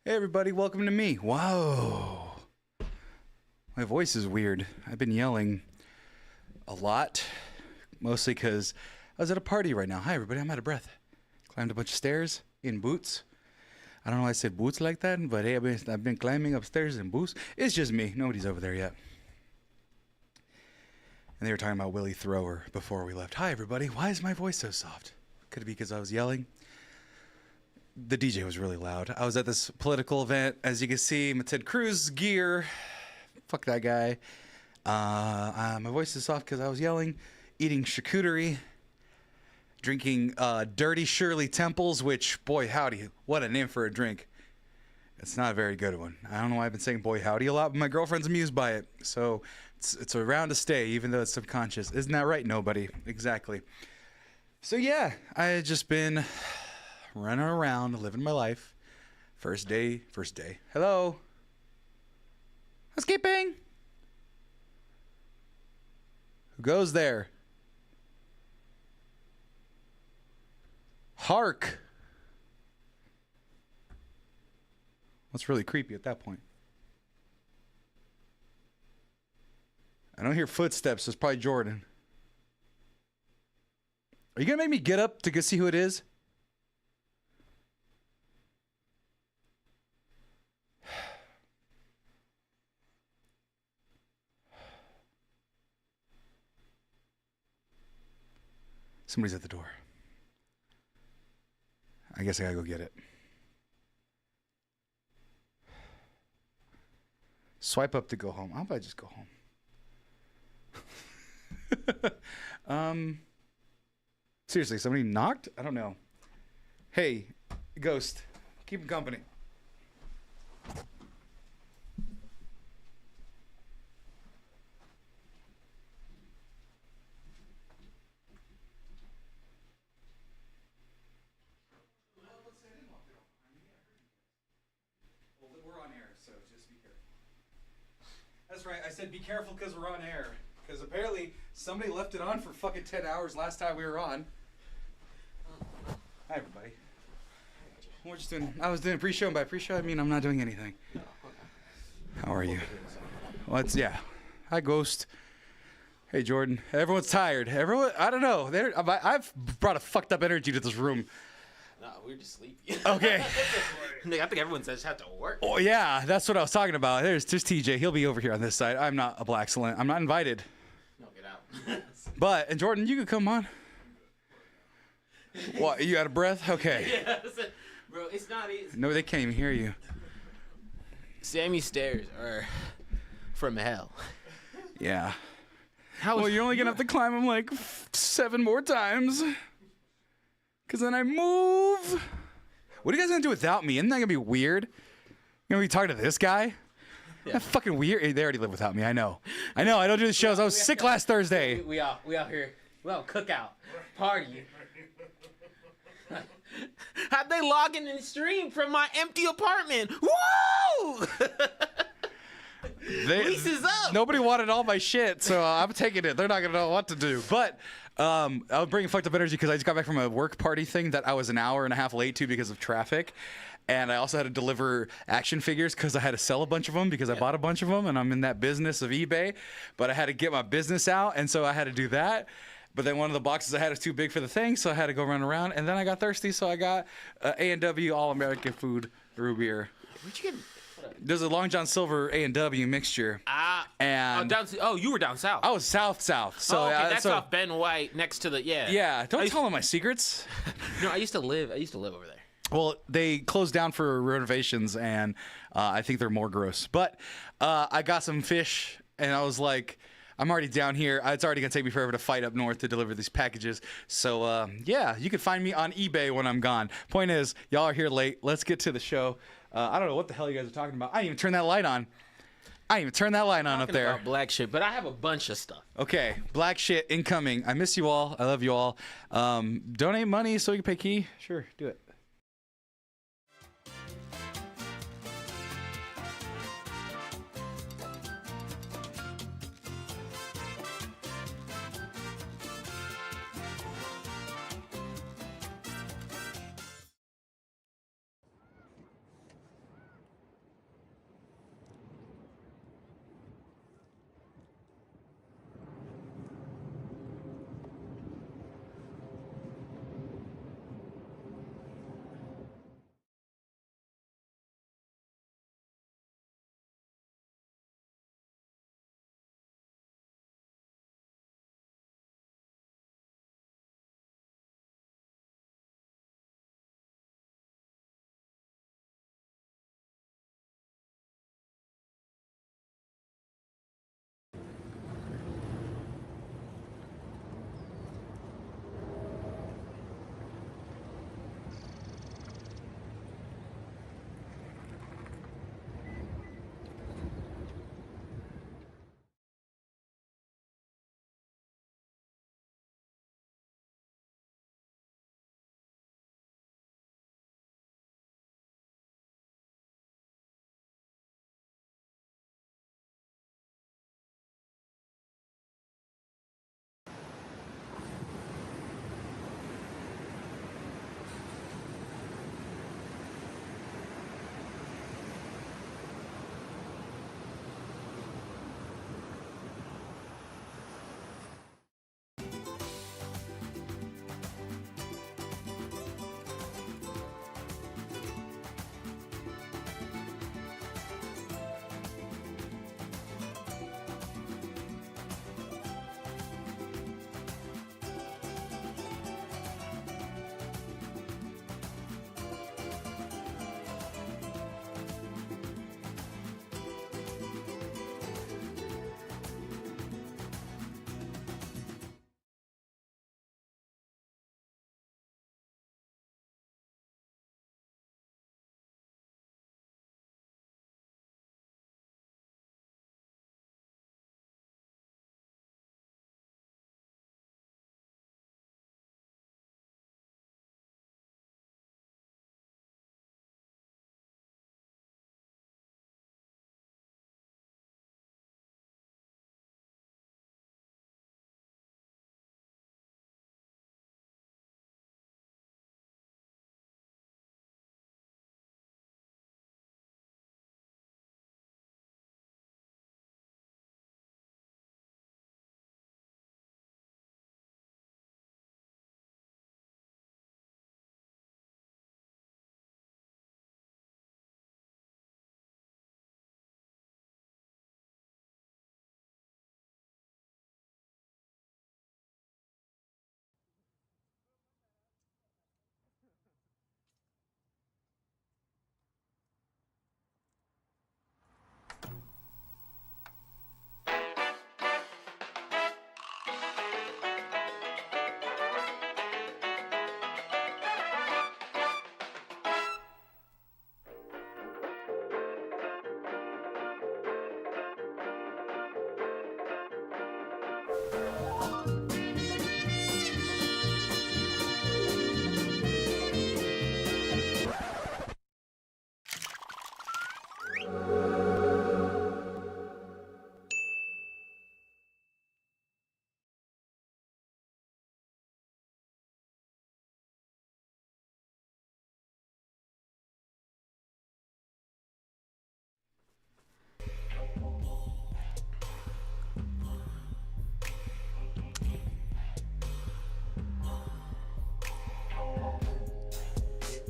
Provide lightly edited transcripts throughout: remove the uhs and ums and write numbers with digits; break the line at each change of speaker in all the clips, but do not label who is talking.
Hey everybody, welcome to me. Wow. My voice is weird. I've been yelling a lot, mostly because I was at a party right now. Hi everybody, I'm out of breath. Climbed a bunch of stairs in boots. I don't know why I said boots like that, but hey, I've been climbing upstairs in boots. It's just me. Nobody's over there yet. And they were talking about Willie Thrower before we left. Hi everybody, why is my voice so soft? Could it be because I was yelling? The DJ was really loud. I was at this political event. As you can see, my Ted Cruz gear. Fuck that guy. My voice is soft because I was yelling, eating charcuterie, drinking Dirty Shirley Temples, which, boy howdy, what a name for a drink. It's not a very good one. I don't know why I've been saying boy howdy a lot, but my girlfriend's amused by it. So it's around to stay, even though it's subconscious. Isn't that right? Nobody. Exactly. So yeah, I had just been running around, living my life. First day. Hello. Housekeeping. Who goes there? Hark. What's really creepy at that point? I don't hear footsteps, so it's probably Jordan. Are you gonna make me get up to go see who it is? Somebody's at the door. I guess I gotta go get it. Swipe up to go home. How about I just go home? Seriously, somebody knocked? I don't know. Hey, ghost, keep him company. That's right, I said be careful because we're on air. Because apparently somebody left it on for fucking 10 hours last time we were on. Hi everybody. We're just doing, I was doing pre-show, and by pre-show I mean I'm not doing anything. How are you? Well, yeah. Hi Ghost. Hey Jordan. Everyone's tired. Everyone, I don't know. I've brought a fucked up energy to this room.
No, we're just sleepy.
Okay.
I think everyone says have to work.
Oh yeah, that's what I was talking about. There's TJ. He'll be over here on this side. I'm not a Blaxcellence. I'm not invited.
No, get out.
And Jordan, you can come on. What? You out of breath? Okay.
Yeah, bro, it's not easy.
No, they can't even hear you.
Sammy's stairs are from hell.
Yeah. Well, you're only gonna have to climb them like 7 more times. Cause then I move. What are you guys gonna do without me? Isn't that gonna be weird? You gonna be talking to this guy? Yeah. That's fucking weird. They already live without me. I know. I don't do the shows. I was sick last Thursday.
We out here. We out cookout party. How'd they log in and stream from my empty apartment? Woo! Lease is up.
Nobody wanted all my shit, so I'm taking it. They're not gonna know what to do. But I was bringing fucked up energy because I just got back from a work party thing that I was an hour and a half late to because of traffic. And I also had to deliver action figures because I had to sell a bunch of them because I bought a bunch of them and I'm in that business of eBay. But I had to get my business out, and so I had to do that. But then one of the boxes I had was too big for the thing, so I had to go run around. And then I got thirsty, so I got A&W All-American Food Brew Beer.
Where'd you get?
There's a Long John Silver A&W mixture.
You were down south.
I was south. So
that's off Ben White next to the
Yeah, don't tell them my secrets.
No, I used to live over there.
Well, they closed down for renovations, and I think they're more gross. But I got some fish, and I was like, I'm already down here. It's already going to take me forever to fight up north to deliver these packages. So, yeah, you can find me on eBay when I'm gone. Point is, y'all are here late. Let's get to the show. I don't know what the hell you guys are talking about. I didn't even turn that light on. Up there.
About black shit, but I have a bunch of stuff.
Okay, black shit incoming. I miss you all. I love you all. Donate money so we can pay Key. Sure, do it.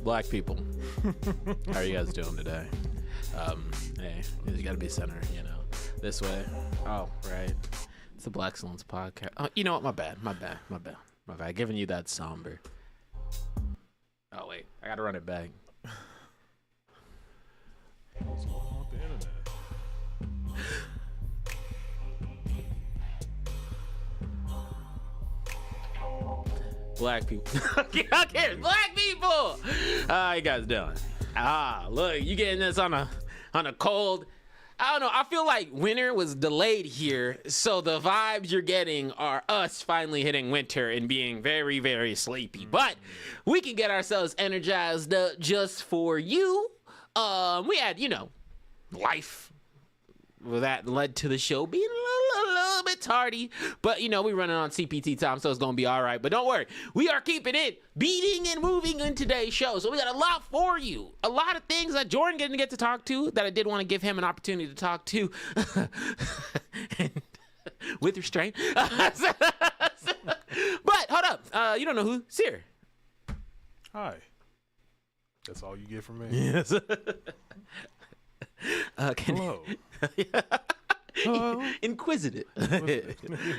Black people, how are you guys doing today? Hey, you gotta be center, you know, this way. Oh, right. It's the Blaxcellence podcast. Oh, you know what? My bad. Giving you that somber. Oh, wait. I gotta run it back.
What's going on with the internet?
Black people. Okay, black people. How you guys doing? Look, you getting this on a cold. I don't know. I feel like winter was delayed here, so the vibes you're getting are us finally hitting winter and being very, very sleepy. But we can get ourselves energized up just for you. We had, life that led to the show being a little bit tardy, but we're running on CPT time, so it's gonna be all right. But don't worry, we are keeping it beating and moving in today's show. So we got a lot for you, a lot of things that Jordan didn't get to talk to that I did want to give him an opportunity to talk to with restraint. But hold up, you don't know who's here.
Hi. That's all you get from me.
Yes.
Hello. Hello.
Inquisitive.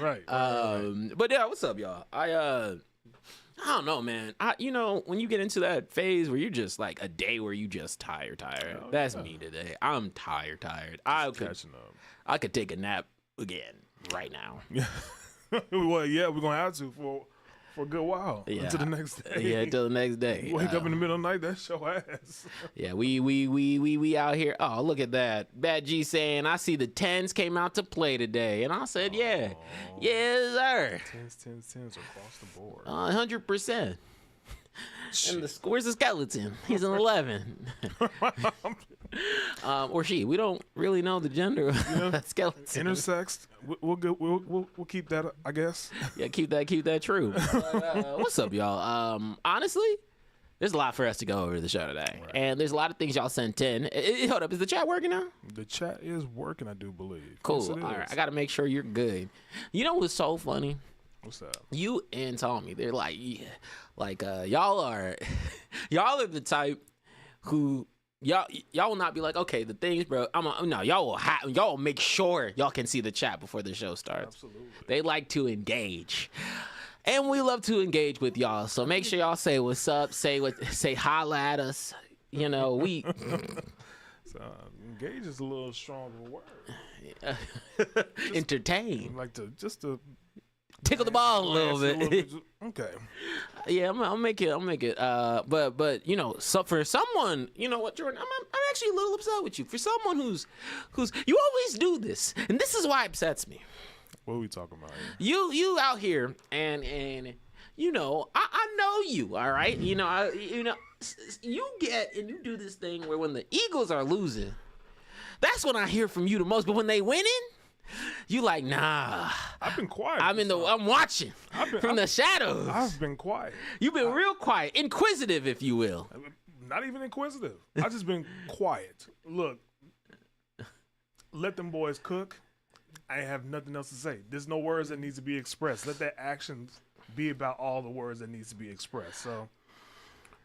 Right.
But yeah, what's up, y'all? I don't know, man. When you get into that phase where you're just like a day where you just tired.
Oh,
That's
yeah.
me today. I'm tired.
Catching up.
I could take a nap again right now.
Well, yeah, we're gonna have to for a good while.
Yeah.
Until the next day.
Yeah, until the next day.
Wake up in the middle of the night, that's your ass.
Yeah, we out here. Oh, look at that. Bad G saying, I see the 10s came out to play today. And I said, yeah. Yes, sir.
10s across the board.
100%. And where's the skeleton? He's an 11. Or she. We don't really know the gender of that skeleton.
Intersex. We'll keep that, I guess.
Yeah, keep that true. But, what's up, y'all? Honestly, there's a lot for us to go over the show today.
Right.
And there's a lot of things y'all sent in. Hold up, is the chat working now?
The chat is working, I do believe.
Cool.
Yes, it
All right,
is.
I got to make sure you're good. You know what's so funny?
What's that?
You and Tommy, they're like, y'all are the type who y'all will not be like, okay, the things, bro. Y'all will make sure y'all can see the chat before the show starts.
Absolutely.
They like to engage, and we love to engage with y'all. So make sure y'all say what's up, say holla at us. We
So, engage is a little stronger word.
entertain,
Like to
tickle the ball a little bit.
Okay.
Yeah, I'll make it. But so for someone, you know what, Jordan, I'm actually a little upset with you. For someone who's you always do this, and this is why it upsets me.
What are we talking about here?
You out here, and I know you, all right. You get and you do this thing where when the Eagles are losing, that's when I hear from you the most. But when they winning, you like, nah.
I've been quiet.
I'm watching from the shadows.
I've been quiet.
You've been real quiet, inquisitive, if you will.
Not even inquisitive. I've just been quiet. Look, let them boys cook. I have nothing else to say. There's no words that needs to be expressed. Let that action be about all the words that needs to be expressed. So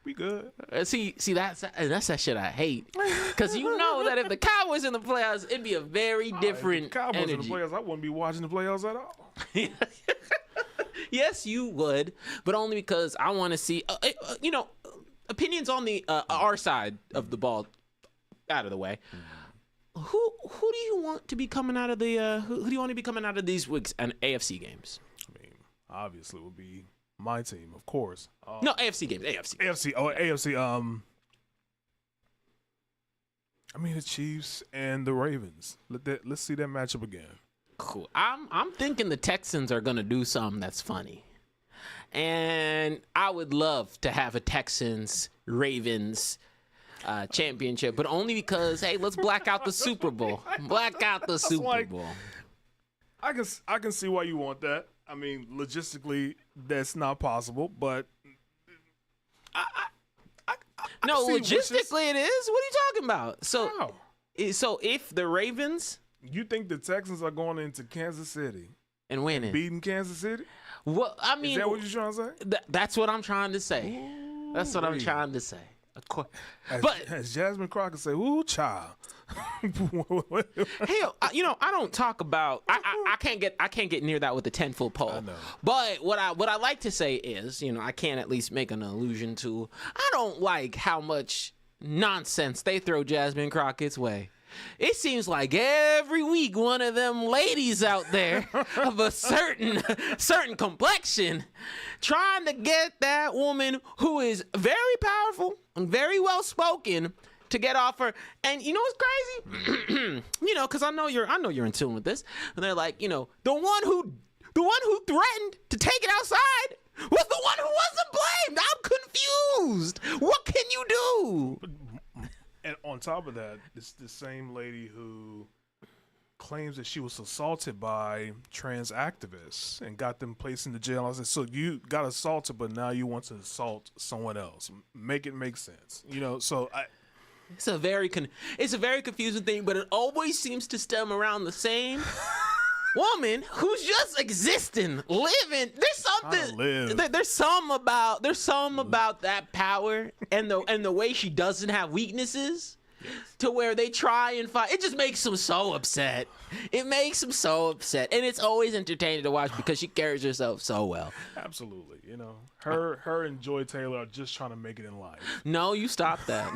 we good.
See, that's that shit I hate. Because you know that if the Cowboys in the playoffs, it'd be a very different
If the Cowboys
energy.
in the playoffs, I wouldn't be watching the playoffs at all.
Yes, you would, but only because I want to see, opinions on the our side of the ball out of the way. Who do you want to be coming out of the who do you want to be coming out of these weeks and AFC games?
I mean, obviously, it would be my team, of course.
No, AFC games. AFC.
AFC. I mean, the Chiefs and the Ravens. Let's see that matchup again.
Cool. I'm thinking the Texans are gonna do something that's funny, and I would love to have a Texans Ravens championship, but only because let's black out the Super Bowl. Black out the Super Bowl.
I can see why you want that. I mean, logistically, that's not possible, but
No,
see
logistically it is. What are you talking about? So,
How?
so if the Ravens
You think the Texans are going into Kansas City
and winning,
beating Kansas City?
well, I
Is
mean,
that what you're trying to say?
that's what I'm trying to say. That's what I'm
Ooh-wee.
trying to say.
As,
But
as Jasmine Crockett say, "Ooh, child."
hell, I don't talk about. I can't get near that with a 10-foot pole.
I know.
But what I like to say is, I can at least make an allusion to. I don't like how much nonsense they throw Jasmine Crockett's way. It seems like every week one of them ladies out there of a certain complexion trying to get that woman who is very powerful and very well spoken to get off her. And you know what's crazy? Because I know you're in tune with this. And they're like, the one who threatened to take it outside was the one who wasn't blamed. I'm confused. What can you do?
And on top of that, it's the same lady who claims that she was assaulted by trans activists and got them placed in the jail. I said, so you got assaulted, but now you want to assault someone else. Make it make sense.
It's a very confusing thing, but it always seems to stem around the same woman who's just existing, living. There's something. There's some about that power and the way she doesn't have weaknesses. Yes. To where they try and fight. It just makes them so upset. It makes them so upset. And it's always entertaining to watch because she carries herself so well.
Absolutely. Her and Joy Taylor are just trying to make it in life.
No, you stop that.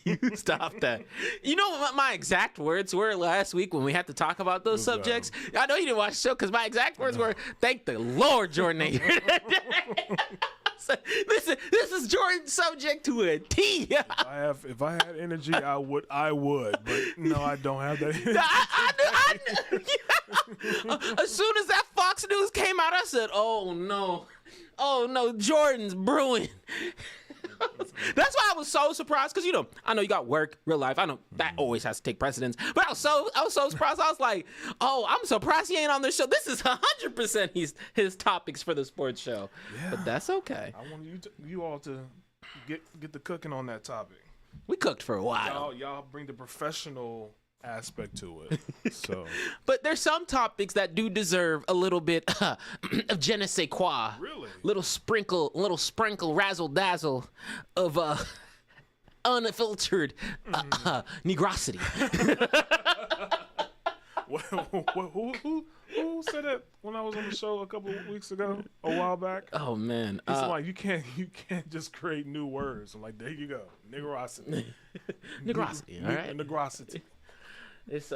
You stop that. You know what my exact words were last week when we had to talk about those subjects? I know you didn't watch the show because my exact words were, thank the Lord, Jordan ain't here today. This is Jordan's subject to a T.
If I had energy, I would. But no, I don't have that energy.
As soon as that Fox News came out, I said, "Oh no, Jordan's brewing." That's why I was so surprised because I know you got work, real life. I know that always has to take precedence. But I was so surprised. I was like, "Oh, I'm surprised he ain't on this show. This is 100% his topics for the sports show." Yeah. But that's okay.
I want you all to get the cooking on that topic.
We cooked for a while.
Y'all bring the professional aspect to it. So,
but there's some topics that do deserve a little bit of je ne sais quoi.
Really?
Little sprinkle, razzle dazzle of unfiltered negrosity.
Who said that when I was on the show a couple of weeks ago, a while back?
Oh man,
it's like you can't just create new words. I'm like, there you go, negrosity,
negrosity, all right,
negrosity.
It's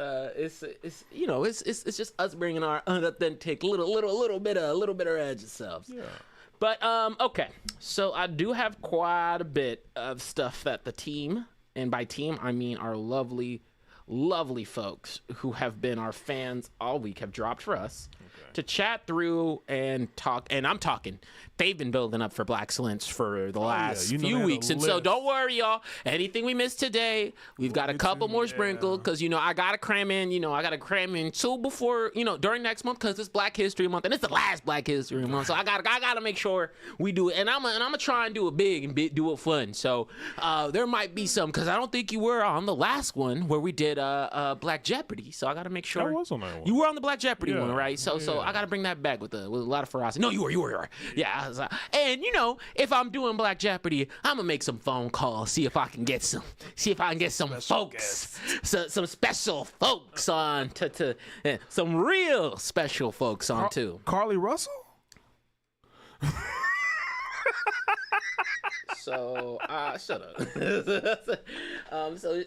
just us bringing our unauthentic little bit of edge selves. Yeah. But okay, so I do have quite a bit of stuff that the team, and by team I mean our lovely folks who have been our fans all week, have dropped for us to chat through and talk. And I'm talking, they've been building up for Blaxcellence for the last few weeks. And so don't worry, y'all. Anything we missed today, we've got a couple more sprinkled because, I got to cram in, two before, during next month because it's Black History Month and it's the last Black History Month. So I got to make sure we do it. And I'm going to try and do it big and do it fun. So there might be some, because I don't think you were on the last one where we did Black Jeopardy. So I got to make sure.
I was on that one.
You were on the Black Jeopardy one, right? So I got to bring that back with a lot of ferocity. No, you were. Yeah. And if I'm doing Black Jeopardy, I'm gonna make some phone calls, see if I can get some folks, some special folks on some real special folks on too.
Carly Russell.
So shut up.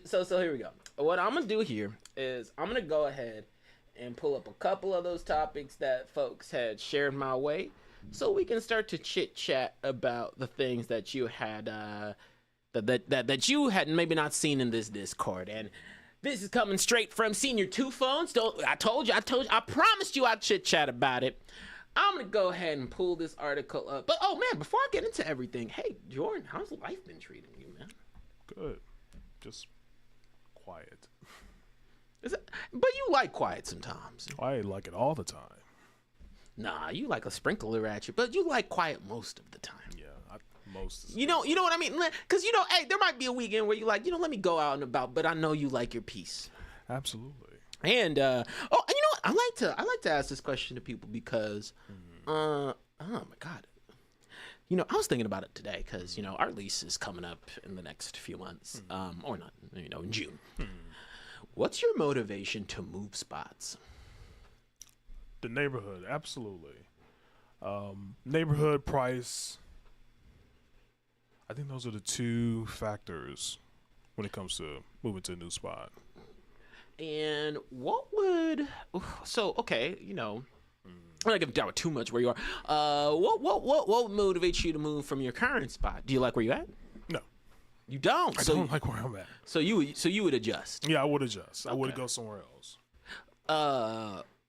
So here we go. What I'm gonna do here is I'm gonna go ahead and pull up a couple of those topics that folks had shared my way, so we can start to chit chat about the things that you had that you had maybe not seen in this Discord. And this is coming straight from Senior Two Phones. I promised you I'd chit chat about it. I'm gonna go ahead and pull this article up. But oh man, before I get into everything, hey Jordan, how's life been treating you, man?
Good, just quiet.
But you like quiet sometimes.
I like it all the time.
Nah, you like a sprinkler at you, but you like quiet most of the time.
Yeah, most.
You know what I mean? Because hey, there might be a weekend where you like, let me go out and about, but I know you like your peace.
Absolutely.
And you know what? I like to ask this question to people because, oh my God, I was thinking about it today because our lease is coming up in the next few months, or not, in June. What's your motivation to move spots?
The neighborhood, absolutely. Neighborhood, price. I think those are the two factors when it comes to moving to a new spot.
And what would okay, you know, I'm not gonna doubt too much where you are. What motivates you to move from your current spot? Do you like where you at?
No,
You don't.
I don't like where I'm at.
So you would adjust.
Yeah, I would adjust. I would go somewhere else.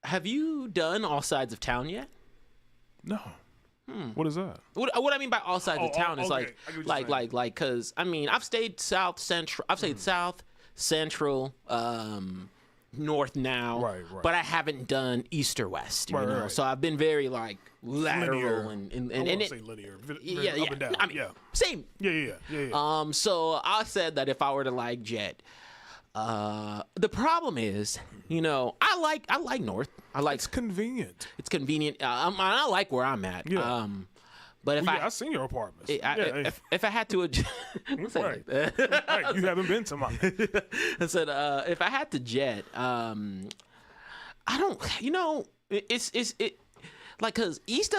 Have you done all sides of town yet?
No. What is that?
What I mean by all sides of town is
okay. I get what you're saying.
because I mean I've stayed south central. I've stayed south central, north now.
Right.
But I haven't done east or west. You know,
right.
so I've been very like lateral
Linear.
and
I wouldn't
it,
say linear.
yeah,
Up and down.
I mean, same.
Yeah.
So I said that if I were to like jet, the problem is, you know, I like north. I like
It's convenient.
it's convenient. I like where I'm at.
Yeah.
But if
I've seen your apartments.
if I had to, say it like that.
Right, you haven't been to mine.
I said if I had to jet, I don't. You know, it's like because East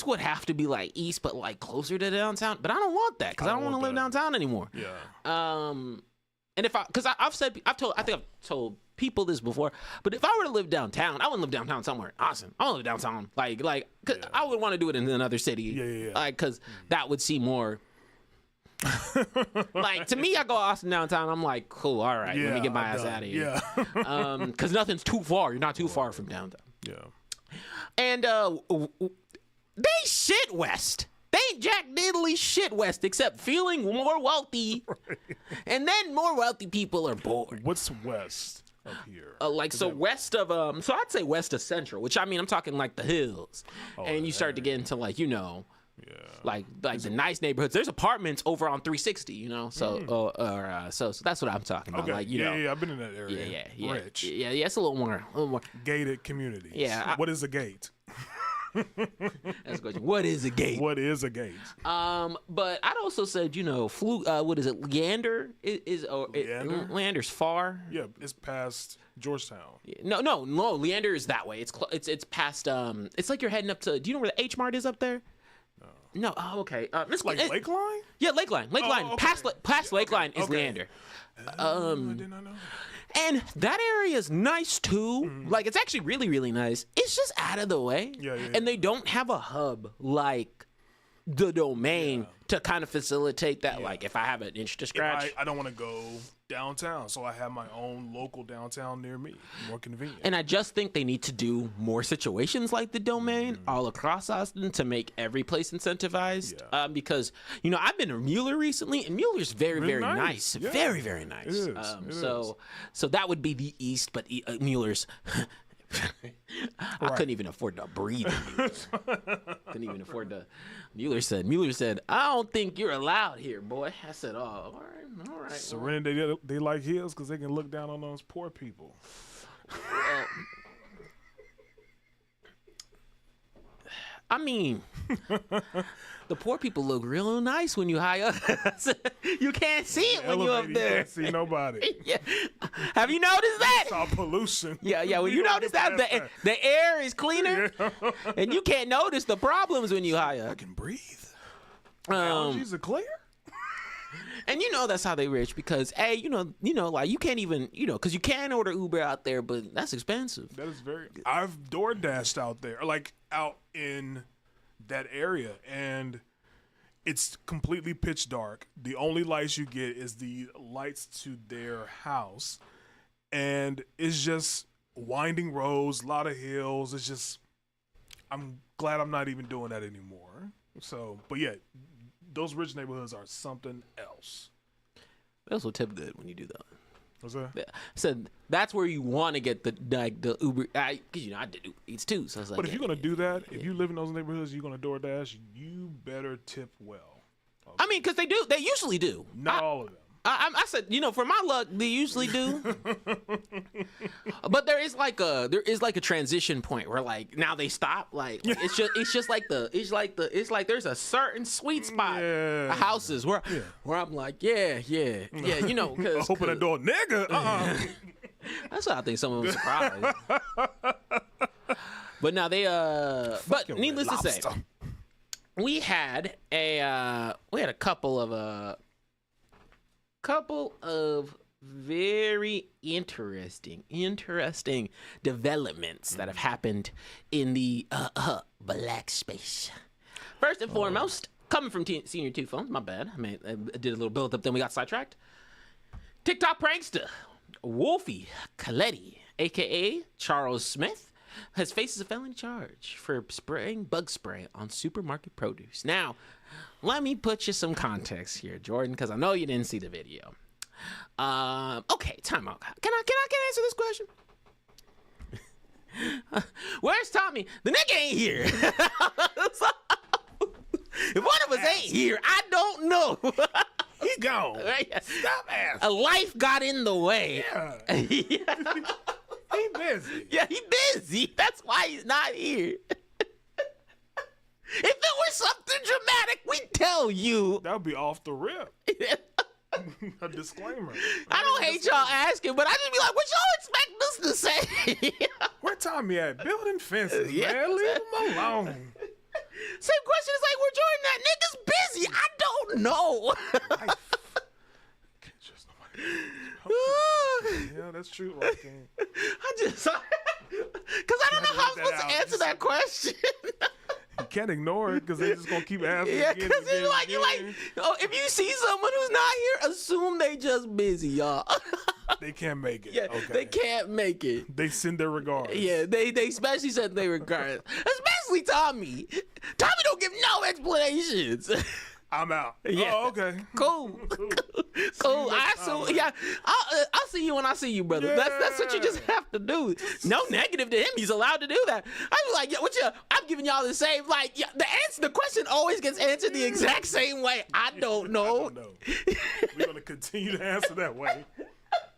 would have to be like east, but like closer to downtown. But I don't want that because I don't want to live downtown anymore.
Yeah.
And I've told people this before, but if I were to live downtown, I wouldn't live downtown somewhere in Austin. I want to live downtown, cause I would want to do it in another city.
Yeah.
Like, cause that would seem more. Like to me, I go Austin downtown. I'm like, cool, all right, let me get my ass out of here.
Yeah.
Cause nothing's too far. You're not too far from downtown.
Yeah.
And they shit west. They ain't jack diddly shit west, except feeling more wealthy, and then more wealthy people are bored.
What's west of here?
West of so I'd say west of Central, which I mean I'm talking like the hills, and you start to get into like like the nice neighborhoods. There's apartments over on 360, you know. So so that's what I'm talking about.
Okay.
Like
Yeah. I've been in that area.
Yeah.
Rich.
Yeah. It's a little more
Gated communities.
Yeah,
What is a gate?
That's a question. What is a gate?
What is a gate?
But I'd also said, you know, what is it? Leander
Leander?
Leander's far.
Yeah, it's past Georgetown.
No. Leander is that way. It's past. It's like you're heading up to. Do you know where the H Mart is up there? No. Oh, okay. It's
Like Lakeline?
Yeah, Lakeline. Lakeline.
okay.
Past Lakeline is
okay.
Leander.
I did not know.
And that area is nice too. Like it's actually really, really nice. It's just out of the way.
Yeah.
And they don't have a hub like the Domain to kind of facilitate that. Like if I have an inch to scratch.
I don't want to go downtown, so I have my own local downtown near me. More convenient.
And I just think they need to do more situations like the Domain all across Austin to make every place incentivized.
Yeah.
Because, you know, I've been to Mueller recently, and Mueller's very,
Really
very
nice.
nice.
Yeah.
Very, very nice.
It is.
So that would be the East, but Mueller's. I couldn't even afford to breathe. Couldn't even afford to. Mueller said, I don't think you're allowed here, boy. I said, oh, all right.
Serenity, they like hills because they can look down on those poor people.
I mean, the poor people look real nice when you high up. You can't see it when you're up
You
there.
can't see nobody.
Yeah. Have you noticed that?
It's all pollution.
Yeah. When you
don't
notice
get
that
past
the air is cleaner, and you can't notice the problems when you high
I
up.
can breathe.
Um,
Allergies are clear.
And you know that's how they rich because you know, like you can't even, because you can order Uber out there, but that's expensive.
That is very. I've door dashed out there, like out in that area, and it's completely pitch dark. The only lights you get is the lights to their house, and it's just winding roads, a lot of hills. It's just. I'm glad I'm not even doing that anymore. So, but yeah. Those rich neighborhoods are something else.
They also tip good when you do that.
What's that?
So that's where you want to get the Uber. Because I did Uber Eats too. So I was like,
But if you're gonna do that, if you live in those neighborhoods, you're gonna DoorDash. You better tip well. Okay.
I mean, because they do. They usually do.
Not all of them.
I said, for my luck, they usually do. But there is like a transition point where like now they stop. Like it's like there's a certain sweet spot of houses where I'm like, yeah, because
Open the door, nigga.
That's why I think some of them surprised. But now they but needless to say, we had a couple of couple of very interesting developments that have happened in the black space. First and foremost, coming from Senior 2 Phones, my bad. I did a little build up, then we got sidetracked. TikTok prankster Wolfie Coletti, aka Charles Smith, has faces a felony charge for spraying bug spray on supermarket produce. Now, let me put you some context here, Jordan, because I know you didn't see the video. Okay, time out. Can I answer this question? Where's Tommy? The nigga ain't here. If one of us ain't here, I don't know.
He gone. Stop asking.
A life got in the way.
Yeah. He busy.
Yeah, he busy. That's why he's not here. If it were something dramatic, we'd tell you.
That would be off the rip. A disclaimer.
I don't hate y'all asking, but I just be like, what y'all expect us to say?
Where Tommy at? Building fences,
Yeah.
man. Leave him alone.
Same question is like, where Jordan at? Nigga's busy. I don't know.
Can't trust nobody. Yeah, that's true. Joaquin.
Because I don't know how I'm supposed to answer that question.
You can't ignore it because they're just gonna keep asking.
Yeah,
again,
because
again,
you're like,
again.
oh, if you see someone who's not here, assume they just busy, y'all.
They can't make it.
Yeah,
Okay.
they can't make it.
They send their regards.
Yeah, they especially said they regard, especially Tommy. Tommy don't give no explanations.
I'm out.
Yeah.
Oh, okay.
Cool. Cool. I'll see you when I see you, brother.
Yeah.
That's what you just have to do. No negative to him. He's allowed to do that. I was like, I'm giving y'all the same. Like, the question always gets answered the exact same way. I don't know.
We're gonna continue to answer that way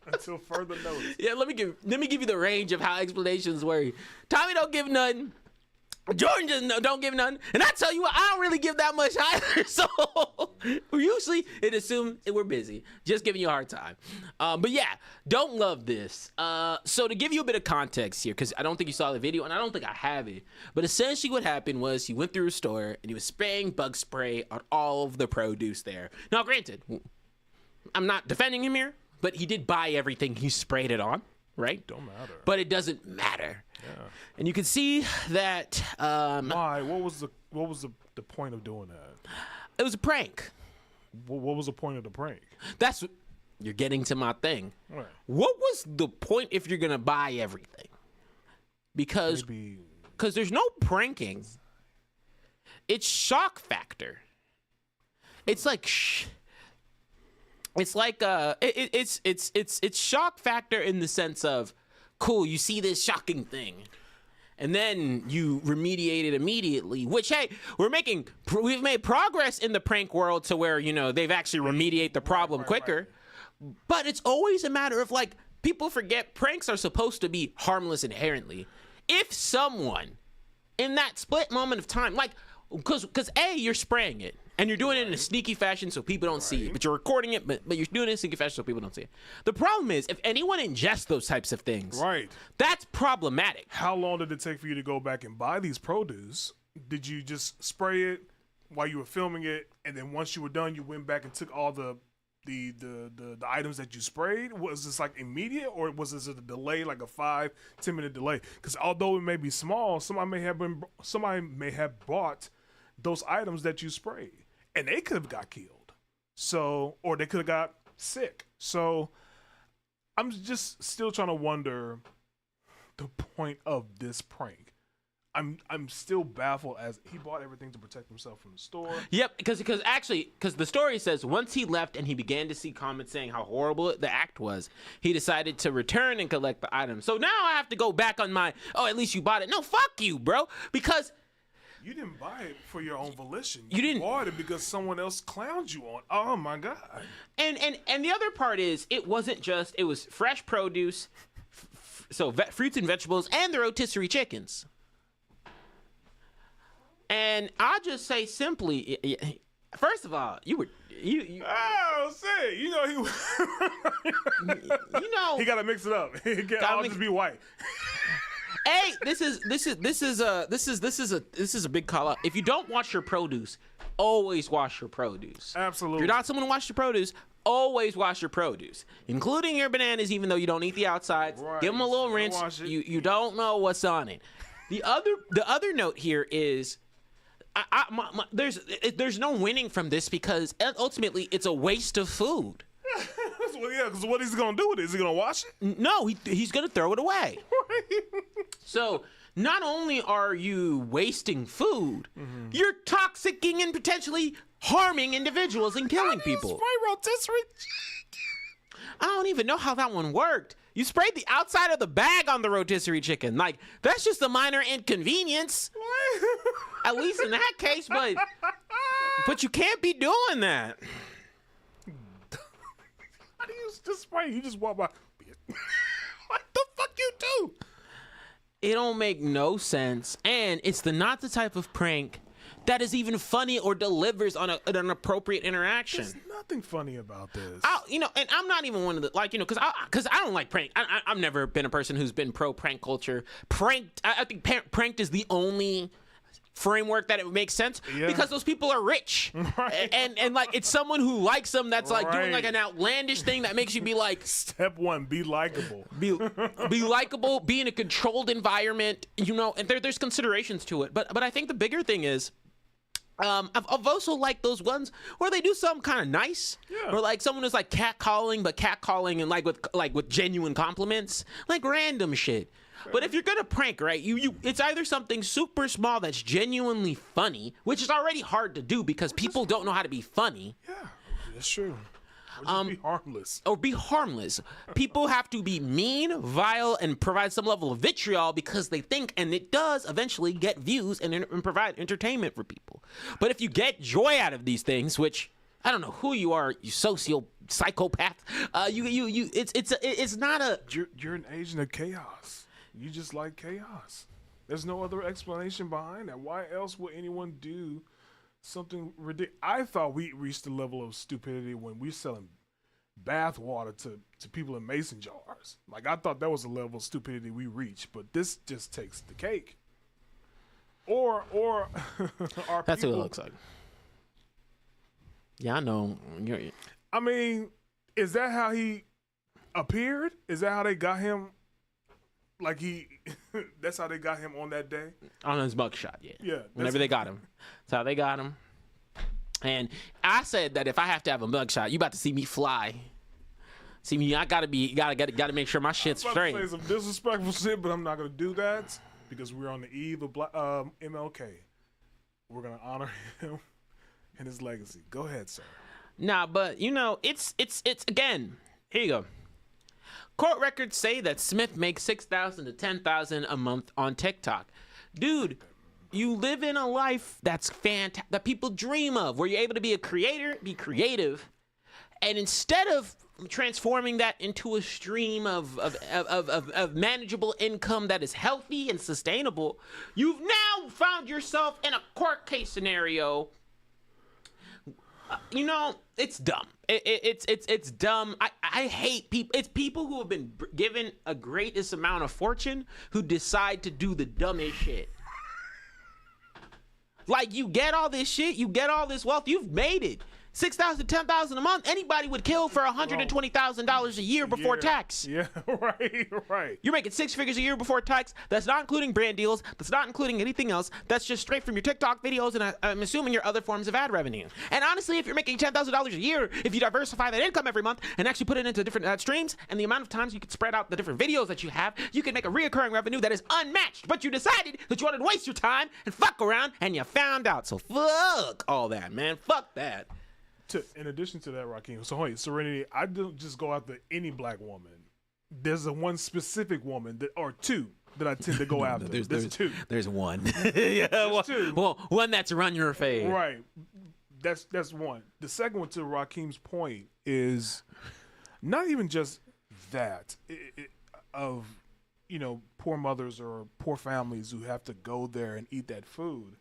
until further notice.
Yeah, let me give you the range of how explanations work. Tommy don't give nothing. Jordan just don't give nothing. And I tell you what, I don't really give that much either. So usually it assumes we're busy. Just giving you a hard time. But yeah, don't love this. So to give you a bit of context here, because I don't think you saw the video and I don't think I have it. But essentially what happened was he went through a store and he was spraying bug spray on all of the produce there. Now granted, I'm not defending him here, but he did buy everything he sprayed it on. Right?
Don't matter.
But it doesn't matter.
Yeah.
And you can see that
Why? What was the point of doing that?
it was a prank.
What was the point of the prank?
That's you're getting to my thing.
Right.
What was the point if you're gonna buy everything? Because there's no pranking. It's shock factor. It's like it's shock factor in the sense of, cool, you see this shocking thing, and then you remediate it immediately. Which, hey, we've made progress in the prank world to where they've actually remediate the problem quicker. Right. But it's always a matter of like people forget pranks are supposed to be harmless inherently. If someone in that split moment of time, like, because you're spraying it. And you're doing it in a sneaky fashion so people don't see it. But you're recording it, but you're doing it in a sneaky fashion so people don't see it. The problem is, if anyone ingests those types of things, that's problematic.
How long did it take for you to go back and buy these produce? Did you just spray it while you were filming it, and then once you were done, you went back and took all the items that you sprayed? Was this like immediate, or was this a delay, like a 5-10 minute delay? Because although it may be small, somebody may have bought those items that you sprayed. And they could have got killed. Or they could have got sick. So I'm just still trying to wonder the point of this prank. I'm still baffled as he bought everything to protect himself from the store.
Yep, because the story says once he left and he began to see comments saying how horrible the act was, he decided to return and collect the items. So now I have to go back on at least you bought it. No, fuck you, bro. Because
you didn't buy it for your own volition.
You didn't
bought it because someone else clowned you on. Oh my god!
And the other part is it was fresh produce, so fruits and vegetables, and the rotisserie chickens. And I'll just say simply, first of all, you.
Oh, say, he
he
got to mix it up. He can't all just be white.
Hey, this is a big call out. If you don't wash your produce, always wash your produce.
Absolutely.
If you're not someone to wash your produce, always wash your produce, including your bananas, even though you don't eat the outsides.
Right.
Give them a little
Gotta
rinse.
wash it.
You don't know what's on it. The other note here is, there's no winning from this because ultimately it's a waste of food.
Well, yeah, because what is he gonna do with it? Is he gonna wash it?
No, he's gonna throw it away. So not only are you wasting food, you're toxicking and potentially harming individuals and killing people.
Spray rotisserie.
I don't even know how that one worked. You sprayed the outside of the bag on the rotisserie chicken. Like, that's just a minor inconvenience. At least in that case, but you can't be doing that.
How do you just spray? You just walk by. What the fuck you do?
It don't make no sense, and it's not the type of prank that is even funny or delivers on an appropriate interaction.
There's nothing funny about this.
And I'm not even one of the because I don't like prank. I've never been a person who's been pro prank culture. Pranked. I think pranked is the only framework that it makes sense because those people are rich,
Right.
and like it's someone who likes them that's like doing like
Right.
an outlandish thing that makes you be like
Step one, be likable.
be likable, be in a controlled environment, and there's considerations to it. But I think the bigger thing is, I've also liked those ones where they do something kind of nice, or like someone is like catcalling, but catcalling and with genuine compliments, like random shit. But if you're gonna prank, right, it's either something super small that's genuinely funny, which is already hard to do because people don't know how to be funny.
Yeah, that's true. Or just be harmless.
Or be harmless. People have to be mean, vile, and provide some level of vitriol because they think, and it does eventually get views and provide entertainment for people. But if you get joy out of these things, which I don't know who you are, you psychopath. It's not a.
You're an agent of chaos. You just like chaos. There's no other explanation behind that. Why else would anyone do something ridiculous? I thought we reached the level of stupidity when we're selling bath water to people in mason jars. Like, I thought that was the level of stupidity we reached, but this just takes the cake. Or our
That's
people,
what it looks like. Yeah, I know.
I mean, is that how he appeared? Is that how they got him? Like that's how they got him on that day?
On his mugshot, yeah.
Yeah.
Whenever they got him. That's how they got him. And I said that if I have to have a mugshot, you about to see me fly. See me, I gotta make sure my shit's
I'm about
straight.
to say some disrespectful shit, but I'm not gonna do that because we're on the eve of MLK. We're gonna honor him and his legacy. Go ahead, sir.
Nah, but it's again. Here you go. Court records say that Smith makes $6,000 to $10,000 a month on TikTok. Dude, you live in a life that's fantastic, that people dream of, where you're able to be a creator, be creative, and instead of transforming that into a stream of manageable income that is healthy and sustainable, you've now found yourself in a court case scenario. It's dumb. It's dumb. I hate people. It's people who have been given a greatest amount of fortune who decide to do the dumbest shit. Like, you get all this shit, you get all this wealth, you've made it. $6,000, $10,000 a month. Anybody would kill for $120,000 a year before tax.
Yeah, right.
You're making six figures a year before tax. That's not including brand deals. That's not including anything else. That's just straight from your TikTok videos and I'm assuming your other forms of ad revenue. And honestly, if you're making $10,000 a year, if you diversify that income every month and actually put it into different streams and the amount of times you could spread out the different videos that you have, you can make a reoccurring revenue that is unmatched. But you decided that you wanted to waste your time and fuck around and you found out. So fuck all that, man. Fuck that.
In addition to that, Rakeem, so wait, Serenity, I don't just go after any black woman. There's a one specific woman or two that I tend to go after. There's two.
There's one. Yeah,
two.
Well, one that's run your fade.
Right. That's one. The second one, to Rakeem's point, is not even just that of poor mothers or poor families who have to go there and eat that food,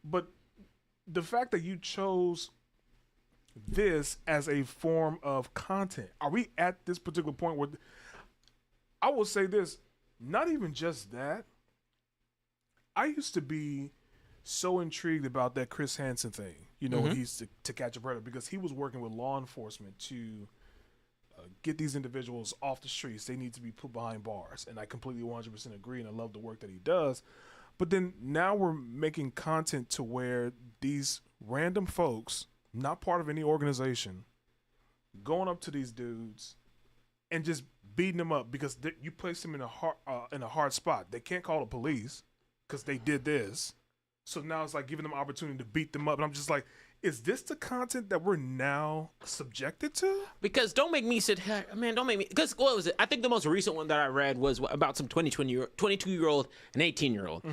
but the fact that you chose this as a form of content. Are we at this particular point where I will say this? not even just that. I used to be so intrigued about that Chris Hansen thing, you know, when he's to catch a predator, because he was working with law enforcement to get these individuals off the streets. They need to be put behind bars. And I completely 100% agree, and I love the work that he does. But then now we're making content to where these random folks, not part of any organization, going up to these dudes and just beating them up because you place them in a hard spot. They can't call the police because they did this. So now it's like giving them opportunity to beat them up. And I'm just like, is this the content that we're now subjected to?
Because don't make me sit here, man. Don't make me. Because what was it? I think the most recent one that I read was about some 22-year-old and 18-year-old.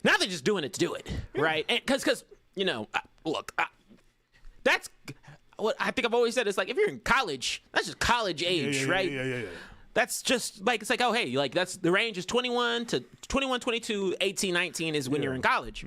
Now they're just doing it to do it, right? Because you know, look, that's what I think I've always said. It's like if you're in college, that's just college age, right?
Yeah.
That's just like, it's like, oh, hey, like that's the range is 21 to 21, 22, 18, 19 is when you're in college.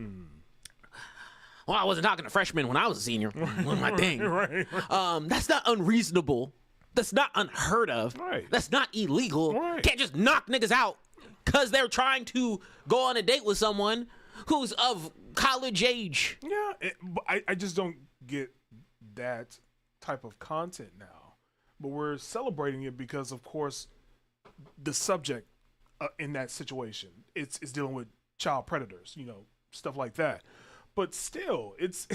Well, I wasn't talking to freshmen when I was a senior. One my thing.
Right.
That's not unreasonable. That's not unheard of.
Right.
That's not illegal.
Right.
Can't just knock niggas out because they're trying to go on a date with someone who's of college age.
Yeah, but I just don't get that type of content now. But we're celebrating it because, of course, the subject in that situation, it's dealing with child predators, you know, stuff like that. But still, it's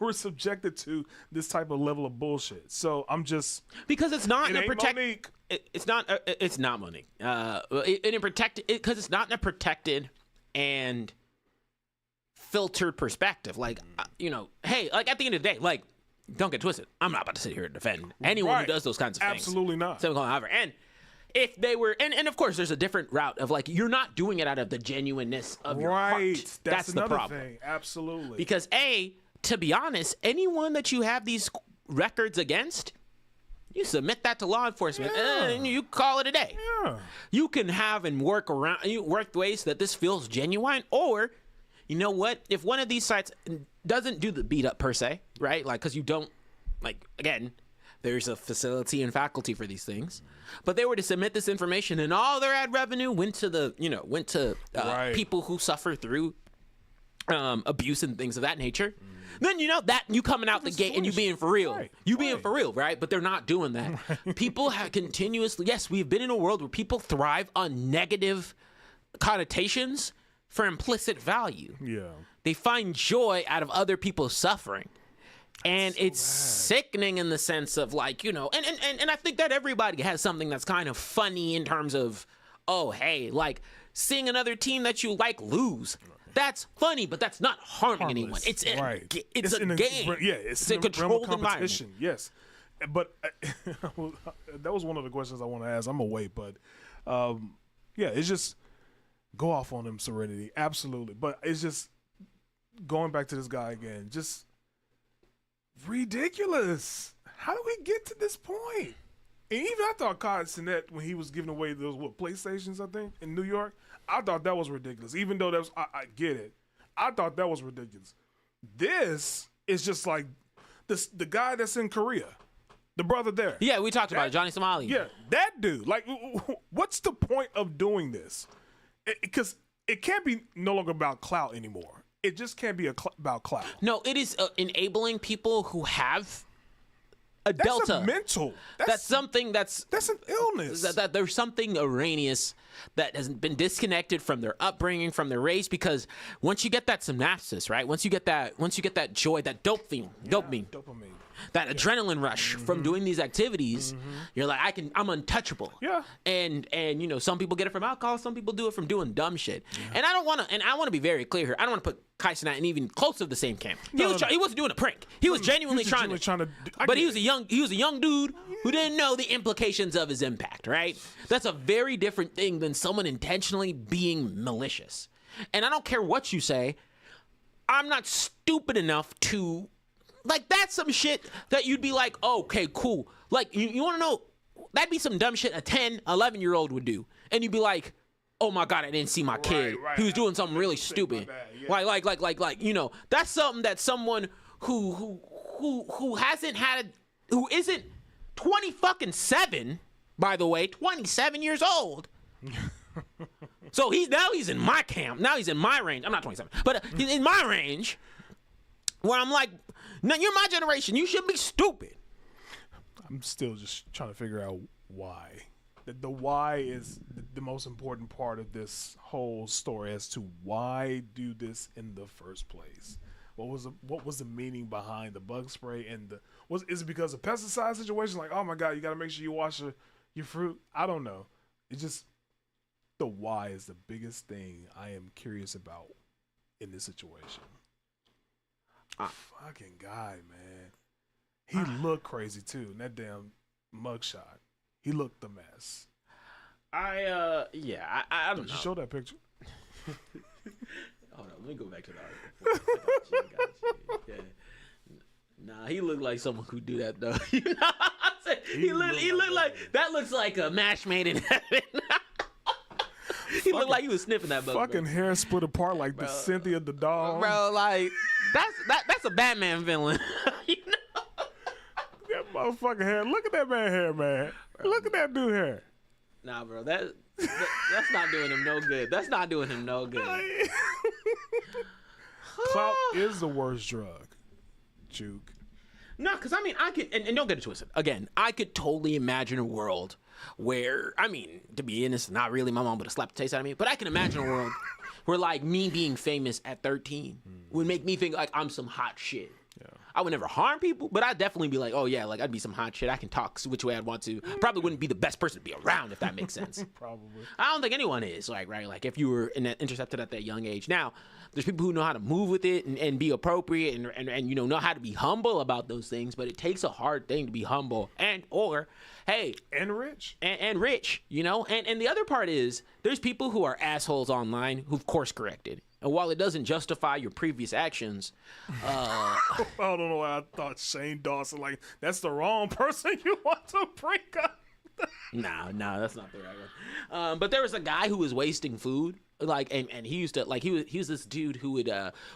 we're subjected to this type of level of bullshit. So I'm just
because it's not in a
Monique.
It's not. It's not Monique. Because it's not in a protected and filtered perspective. Like you know, hey, like at the end of the day, like don't get twisted. I'm not about to sit here and defend anyone who does those kinds of things.
Absolutely not.
However, and if they were, and of course, there's a different route of like you're not doing it out of the genuineness of your heart. That's the
another
problem.
thing. Absolutely.
Because to be honest, anyone that you have these records against, you submit that to law enforcement and you call it a day.
Yeah.
You can have and work ways that this feels genuine, or you know what? If one of these sites doesn't do the beat up per se, right? Like, because you don't, like, again, there's a facility and faculty for these things, but they were to submit this information and all their ad revenue went to people who suffer through abuse and things of that nature. Then you know that you coming out the gate and you being for real. You being for real, right? But they're not doing that. People have continuously, yes, we've been in a world where people thrive on negative connotations for implicit value.
Yeah.
They find joy out of other people's suffering. And it's sickening in the sense of like, you know, and I think that everybody has something that's kind of funny in terms of, oh, hey, like seeing another team that you like lose. That's funny, but that's not harming anyone. It's a game.
It's
a controlled environment.
Yes. But that was one of the questions I want to ask. I'm going to wait, but it's just go off on him, Serenity. Absolutely. But it's just going back to this guy again, just ridiculous. How do we get to this point? And even I thought Cotton Sinet, when he was giving away those PlayStations, I think, in New York, I thought that was ridiculous. Even though I get it, I thought that was ridiculous. This is just like the guy that's in Korea, the brother there.
Yeah, we talked about it, Johnny Somali.
Yeah, that dude. Like, what's the point of doing this? Because it can't be no longer about clout anymore. It just can't be about clout.
No, it is enabling people who have a delta.
That's mental.
That's something that's
an illness.
That there's something erroneous that has been disconnected from their upbringing, from their race. Because once you get that synapses, right? Once you get that joy, that dopamine. That adrenaline rush from doing these activities, you're like, I'm untouchable.
Yeah.
And you know, some people get it from alcohol, some people do it from doing dumb shit. Yeah. And I want to be very clear here. I don't want to put Kai Cenat in even close to the same camp. He wasn't doing a prank. He was genuinely trying to. But he was a young dude who didn't know the implications of his impact, right? That's a very different thing than someone intentionally being malicious. And I don't care what you say. I'm not stupid enough to. Like, that's some shit that you'd be like, oh, okay, cool. Like, you want to know, that'd be some dumb shit a 10, 11-year-old would do. And you'd be like, oh, my God, I didn't see my kid. He was doing something really stupid. Like, you know, that's something that someone who isn't 27, by the way, 27 years old, So he's in my camp. Now he's in my range. I'm not 27, but he's in my range. Where I'm like, no, you're my generation. You should be stupid.
I'm still just trying to figure out why. The why is the most important part of this whole story as to why do this in the first place. What was the meaning behind the bug spray and is it because of pesticide situation? Like, oh my God, you got to make sure you wash your fruit. I don't know. It's just the why is the biggest thing I am curious about in this situation. Fucking guy, man. He looked crazy too. In that damn mugshot, he looked the mess.
I don't know.
Did you show that picture?
Hold on, let me go back to the article. I got you. Yeah. Nah, he looked like someone who'd do that though. You know what I'm saying? He looked like that. Looks like a match made in heaven. He looked like he was sniffing that bug.
Fucking
bro.
hair split apart like the Cynthia the dog.
Bro, like that's a Batman villain. You know?
That motherfucking hair. Look at that man hair, man. Bro. Look at that dude hair.
Nah, bro, that's not doing him no good. That's not doing him no good.
Clout is the worst drug, Juke.
No, because I mean, I could, and don't get it twisted. Again, I could totally imagine a world where, I mean, to be honest, not really my mom would have slapped the taste out of me, but I can imagine a world where, like, me being famous at 13 would make me think, like, I'm some hot shit.
Yeah.
I would never harm people, but I'd definitely be like, oh, yeah, like, I'd be some hot shit. I can talk which way I'd want to. Probably wouldn't be the best person to be around, if that makes sense.
Probably.
I don't think anyone is, like, right? Like, if you were intercepted at that young age. Now, there's people who know how to move with it and be appropriate and you know how to be humble about those things, but it takes a hard thing to be humble and rich, you know? And the other part is there's people who are assholes online who've course corrected. And while it doesn't justify your previous actions,
I don't know why I thought Shane Dawson, like, that's the wrong person you want to break up.
No, that's not the right one. But there was a guy who was wasting food, like, and he used to, like, he was this dude who would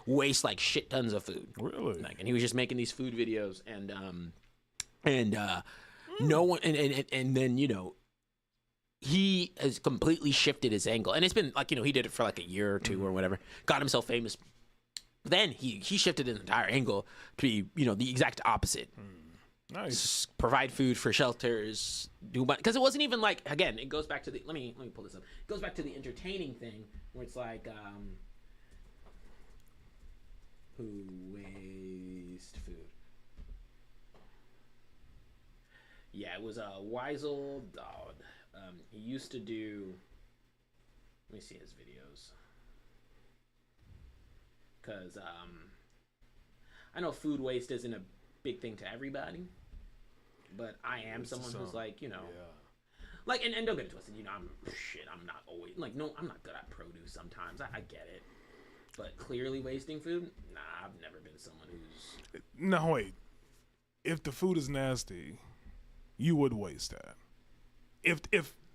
waste like shit tons of food.
Really?
Like, and he was just making these food videos, and no one, and then you know, he has completely shifted his angle, and it's been like, you know, he did it for like a year or two or whatever, got himself famous. Then he shifted his entire angle to be, you know, the exact opposite.
Nice.
Provide food for shelters, because it wasn't even like, again, it goes back to the, let me pull this up. It goes back to the entertaining thing where it's like, who waste food. Yeah, it was Weisel Dodd. He used to do, let me see his videos. Because I know food waste isn't a big thing to everybody, but I am someone who's like, you know, like, and don't get it twisted, you know, I'm not always, like, no, I'm not good at produce sometimes. I get it. But clearly wasting food? Nah, I've never been someone who's...
No, wait. If the food is nasty, you would waste that.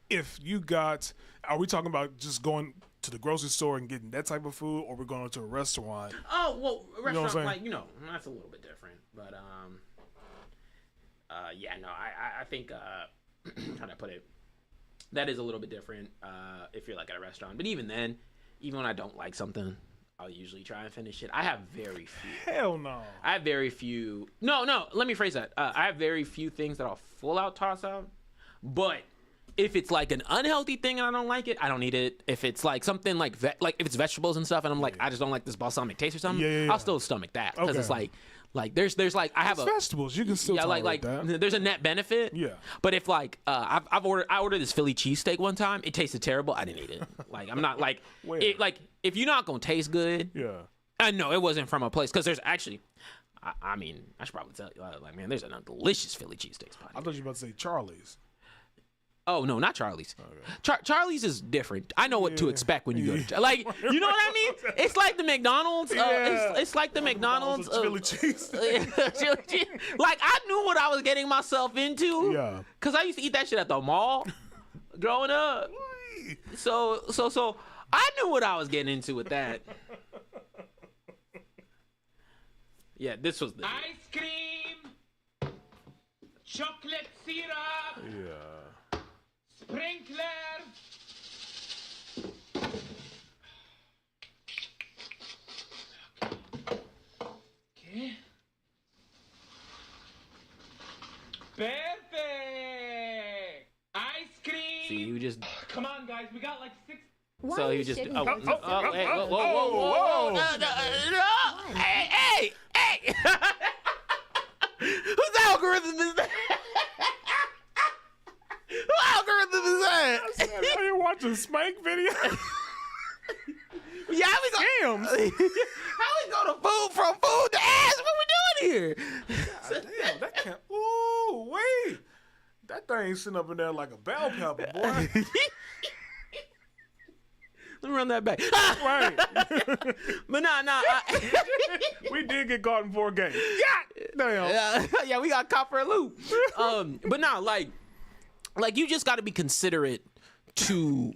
If you got... Are we talking about just going to the grocery store and getting that type of food, or we're going to a restaurant?
Oh, well, a restaurant,
you know
like, you know, that's a little bit different. But, yeah, no, I think, how do I put it? That is a little bit different if you're, like, at a restaurant. But even then, even when I don't like something, I'll usually try and finish it. I have very few.
Hell no.
I have very few. No, let me phrase that. I have very few things that I'll full out toss out. But if it's like an unhealthy thing and I don't like it, I don't eat it. If it's like something like if it's vegetables and stuff and I'm like, I just don't like this balsamic taste or something, I'll still stomach that. Because it's like there's like I have
it's vegetables. You can still tolerate that.
There's a net benefit.
Yeah.
But if like I ordered this Philly cheesesteak one time, it tasted terrible. I didn't eat it. Like I'm not like it, like if you're not gonna taste good.
Yeah.
No, it wasn't from a place because there's actually. I mean, I should probably tell you, like, man, there's a delicious Philly cheesesteak spot.
I thought you were about to say Charlie's.
Oh no, not Charlie's. Okay. Charlie's is different. I know what to expect when you go to like, you know what I mean? It's like the McDonald's. It's like the McDonald's.
Philly cheese.
Like I knew what I was getting myself into.
Yeah.
Cause I used to eat that shit at the mall, growing up. So I knew what I was getting into with that. Yeah, this was the
ice cream, chocolate syrup.
Yeah.
Sprinkler, Perfect. Ice cream.
See, you just.
Come on, guys. We got like 6.
Why
So
are
he
you
just.
shitting
Oh,
towards
hey,
yourself?
whoa.
Whoa.
No. Hey. Whose algorithm is that? Whose algorithm is that?
Are you watching Spank video?
Yeah, how we go to food from food to ass? What we doing here?
God damn, that can't. Ooh, wait. That thing sitting up in there like a bell pepper, boy.
Let me run that back.
Right.
But nah.
We did get caught in 4 games. Damn.
Yeah, we got caught for a loop. But nah, like you just got to be considerate to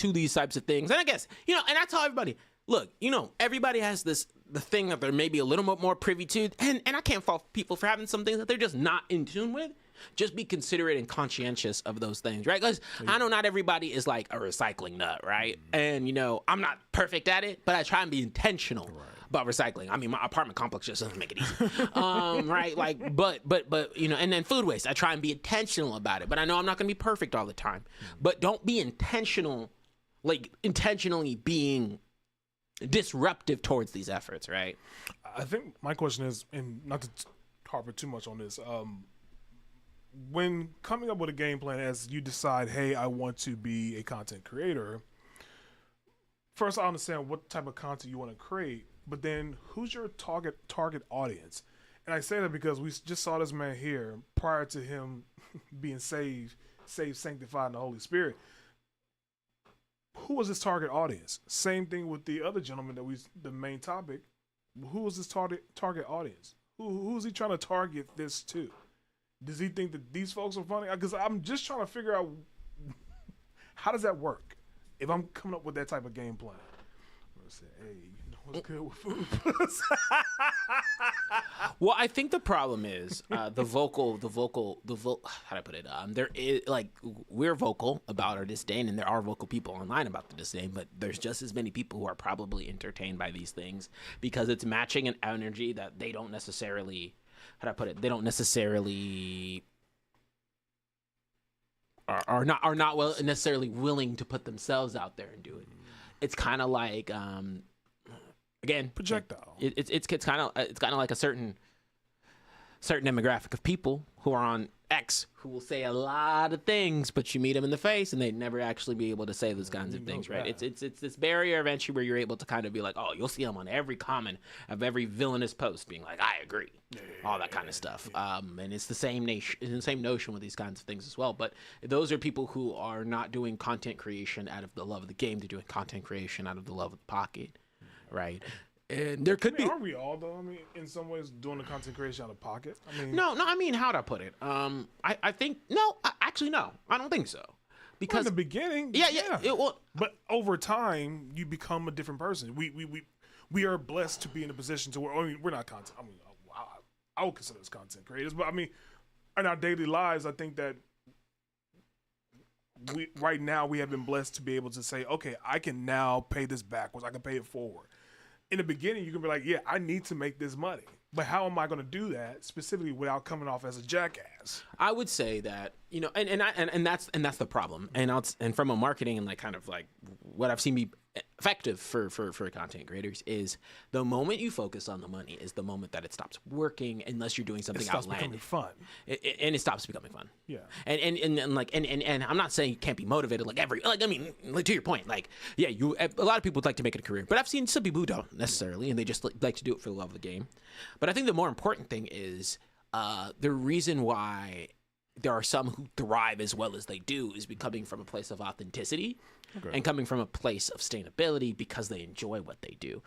these types of things. And I guess, and I tell everybody, look, everybody has the thing that they're maybe a little bit more privy to, and I can't fault people for having some things that they're just not in tune with. Just be considerate and conscientious of those things, right? Because I know not everybody is like a recycling nut, right? And I'm not perfect at it, but I try and be intentional about recycling. I mean, my apartment complex just doesn't make it easy, right? Like, but and then food waste, I try and be intentional about it. But I know I'm not going to be perfect all the time. But don't be intentionally being disruptive towards these efforts, right?
I think my question is, and not to harp too much on this, when coming up with a game plan as you decide, hey, I want to be a content creator, first I understand what type of content you want to create, but then who's your target audience? And I say that because we just saw this man here prior to him being saved, sanctified in the Holy Spirit. Who was his target audience? Same thing with the other gentleman the main topic. Who was his target audience? Who's he trying to target this to? Does he think that these folks are funny? Because I'm just trying to figure out how does that work if I'm coming up with that type of game plan. I'm gonna say, hey, what's good with food?
Well, I think the problem is how do I put it? There is we're vocal about our disdain, and there are vocal people online about the disdain, but there's just as many people who are probably entertained by these things because it's matching an energy that they don't necessarily. How do I put it? They don't necessarily are not necessarily willing to put themselves out there and do it. It's kind of like again
Projectile.
It's kind of like a certain demographic of people who are on X who will say a lot of things, but you meet them in the face and they'd never actually be able to say those kinds of things, right? It's this barrier of entry where you're able to kind of be like, oh, you'll see them on every comment of every villainous post being like, I agree, all that kind of stuff. And it's the same notion with these kinds of things as well. But those are people who are not doing content creation out of the love of the game. They're doing content creation out of the love of the pocket, right? And there could be.
Aren't we all though? I mean, in some ways, doing the content creation out of pocket. I mean,
No. I mean, how'd I put it? I think no. Actually, no. I don't think so. Because
in the beginning,
yeah.
But over time, you become a different person. We are blessed to be in a position to where we're not content. I mean, I would consider us content creators, but I mean, in our daily lives, I think that right now we have been blessed to be able to say, okay, I can now pay this backwards. I can pay it forward. In the beginning, you can be like, yeah, I need to make this money. But how am I going to do that specifically without coming off as a jackass?
I would say that, and that's the problem. And from a marketing and kind of what I've seen be effective for content creators is the moment you focus on the money is the moment that it stops working unless you're doing something outlandish.
Becoming fun.
And it stops becoming fun.
Yeah.
And I'm not saying you can't be motivated to your point, a lot of people would like to make it a career, but I've seen some people who don't necessarily, and they just like to do it for the love of the game. But I think the more important thing is the reason why there are some who thrive as well as they do is coming from a place of authenticity and coming from a place of sustainability because they enjoy what they do.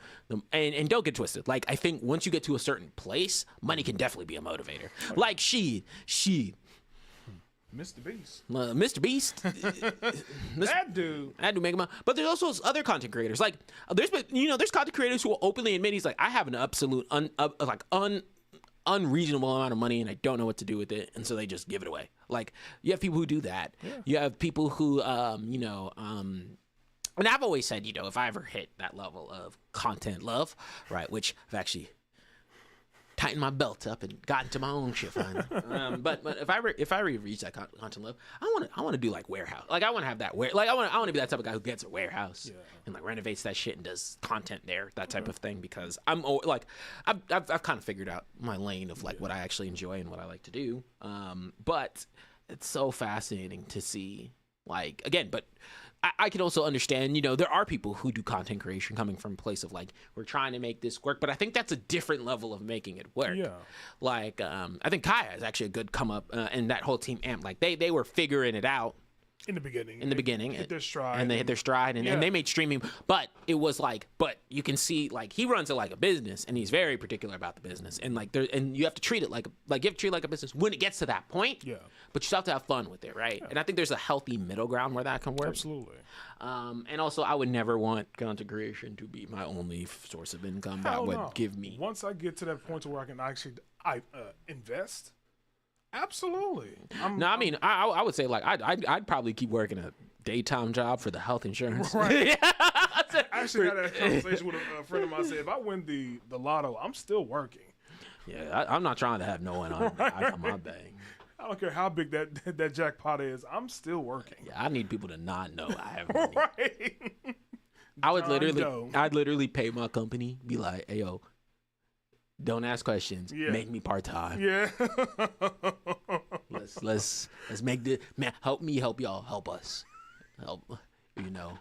And don't get twisted. I think once you get to a certain place, money can definitely be a motivator. Like she
Mr. Beast.
Mr. Beast.
That dude.
make him. But there's also other content creators. There's content creators who will openly admit he's like, I have an absolute unreasonable amount of money and I don't know what to do with it, and so they just give it away. You have people who do that. Yeah. You have people who and I've always said, if I ever hit that level of content love, right, which I've actually tightened my belt up and got into my own shit finally. But if I reach that content level, I want to do like warehouse. Like I want to have that I want to be that type of guy who gets a warehouse and like renovates that shit and does content there, that type of thing. Because I've kind of figured out my lane of like what I actually enjoy and what I like to do. But it's so fascinating to see, like, again, but I can also understand, there are people who do content creation coming from a place of like, we're trying to make this work, but I think that's a different level of making it work. Yeah. Like, I think Kaya is actually a good come up, and that whole team AMP, like they were figuring it out.
In the beginning.
They
hit their stride.
And they hit their stride, and they made streaming. But it was like, but you can see, like, he runs it like a business, and he's very particular about the business. And, like, and you have to treat it like you have to treat it like a business when it gets to that point. Yeah. But you still have to have fun with it, right? Yeah. And I think there's a healthy middle ground where that can work.
Absolutely.
And also, I would never want content creation to be my only source of income. That would give me.
Once I get to that point to where I can actually invest. Absolutely.
I would say like I'd probably keep working a daytime job for the health insurance.
Right. I actually had a conversation with a friend of mine. Said if I win the lotto, I'm still working.
Yeah, I'm not trying to have no one on my bang.
I don't care how big that jackpot is. I'm still working.
Yeah, I need people to not know I have money.
Right.
I'd literally pay my company, be like, hey yo, don't ask questions. Yeah. Make me part time.
Yeah.
let's make this, man. Help me, help y'all, help us, help.
Mr.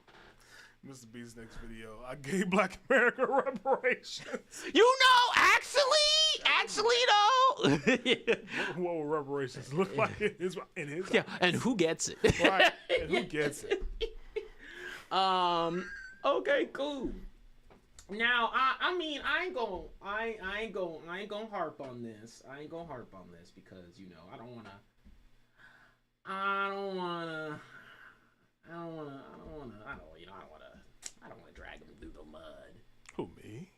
B's next video. I gave Black America reparations.
Actually though.
What would reparations look like in his
eyes? And who gets it?
Right. And who gets it?
Okay, cool. Now, I ain't gonna harp on this. I ain't gonna harp on this because I don't wanna drag him through the mud.
Who, me?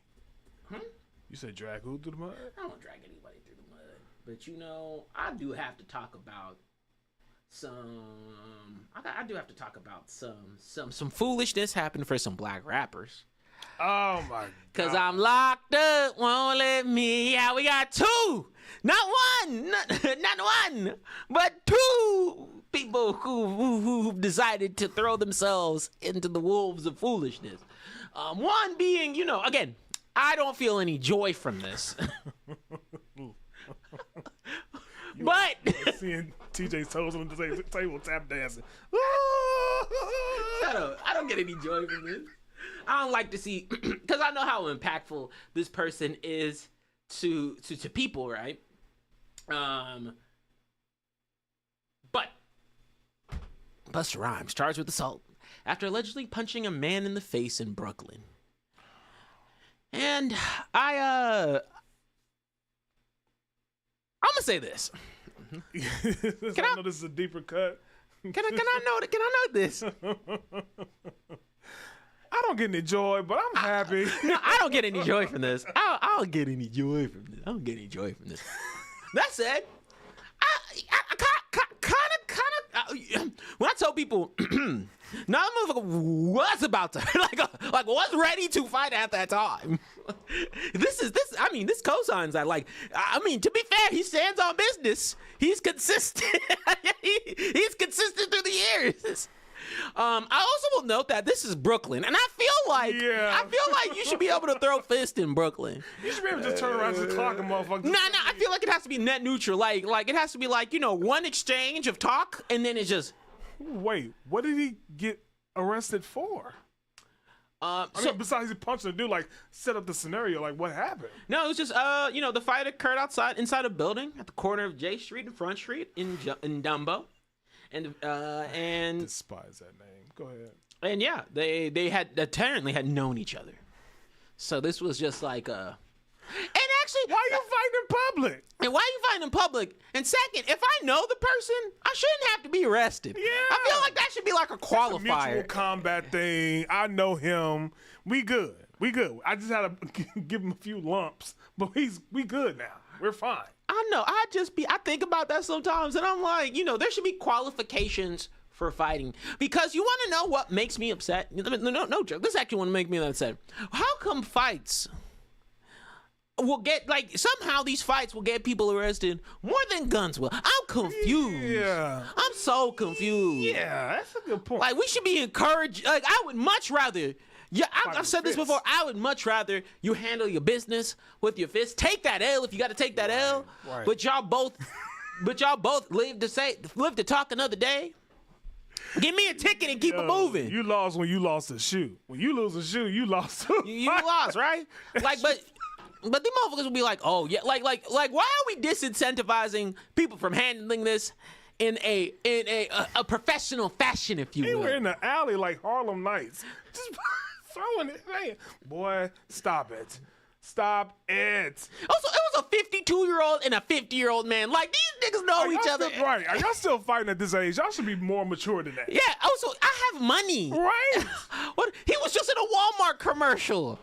You said drag who through the mud?
I don't want to drag anybody through the mud. But I do have to talk about some foolishness happened for some black rappers.
Oh my God.
Cause I'm locked up, won't let me out. We got two, not one, not one, but two people who decided to throw themselves into the wolves of foolishness. One being, again, I don't feel any joy from this. But
seeing TJ's toes on the table tap dancing.
Shut up. I don't get any joy from this. I don't like to see, because I know how impactful this person is to people, right? But Busta Rhymes charged with assault after allegedly punching a man in the face in Brooklyn. And I'm gonna say this.
Can I know this is a deeper cut?
Can I know this?
I don't get any joy, but I'm happy.
No, I don't get any joy from this. I don't get any joy from this. I don't get any joy from this. That said, I kind of when I tell people, now motherfucker was about to like was ready to fight at that time. This cosigns that. Like, to be fair, he stands on business. He's consistent. He's consistent through the years. I also will note that this is Brooklyn, and I feel like you should be able to throw fists in Brooklyn.
You should be able to just turn around to the clock and motherfucker.
No, I feel like it has to be net neutral. Like it has to be like, one exchange of talk, and then it's just.
Wait, what did he get arrested for? Besides he punched the dude, like set up the scenario, like what happened?
No, it was just the fight occurred inside a building at the corner of J Street and Front Street in Dumbo. And
despise that name. Go ahead.
And yeah, they had apparently had known each other. So this was just like And actually,
why are you fighting in public?
And why are you fighting in public? And second, if I know the person, I shouldn't have to be arrested. Yeah. I feel like that should be like a qualifier.
It's a mutual combat thing. I know him. We good. I just had to give him a few lumps, but we good now. We're fine.
I know. I think about that sometimes, and I'm like, there should be qualifications for fighting, because you want to know what makes me upset. No joke. This actually want to make me upset. How come fights will get like somehow these fights will get people arrested more than guns will. I'm confused.
Yeah.
I'm so confused.
Yeah, that's a good point.
Like we should be encouraged. Like I would much rather. Yeah, I've said this
fists.
before. I would much rather you handle your business with your fists. Take that L if you got to take that L.
right.
But y'all both live to talk another day. Give me a ticket and keep it moving.
You lost when you lost a shoe. When you lose a shoe, you lost. Too.
You lost, right? Like, but the motherfuckers will be like, oh yeah, like, why are we disincentivizing people from handling this in a professional fashion, if you
They
will?
were in the alley like Harlem Nights, just throwing it. Man, boy, stop it. Stop it.
Also, it was a 52-year-old and a 50-year-old man. Like these niggas know
Are
each
y'all
other.
Still, right. Are y'all still fighting at this age? Y'all should be more mature than that.
Yeah. Also, I have money.
Right?
What? He was just in a Walmart commercial.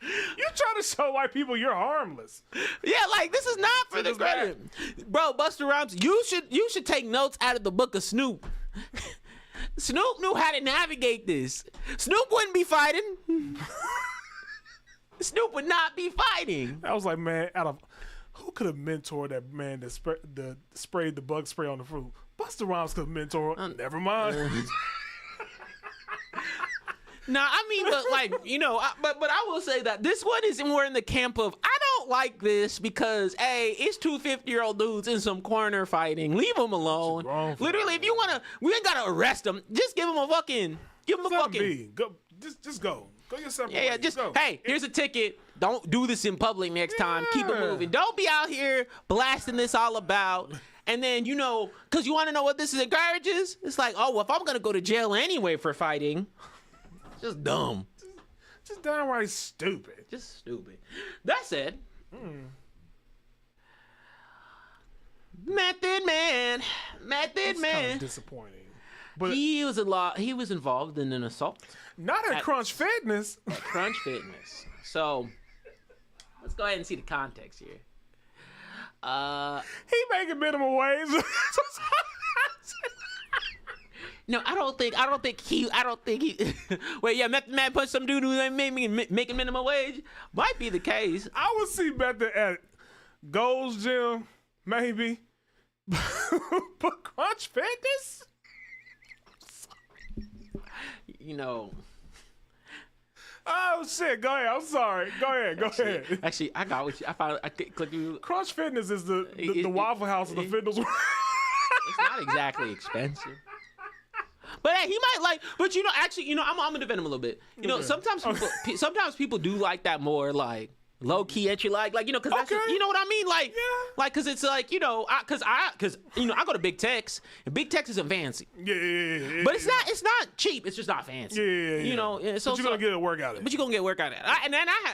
You trying to show white people you're harmless.
Yeah, like this is not for the
is bad.
credit, bro. Busta Rhymes, you should take notes out of the book of Snoop. Snoop knew how to navigate this. Snoop wouldn't be fighting. Snoop would not be fighting.
I was like, man, who could have mentored that man that sprayed the bug spray on the fruit? Busta Rhymes could have mentored. Never mind.
Nah, I mean, but like, you know, but I will say that this one is more in the camp of I don't like this because hey, it's two 50-year-old dudes in some corner fighting. Leave them alone.
wrong for
Literally, if you wanna, we ain't gotta arrest them. Just give them a fucking.
Let me go. Just go. Go your separate
Yeah,
ways.
just
go.
hey, here's a ticket. Don't do this in public next time. Keep it
Yeah.
moving. Don't be out here blasting this all about. And then, you know, because you want to know what this encourages? It's like, oh, well, if I'm going to go to jail anyway for fighting, just dumb.
Just downright stupid.
Just stupid. That said, Method Man.
It's kind of disappointing. But
He was involved in an assault.
not at Crunch Fitness.
Crunch Fitness. So, let's go ahead and see the context here.
He making minimum wage.
No, I don't think he. Wait, yeah, Method Man punched some dude who ain't making minimum wage. Might be the case.
I would see better at Gold's Gym, maybe. But Crunch Fitness?
You know.
Oh shit! Go ahead. I'm sorry. Go ahead.
Actually, I got what you. I found. I clicked you.
Crunch Fitness is the
It-
Waffle House of the fitness world.
It's not exactly expensive. But hey, he might like. But you know, actually, you know, I'm gonna defend him a little bit. You know,
Okay.
sometimes people do like that more like low key entry, like you know, because that's
Okay.
you know what I mean, like
Yeah.
like because it's like you know, because you know I go to Big Tex and Big Tex isn't fancy,
Yeah.
but it's not cheap. It's just not fancy.
Yeah.
You know, and so
But you're gonna get a workout in.
But you're gonna get work out of it.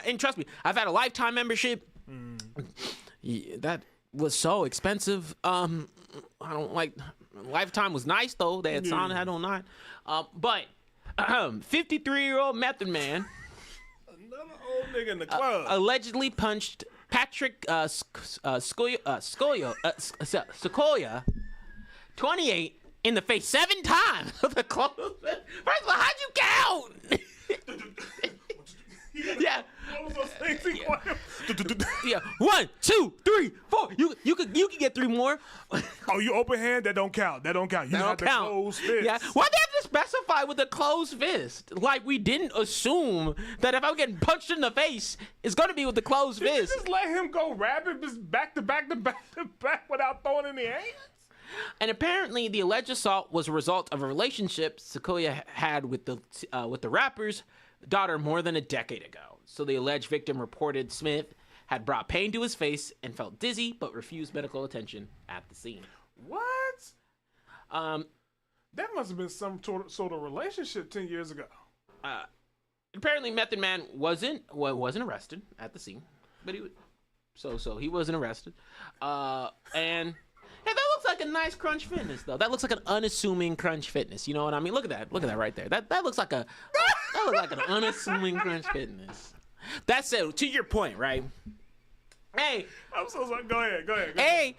And trust me, I've had a lifetime membership. Yeah, that was so expensive. I don't like. Lifetime was nice though. They had sauna, had on not. But 53-year-old Method Man
Another old nigga in the club.
allegedly punched Patrick Sequoia, 28, in the face 7 times. The close. First of all, how'd you count? Yeah. Yeah, 1, 2, 3, 4. You could get 3 more.
Oh, you open hand? That don't count. You
That
have
don't
to
count.
close fist.
Yeah. Why'd they have to specify with a closed fist? Like we didn't assume that if I'm getting punched in the face, it's gonna be with the closed
Did you
fist.
just let him go rapid, just back to back without throwing any hands?
And apparently, the alleged assault was a result of a relationship Sequoia had with the rapper's daughter more than a decade ago. So the alleged victim reported Smith had brought pain to his face and felt dizzy, but refused medical attention at the scene.
What? That must have been some sort of relationship 10 years ago.
Apparently, Method Man wasn't arrested at the scene, but he wasn't arrested. And hey, that looks like a nice Crunch Fitness though. That looks like an unassuming Crunch Fitness. You know what I mean? Look at that right there. That looks like an unassuming Crunch Fitness. That said, to your point, right? Hey,
I'm so sorry. Go ahead.
hey,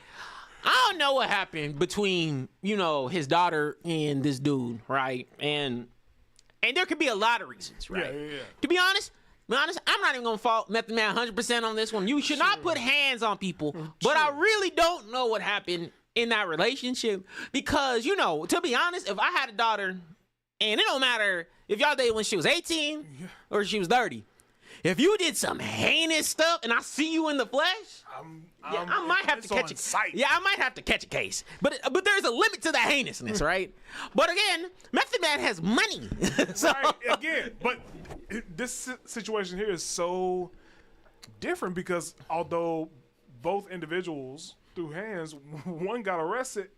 I don't know what happened between, you know, his daughter and this dude, right? And there could be a lot of reasons, right?
Yeah.
To be honest, be honest, I'm not even gonna fault Method Man 100% on this one. You should not put hands on people, but I really don't know what happened in that relationship because, you know, to be honest, if I had a daughter, and it don't matter if y'all dated when she was 18 or she was 30, if you did some heinous stuff and I see you in the flesh, I might have to catch a
sight.
Yeah, I might have to catch a case. But there's a limit to the heinousness, right? But again, Method Man has money. So,
Right, again, but this situation here is so different because although both individuals threw hands, one got arrested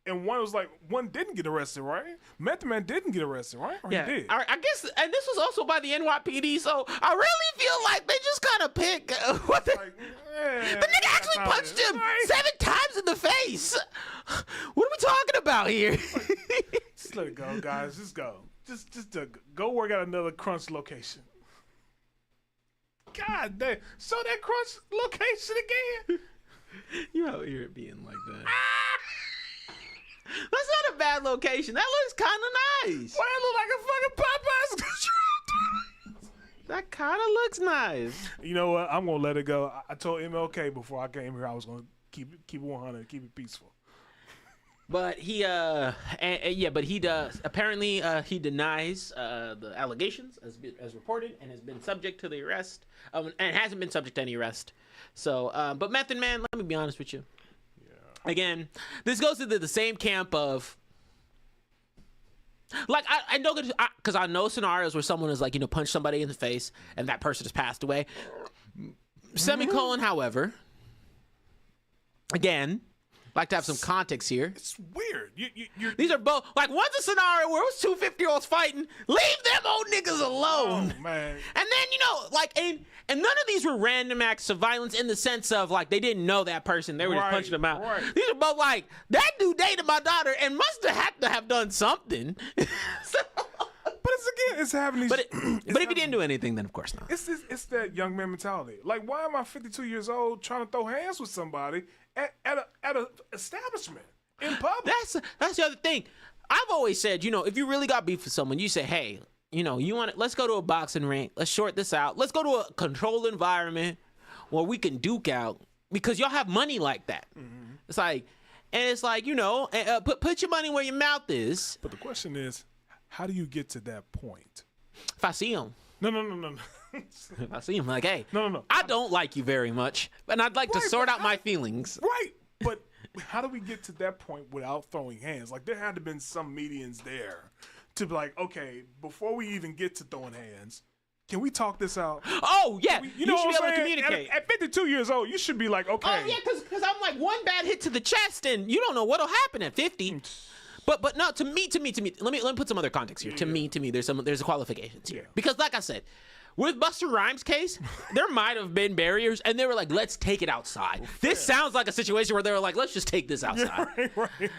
and one didn't get arrested, right? Method Man didn't get arrested, right? Or
yeah,
he did.
I guess, and this was also by the NYPD, so I really feel like they just kind of pick what the nigga actually punched him 7 times in the face. What are we talking about here?
Just let it go, guys. Just go. Just go work out another Crunch location. God damn. Show that Crunch location again.
You out here being like that. That's not a bad location. That looks kind of nice.
Why it look like a fucking Popeyes?
That kind of looks nice.
You know what? I'm gonna let it go. I told MLK before I came here I was gonna keep it 100, keep it peaceful.
But he, but he does. Apparently, he denies the allegations as reported, and has been subject to the arrest, and hasn't been subject to any arrest. So, but Method Man, let me be honest with you. Yeah. Again, this goes into the same camp of. Like, I know, because I know scenarios where someone is like, you know, punch somebody in the face and that person has passed away. Semicolon, however, again, like to have some context here.
It's weird. You're
These are both, like, one's a scenario where it was 2 50-year-olds fighting. Leave them old niggas alone.
Oh, man.
And then, you know, like, and none of these were random acts of violence in the sense of, like, they didn't know that person. They were just punching them out.
Right.
These are both like, that dude dated my daughter and must have had to have done something.
But it's having these.
But if he didn't do anything, then of course not.
It's that young man mentality. Like, why am I 52 years old trying to throw hands with somebody at a establishment in public?
That's the other thing. I've always said, you know, if you really got beef with someone, you say, hey, you know, let's go to a boxing ring. Let's short this out. Let's go to a controlled environment where we can duke out because y'all have money like that. Mm-hmm. It's like, you know, put your money where your mouth is.
But the question is, how do you get to that point?
If I see him.
No.
If I see him, like, hey,
No.
I don't like you very much, and I'd like to sort out my feelings.
Right. But how do we get to that point without throwing hands? Like, there had to have been some medians there to be like, okay, before we even get to throwing hands, can we talk this out?
Oh, yeah.
You know
should
what
be
I'm
able to
saying?
communicate.
At 52 years old, you should be like, okay.
Oh, yeah, because I'm like one bad hit to the chest, and you don't know what'll happen at 50. But no, to me. Let me put some other context here.
Yeah.
To me, there's a qualifications here.
Yeah.
Because like I said, with Busta Rhymes' case, there might have been barriers, and they were like, let's take it outside. This sounds like a situation where they were like, let's just take this outside.
Right.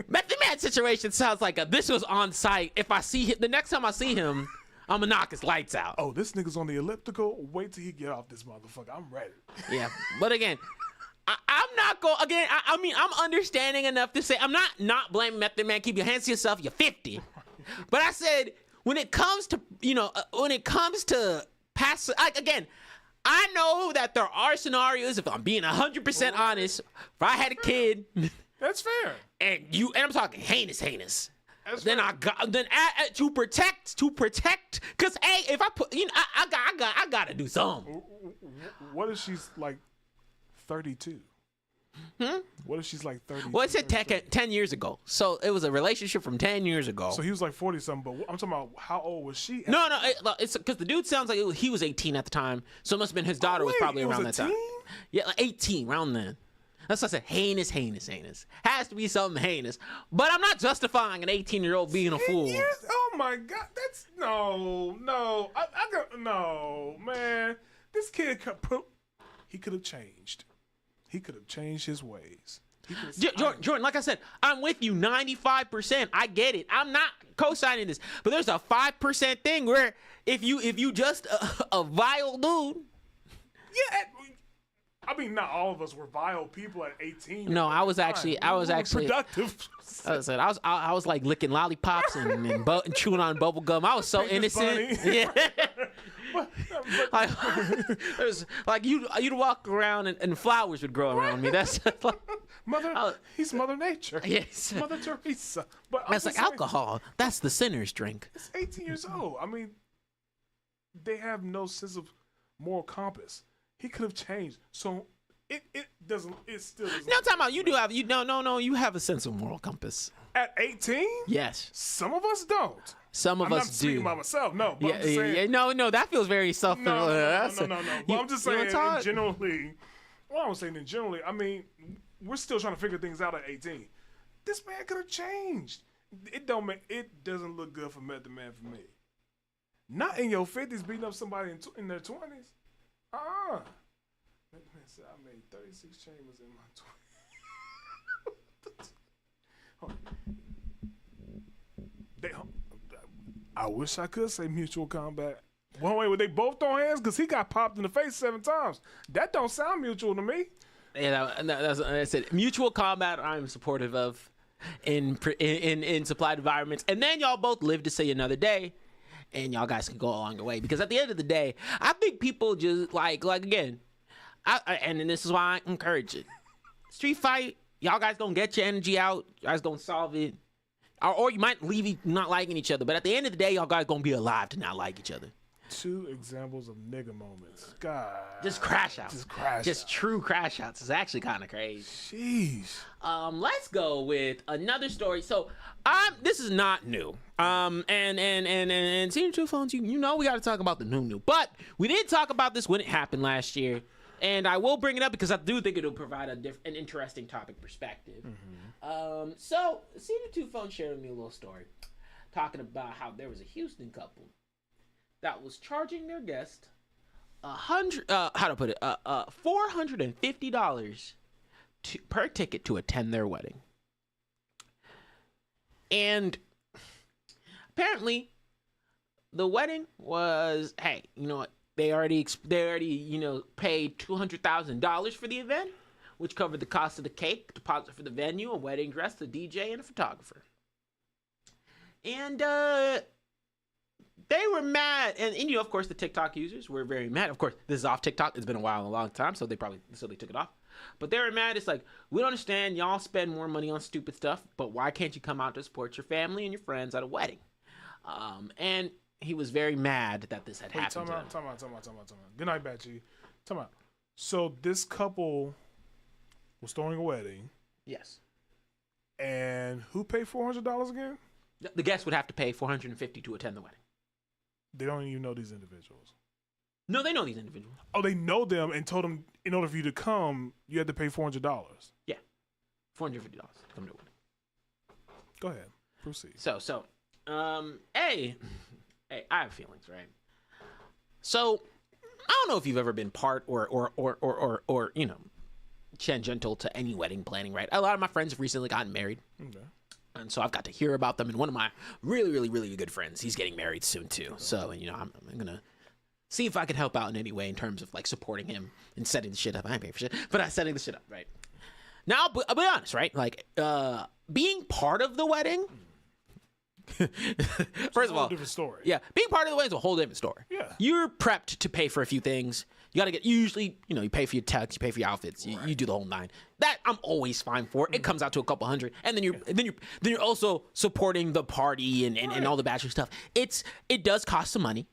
Method Man situation sounds like this was on site. If I see him, the next time I see him, I'm gonna knock his lights out.
Oh, this nigga's on the elliptical. Wait till he get off this motherfucker. I'm ready.
Yeah, but again, I'm not going. Again, I mean, I'm understanding enough to say I'm not blaming Method Man. Keep your hands to yourself. You're 50. But I said when it comes to pass, like, again, I know that there are scenarios. If I'm being 100% honest, if I had a kid,
That's fair.
and I'm talking heinous.
That's
Then
fair.
to protect, cause hey, if I put, you know, I gotta do something.
What if she's like 32? What if she's like 30?
Well, it said 10 years ago, so it was a relationship from 10 years ago.
So he was like 40 something, but I'm talking about how old was she?
No, it's because the dude sounds like he was 18 at the time, so it must have been his daughter was
wait,
probably
it was
around
a
that time.
teen?
Yeah, like 18, around then. That's what I said. Heinous. Has to be something heinous. But I'm not justifying an 18-year-old being a
10
fool.
years? Oh my God, that's no. I got no, man. This kid he could have changed. He could have changed his ways.
Jordan, like I said, I'm with you 95%. I get it. I'm not co-signing this, but there's a 5% thing where if you just a vile dude.
Yeah, I mean, not all of us were vile people at 18.
No, I was actually
productive.
I was like licking lollipops and chewing on bubble gum. I was so
Penis
innocent.
bunny.
Yeah.
But,
Like, there's like you'd walk around and flowers would grow around me. That's like,
He's Mother Nature.
yes.
Mother Teresa. But I'm
That's
just
like
saying,
alcohol. That's the sinner's drink.
It's 18 years old. I mean, they have no sense of moral compass. He could have changed. So it doesn't. It still doesn't.
No, time out. You do have no. You have a sense of moral compass.
At 18,
Yes.
some of us don't.
Some of
I'm
us
not speaking
do.
about myself. No, but
Yeah,
I'm just saying.
yeah, no, that feels very self.
No. But
You-
I'm just
you know
saying,
what I'm talking-
generally. Well, I'm saying in generally. I mean, we're still trying to figure things out at 18. This man could have changed. It doesn't look good for Method Man for me. Not in your 50s beating up somebody in their 20s. Method Man said I made 36 chambers in my 20s. I wish I could say mutual combat. One way, were they both throw hands? Because he got popped in the face 7 times. That don't sound mutual to me.
Yeah, that's what I said. Mutual combat, I'm supportive of in supplied environments. And then y'all both live to see another day, and y'all guys can go along the way. Because at the end of the day, I think people just like again, and this is why I encourage it. Street fight, y'all guys gonna get your energy out. You guys gonna solve it. Or you might leave not liking each other. But at the end of the day, y'all guys gonna be alive to not like each other.
2 examples of nigga moments. God.
Just crash outs.
Just crash
Just
outs.
true crash outs. It's actually kind of crazy.
Jeez.
Let's go with another story. So, this is not new. And Senior Two Phones, you know we got to talk about the new. But we did talk about this when it happened last year, and I will bring it up because I do think it'll provide an interesting topic perspective. So Senior Two Phones shared with me a little story, talking about how there was a Houston couple that was charging their guest $450 per ticket to attend their wedding. And apparently the wedding was, hey, you know what? They already paid $200,000 for the event, which covered the cost of the cake, deposit for the venue, a wedding dress, the DJ, and a photographer. And they were mad, and you know, of course, the TikTok users were very mad. Of course, this is off TikTok. It's been a while, a long time, so they took it off. But they were mad. It's like, we don't understand. Y'all spend more money on stupid stuff, but why can't you come out to support your family and your friends at a wedding? And he was very mad that this had happened to him.
Time out. Good night, Batchy. Time out. So this couple was throwing a wedding,
Yes.
and who paid $400 again?
The guests would have to pay $450 to attend the wedding.
They don't even know these individuals.
No, they know these individuals.
Oh, they know them and told them in order for you to come, you had to pay $400.
Yeah, $450 to come to a wedding.
Go ahead, proceed.
So, hey, I have feelings, right? So, I don't know if you've ever been part or you know, tangential to any wedding planning, right? A lot of my friends have recently gotten married.
Okay.
And so I've got to hear about them. And one of my really good friends, he's getting married soon too. So, you know, I'm going to see if I can help out in any way in terms of like supporting him and setting the shit up. I ain't paying for shit, but I'm setting the shit up, right? Now, I'll be honest, right? Like, being part of the wedding, first of all,
different story.
yeah, being part of the wedding is a whole different story.
Yeah.
You're prepped to pay for a few things. You got to get, usually, you know, you pay for your tux, you pay for your outfits, you do the whole 9. That I'm always fine for. It comes out to a couple hundred. And then you're also supporting the party and all the bachelor stuff. It does cost some money,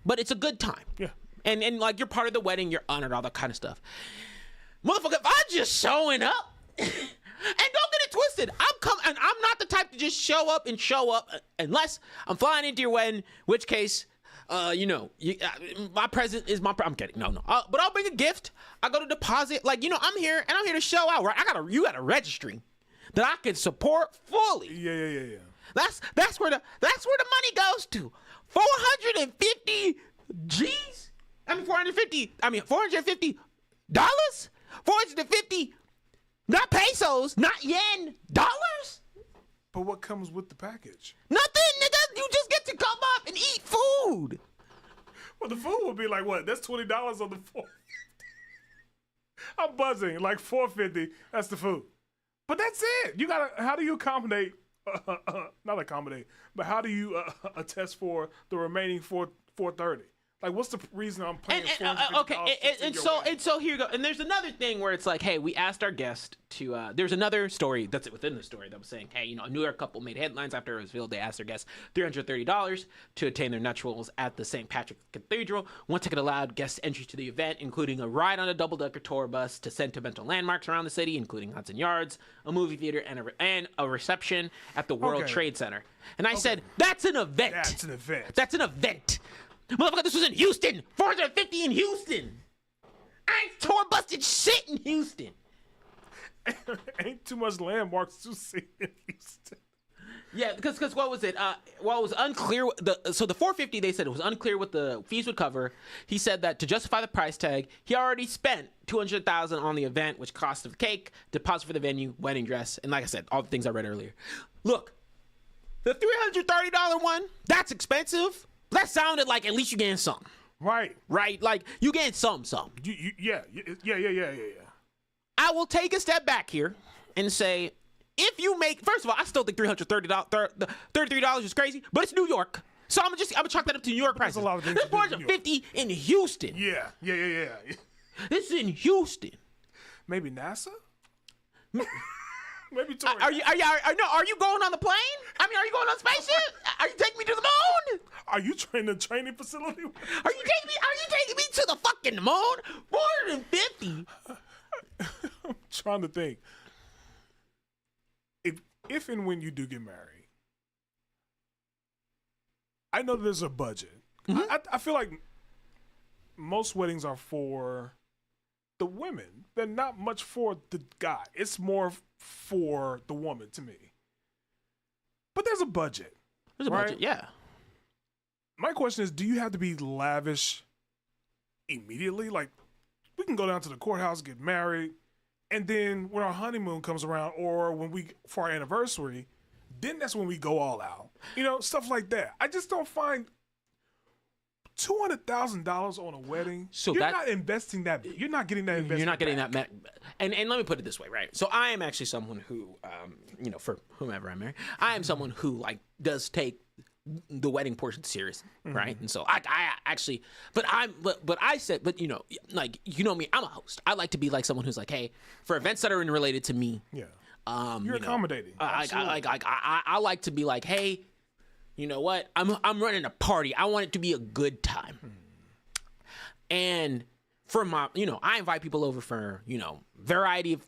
but it's a good time.
Yeah.
And like, you're part of the wedding, you're honored, all that kind of stuff. Motherfucker, if I'm just showing up, and don't get it twisted, I'm not the type to just show up unless I'm flying into your wedding, which case, you know, my present is I'm kidding. No. But I'll bring a gift. I go to deposit. Like, you know, I'm here to show out, right? You got a registry that I can support fully.
Yeah.
That's where the money goes to. 450 G's? $450. $450, not pesos, not yen, dollars?
But what comes with the package?
Nothing, nigga. You just get to come up and eat food.
Well, the food would be like what? That's $20 on the $450. I'm buzzing. Like $450. That's the food. But that's it. You gotta. How do you accommodate? Not accommodate, but how do you attest for the remaining $430? Like, what's the reason I'm paying
and so here you go. And there's another thing where it's like, hey, we asked our guest to. There's another story that's within the story that was saying, hey, a New York couple made headlines after it was revealed they asked their guests $330 to attain their nuptials at the St. Patrick's Cathedral. One ticket allowed guest entry to the event, including a ride on a double-decker tour bus to sentimental landmarks around the city, including Hudson Yards, a movie theater, and a reception at the World Trade Center. And I said, that's an event.
That's an event.
That's an event. Motherfucker, this was in Houston. 450 in Houston. I ain't tour busted shit in Houston.
Ain't too much landmarks to see in Houston.
Yeah, because what was it? Well, it was unclear. So the 450, they said it was unclear what the fees would cover. He said that to justify the price tag, he already spent $200,000 on the event, which cost of cake, deposit for the venue, wedding dress, and like I said, all the things I read earlier. Look, the $330 one, that's expensive. That sounded like at least you getting something.
Right.
Right? Like, you getting something.
Yeah.
I will take a step back here and say, if you make, first of all, I still think $33 is crazy, but it's New York. So I'm gonna chalk that up to New York prices.
There's a lot of things
This
to do in New York.
450 in Houston.
Yeah.
This is in Houston.
Maybe NASA? Maybe Tory.
Are you going on the plane? I mean, are you going on spaceship? Are you taking me to the moon?
Are you training a training facility?
Are you taking me to the fucking moon? 450.
I'm trying to think. If and when you do get married, I know there's a budget.
Mm-hmm.
I feel like most weddings are for the women. They're not much for the guy. It's more for the woman to me. But there's a budget.
There's a budget, yeah.
My question is, do you have to be lavish immediately? Like, we can go down to the courthouse, get married, and then when our honeymoon comes around or for our anniversary, then that's when we go all out. Stuff like that. I just don't find $200,000 on a wedding.
So
you're not investing that. You're not getting that investment.
You're not getting
back.
that. And let me put it this way, right? So I am actually someone who, for whomever I marry, I am someone who does take the wedding portion serious, right? And so I actually, but I said, me, I'm a host. I like to be like someone who's like, hey, for events that are related to me,
yeah, you're accommodating.
I like to be like, hey, you know what? I'm running a party. I want it to be a good time. And for my, I invite people over for, variety of,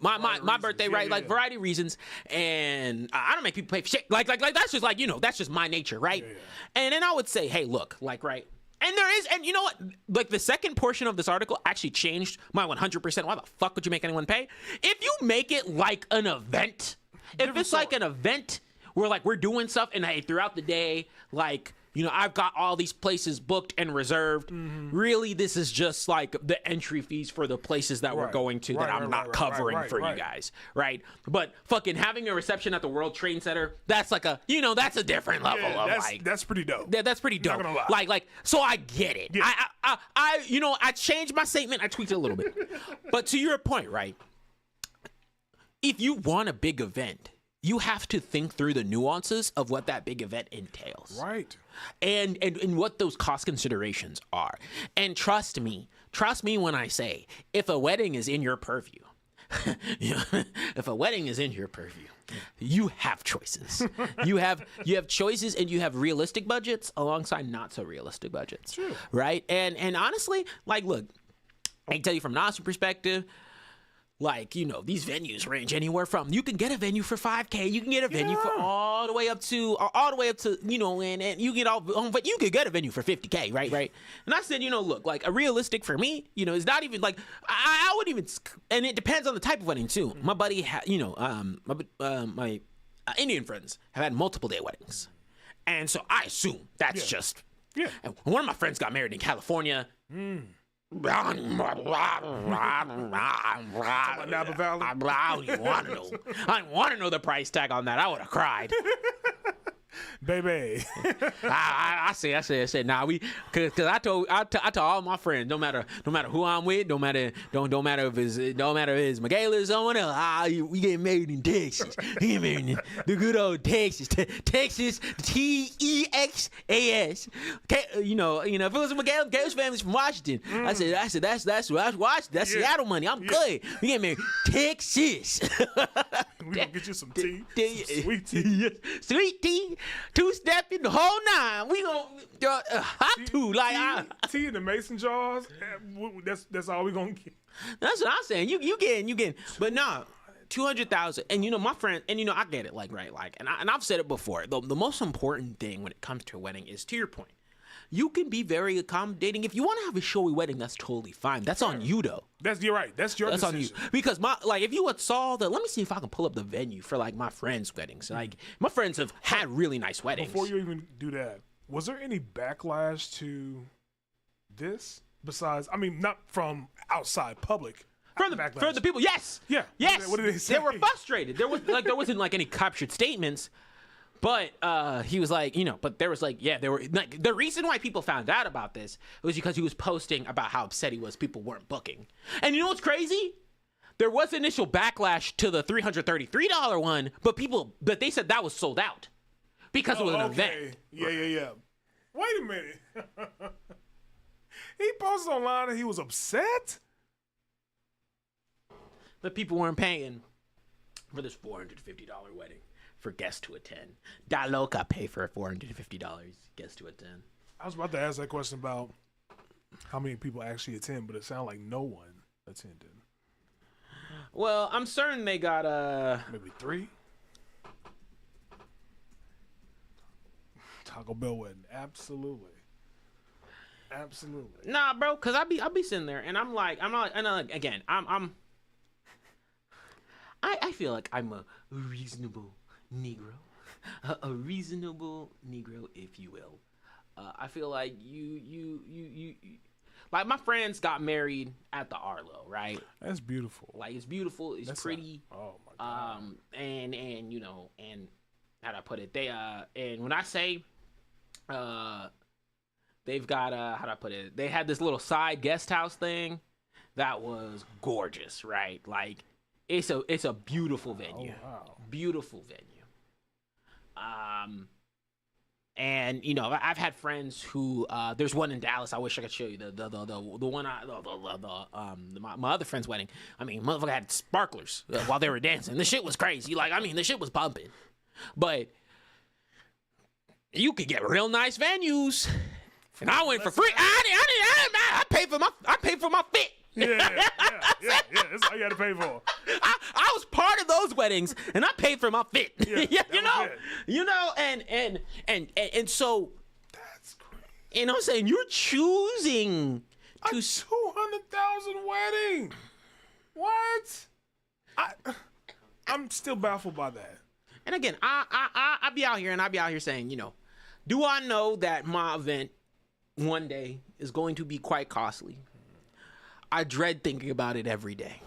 my birthday, right? Like variety of reasons. And I don't make people pay for shit. Like that's just that's just my nature, right? Yeah. And then I would say, hey, look, right? And there is, and you know what? Like the second portion of this article actually changed my 100%. Why the fuck would you make anyone pay? If you make it like an event, if it's like an event where we're doing stuff and hey, throughout the day, I've got all these places booked and reserved. Really, this is just the entry fees for the places that we're going to that I'm not covering for you guys, right? But fucking having a reception at the World Trade Center, that's that's a different level of
that's pretty dope.
Yeah, that's pretty dope.
Not gonna lie.
So I get it.
Yeah.
I changed my statement. I tweaked it a little bit. But to your point, right? If you want a big event, you have to think through the nuances of what that big event entails.
Right.
And what those cost considerations are. And trust me when I say, if a wedding is in your purview, if a wedding is in your purview, you have choices. You have choices, and you have realistic budgets alongside not so realistic budgets.
True.
Right? And honestly, look, I can tell you from an honest perspective, these venues range anywhere from, you can get a venue for $5,000, you can get a venue for all the way up to, and you get but you could get a venue for $50,000, right? And I said, look, a realistic for me, is not even I wouldn't even, and it depends on the type of wedding too. My buddy my Indian friends have had multiple day weddings, and so I assume that's just, and one of my friends got married in California.
Napa Valley.
I don't even want to know. I didn't want to know the price tag on that. I would have cried.
baby.
I said, nah, cause I told all my friends, no matter who I'm with, don't matter if it's Miguel or someone else, we get married in Texas. We get married in the good old Texas, Texas, Texas. You know, if it was Miguel's family's from Washington, I said that's Washington, that's Seattle money. I'm good. We get married Texas.
We gonna get you some tea, some sweet tea.
Sweet tea, two-stepping, the whole nine. We gonna hot two like
tea in the mason jars. That's all we gonna get.
That's what I'm saying. You getting, but nah. 200,000, and you know my friend, and you know I get it, like right, like, and I've said it before. The most important thing when it comes to a wedding is, to your point, you can be very accommodating. If you want to have a showy wedding, that's totally fine. That's on you though.
You're right. That's your decision.
On you, because if you saw let me see if I can pull up the venue for like my friends' weddings. Like my friends have had really nice weddings.
Before you even do that, was there any backlash to this besides? I mean, not from outside public.
For the people, yes.
Yeah.
Yes.
What did they say?
They were frustrated. There wasn't like any captured statements, but he was like, you know, but there was like, yeah, there were like, the reason why people found out about this was because he was posting about how upset he was people weren't booking. And you know what's crazy? There was initial backlash to the $333 one, but they said that was sold out because it was an event.
Yeah. Wait a minute. He posted online and he was upset?
But people weren't paying for this $450 wedding for guests to attend. Da loca pay for $450 guests to attend.
I was about to ask that question about how many people actually attend, but it sounded like no one attended.
Well, I'm certain they got
maybe 3. Taco Bell wedding, absolutely.
Nah, bro, cause I be sitting there and I'm like, again, I feel like I'm a reasonable Negro, a reasonable Negro, if you will. I feel like you like my friends got married at the Arlo, right?
That's beautiful.
Like it's beautiful, it's pretty.
Oh my God.
And you know, and how'd I put it? They and when I say they've got how'd I put it? They had this little side guest house thing that was gorgeous, right? Like it's a beautiful venue.
Oh, wow.
Beautiful venue. And you know, I've had friends who there's one in Dallas. I wish I could show you the one my other friend's wedding. I mean, motherfucker had sparklers while they were dancing. The shit was crazy. Like, I mean, the shit was bumping. But you could get real nice venues, and I went for free. I paid for my fit.
Yeah. That's all you got to pay for.
I was part of those weddings, and I paid for my fit.
Yeah,
you know, and so
that's crazy.
You know what I'm saying? You're choosing to
a 200,000 wedding. What? I'm still baffled by that.
And again, I be out here saying, you know, do I know that my event one day is going to be quite costly? I dread thinking about it every day.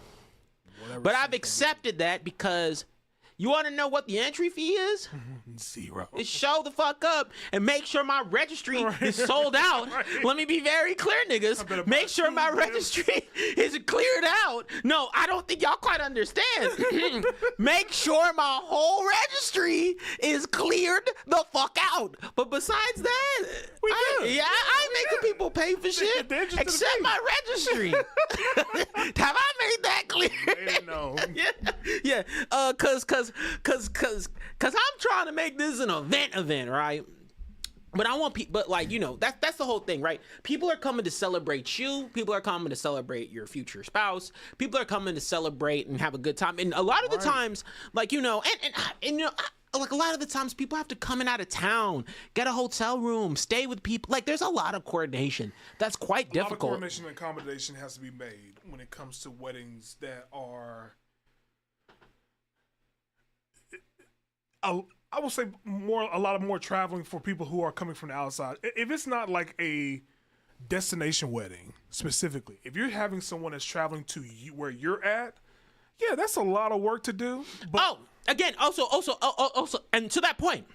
But I've accepted that because you want to know what the entry fee is?
0.
Is show the fuck up and make sure my registry is sold out.
Right.
Let me be very clear, niggas. Make sure my registry is cleared out. No, I don't think y'all quite understand. Make sure my whole registry is cleared the fuck out. But besides that, I ain't making people pay for shit except my registry. Have I made that clear?
No.
Yeah. Cause I'm trying to make this an event, right? But I want people, but like, you know, that's the whole thing, right? People are coming to celebrate you. People are coming to celebrate your future spouse. People are coming to celebrate and have a good time. And a lot of the times, like, you know, and you know, like a lot of the times people have to come in out of town, get a hotel room, stay with people. Like there's a lot of coordination. That's quite difficult.
A lot of coordination and accommodation has to be made when it comes to weddings that are, I will say a lot more traveling for people who are coming from the outside. If it's not like a destination wedding specifically, if you're having someone that's traveling to you where you're at, yeah, that's a lot of work to do. But
again, also, and to that point,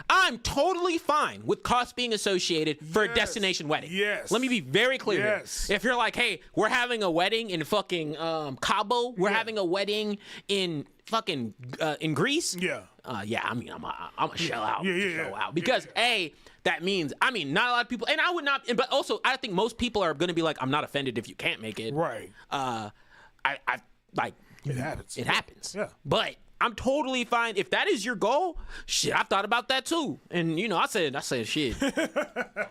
I'm totally fine with cost being associated for a
Yes.
destination wedding.
Yes.
Let me be very clear here.
Yes.
If you're like, hey, we're having a wedding in fucking Cabo, we're
Yeah.
having a wedding in fucking in Greece.
Yeah.
Yeah, I mean, I'm a shell out.
Yeah.
Shell out. Because, A, that means, I mean, not a lot of people, and I would not, but also, I think most people are going to be like, I'm not offended if you can't make it.
Right.
I like,
It happens.
it happens.
Yeah.
But I'm totally fine. If that is your goal, shit, I've thought about that too. And, you know, I said, shit.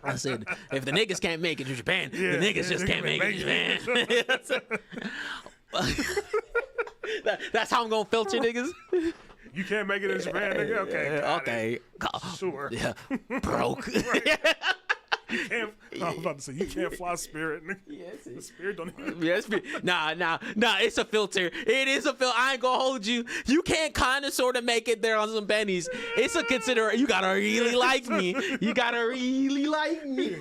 I said, if the niggas can't make it to Japan, the niggas just can't make it to Japan. That's how I'm going to filter niggas.
You can't make it in Japan, nigga? Okay. got
Okay.
it. Sure.
Yeah. Broke.
You can't, I was about to say, you can't fly Spirit, nigga. The Spirit don't even.
Yes, nah. It's a filter. It is a filter. I ain't gonna hold you. You can't kind of sort of make it there on some pennies. It's a consider. You gotta really like me. You gotta really like me.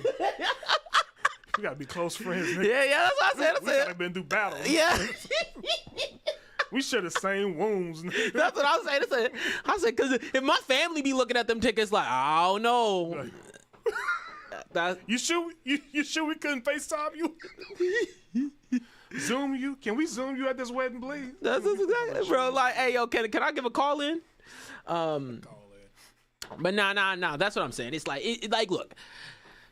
We gotta be close friends, nigga.
Yeah. That's what I said.
We gotta been through battle.
Yeah.
We share the same wounds, nigga.
That's what I was saying. I said, because if my family be looking at them tickets like, I don't know.
You sure we couldn't FaceTime you? Zoom you? Can we Zoom you at this wedding, please?
That's exactly, bro. Like, hey, yo, can I give a call in? But nah. That's what I'm saying. It's like, like, look.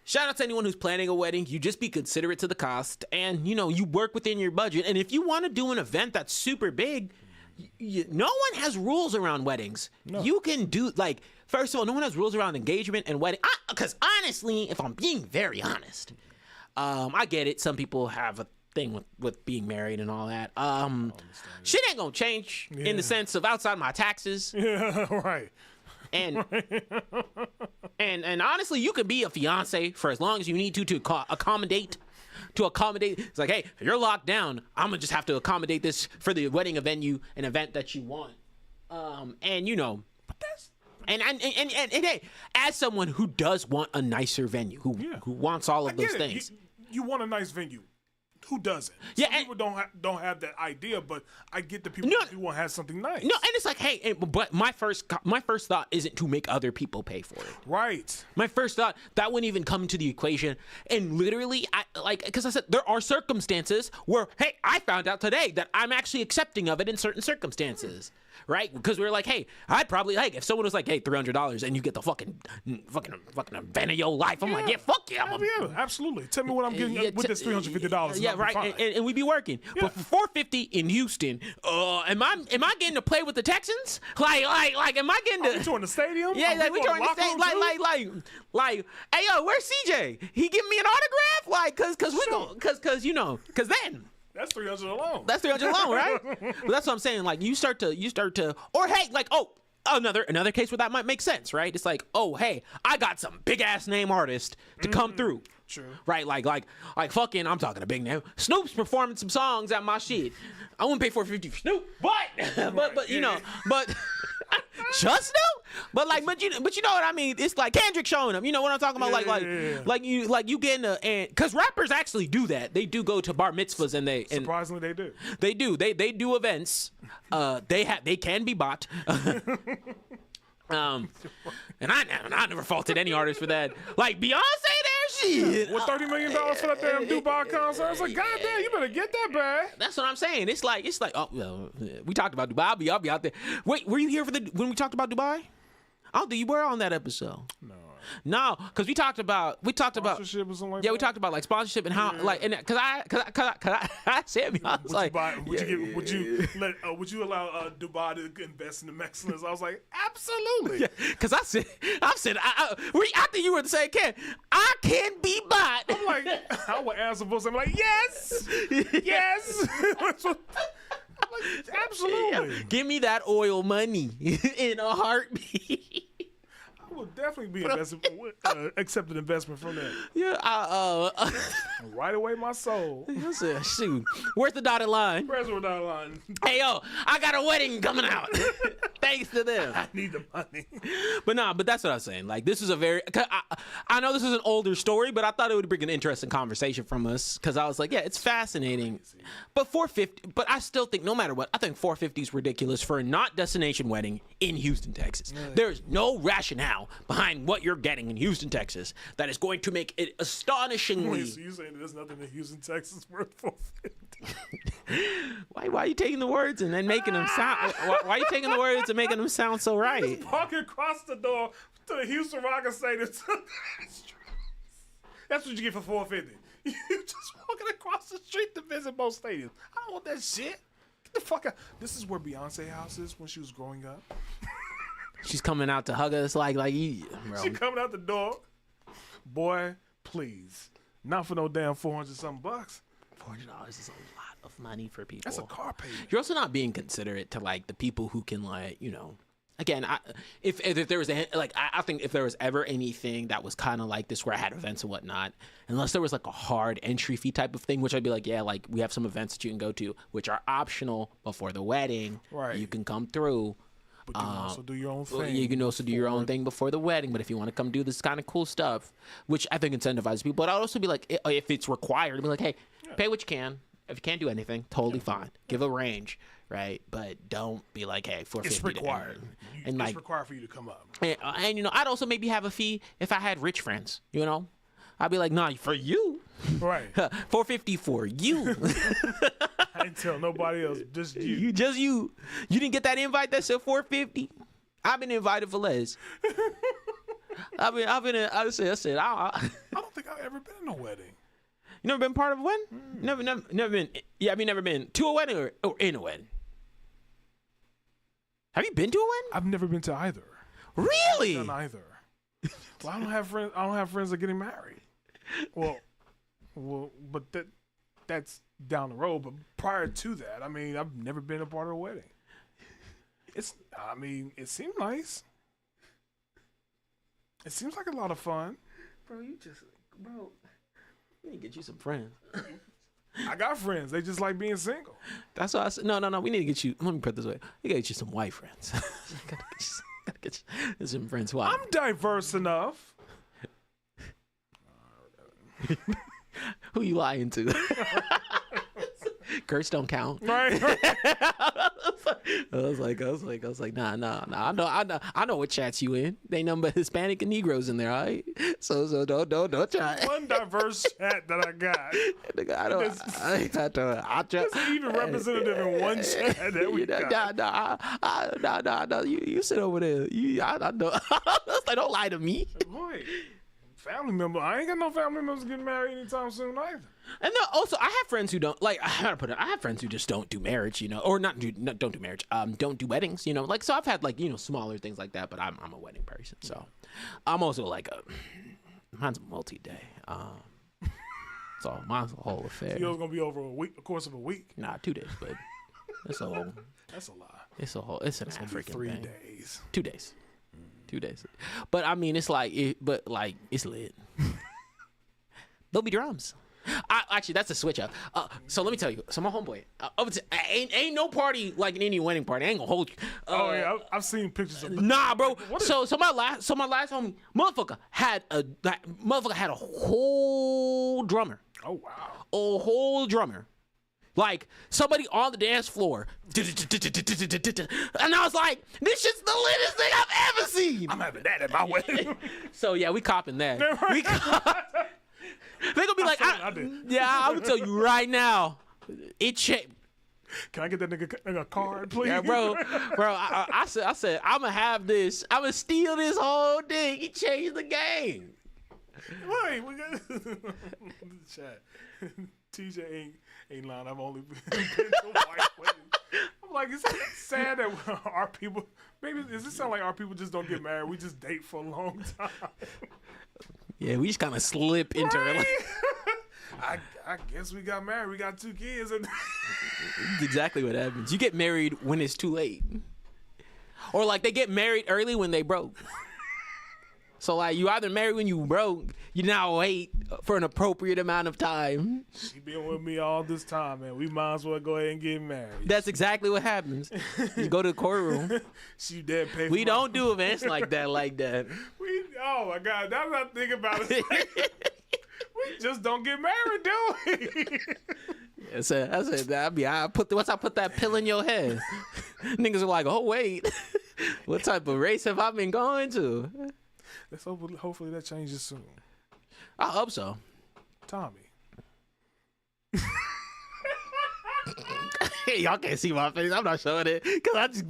Shout out to anyone who's planning a wedding. You just be considerate to the cost, and you know you work within your budget. And if you want to do an event that's super big, no one has rules around weddings. You can do like. First of all, no one has rules around engagement and wedding. Because honestly, if I'm being very honest, I get it. Some people have a thing with being married and all that. Shit ain't gonna change in the sense of outside my taxes.
Yeah, right.
And and honestly, you can be a fiance for as long as you need to accommodate. It's like, hey, if you're locked down, I'm gonna just have to accommodate this for the wedding venue, an event that you want. And you know, and hey, as someone who does want a nicer venue, who wants all of those things,
You want a nice venue. Who doesn't?
Yeah,
Some people don't have that idea, but I get the people who want to have something nice.
no, and it's like, hey, but my first thought isn't to make other people pay for it.
Right.
My first thought, that wouldn't even come into the equation. And literally, because I said there are circumstances where, hey, I found out today that I'm actually accepting of it in certain circumstances. Right? Because we were like, hey, I'd probably, like, if someone was like, hey, $300 and you get the fucking event of your life, I'm like, yeah, fuck yeah.
Yeah, absolutely. Tell me what I'm getting with this $350.
Yeah, right. And we'd be working. Yeah. But for $450 in Houston, am I getting to play with the Texans? Like, am I getting to?
We touring the stadium?
Yeah, like we touring the stadium. Like, hey, yo, where's CJ? He give me an autograph? Like, cause we go, cause you know, cause then.
That's $300 alone.
That's $300 alone, right? But that's what I'm saying. Like, you start to, or hey, like, oh, another case where that might make sense, right? It's like, oh, hey, I got some big ass name artist to come through.
True.
Right? Like fucking, I'm talking a big name. Snoop's performing some songs at my shit. I wouldn't pay $450 for Snoop, but you know, but just Snoop. But you know what I mean? It's like Kendrick showing them. You know what I'm talking about? Like you getting and because rappers actually do that. They do go to bar mitzvahs and
surprisingly they do.
They do. They do events. They can be bought. And I never faulted any artist for that. Like Beyonce, there shit.
What $30 million for that damn Dubai concert? I was like, God damn, you better get that bag.
That's what I'm saying. It's like oh well, we talked about Dubai. I'll be out there. Wait, were you here for when we talked about Dubai? I don't think you were on that episode. No, because we talked about
sponsorship or something like that?
we taled about like sponsorship and how like and because I said I was like,
would you allow Dubai to invest in the Blaxcellence? I was like, absolutely.
Because I said I think you were the same kid. I can be bought.
I'm like, I would answer for something like, yes. Absolutely.
Yeah. Give me that oil money in a heartbeat.
I would definitely be accepted investment from that.
Yeah,
right away, my soul.
I said, shoot, where's the dotted line?
Where's the dotted line?
Hey, yo, I got a wedding coming out. Thanks to them.
I need the money.
But that's what I was saying. Like, this is a very, I know this is an older story, but I thought it would bring an interesting conversation from us because I was like, yeah, it's fascinating. But 450, but I still think no matter what, I think 450 is ridiculous for a not destination wedding in Houston, Texas. There's no rationale behind what you're getting in Houston, Texas that is going to make it astonishingly.
So you saying there's nothing in Houston, Texas worth 450?
Why are you taking the words and then making them sound? Why are you taking the words and making them sound so right?
Walking across the door to the Houston Rockets Stadium. That's what you get for 450. You just walking across the street to visit both stadiums. I don't want that shit. Get the fuck out. This is where Beyonce house is when she was growing up.
She's coming out to hug us like yeah, bro.
She coming out the door. Boy, please. Not for no damn 400-something bucks.
$400 is a lot of money for people.
That's a car payment.
You're also not being considerate to like the people who can like, you know, again, if there was I think if there was ever anything that was kind of like this where I had events and whatnot, unless there was like a hard entry fee type of thing, which I'd be like, yeah, like we have some events that you can go to, which are optional before the wedding.
Right.
You can come through.
But you can also do your own
Well,
thing.
you can also do your own thing before the wedding, but if you want to come do this kind of cool stuff, which I think incentivizes people, but I'd also be like, if it's required, I'd be like, hey, pay what you can. If you can't do anything, totally fine. Give a range, right? But don't be like, hey, 450.
It's required.
And
It's
like,
required for you to come up.
and you know, I'd also maybe have a fee if I had rich friends. You know, I'd be like, nah, for you,
Right.
450 for you.
I didn't tell nobody else, just you.
You just you. You didn't get that invite that said 450. I've been invited for less. I said,
I don't think I've ever been in a wedding.
You never been part of a wedding? Never been. Yeah, I mean, never been to a wedding or in a wedding. Have you been to a wedding?
I've never been to either.
Really?
Done either. Well, I don't have friends. I don't have friends that are getting married. Well, but that's down the road. But prior to that, I mean, I've never been a part of a wedding. It seemed nice. It seems like a lot of fun.
Bro, we need to get you some friends.
I got friends. They just like being single.
That's why I said, no. We need to get you. Let me put it this way. We gotta get you some white friends. gotta get you some friends. Why?
I'm diverse enough.
Who you lying to? Kurtz don't count.
Right.
I was like, nah. I know what chats you in. They nothing but Hispanic and Negroes in there, all right? So don't try.
One diverse chat that I got. There's an even representative in one chat that we got.
Nah. You sit over there. I know. Like, don't lie to me.
Boy, family member. I ain't got no family members getting married anytime soon either.
And then also, I have friends who don't like. How to put it? I have friends who just don't do marriage, you know, or don't do marriage. Don't do weddings, you know. Like, so I've had like, you know, smaller things like that, but I'm a wedding person, so I'm also like mine's a multi-day. So mine's a whole affair.
Yours gonna be over a course of a week.
Nah, 2 days, but it's a whole.
That's a lot.
It's an African
3
thing.
days.
2 days. 2 days. But I mean, it's like it's lit. There'll be drums. Actually, that's a switch up. So let me tell you. So my homeboy, ain't no party like in any wedding party. I ain't gonna hold you.
Oh yeah, I've seen pictures of.
Nah, bro. So my last homie, motherfucker had a whole drummer.
Oh wow.
A whole drummer. Like somebody on the dance floor. And I was like, this shit's the littest thing I've ever seen.
I'm having that at my wedding.
So yeah, we copping that. They're gonna be like, I would tell you right now, it changed.
Can I get that nigga a card, please?
Yeah, bro. I said, I'm gonna have this. I'm gonna steal this whole thing. He changed the game.
Wait, we got chat. TJ ain't lying. I've only been to white weddings. I'm like, is it sad that our people? Maybe does it sound like our people just don't get married? We just date for a long time.
Yeah, we just kind of slip into it.
I guess we got married. We got 2 kids. And
That's exactly what happens. You get married when it's too late. Or like they get married early when they broke. So like, you either marry when you broke, you now wait for an appropriate amount of time.
She been with me all this time, man. We might as well go ahead and get married.
That's exactly what happens. You go to the courtroom.
She dead pay for
We
my-
don't do events like that.
Oh my God, that's what I think about it. We just don't get married, do we?
I said, I put that pill in your head. Niggas are like, oh wait, what type of race have I been going to?
Let's hopefully that changes soon.
I hope so.
Tommy.
Y'all can't see my face. I'm not showing it because I just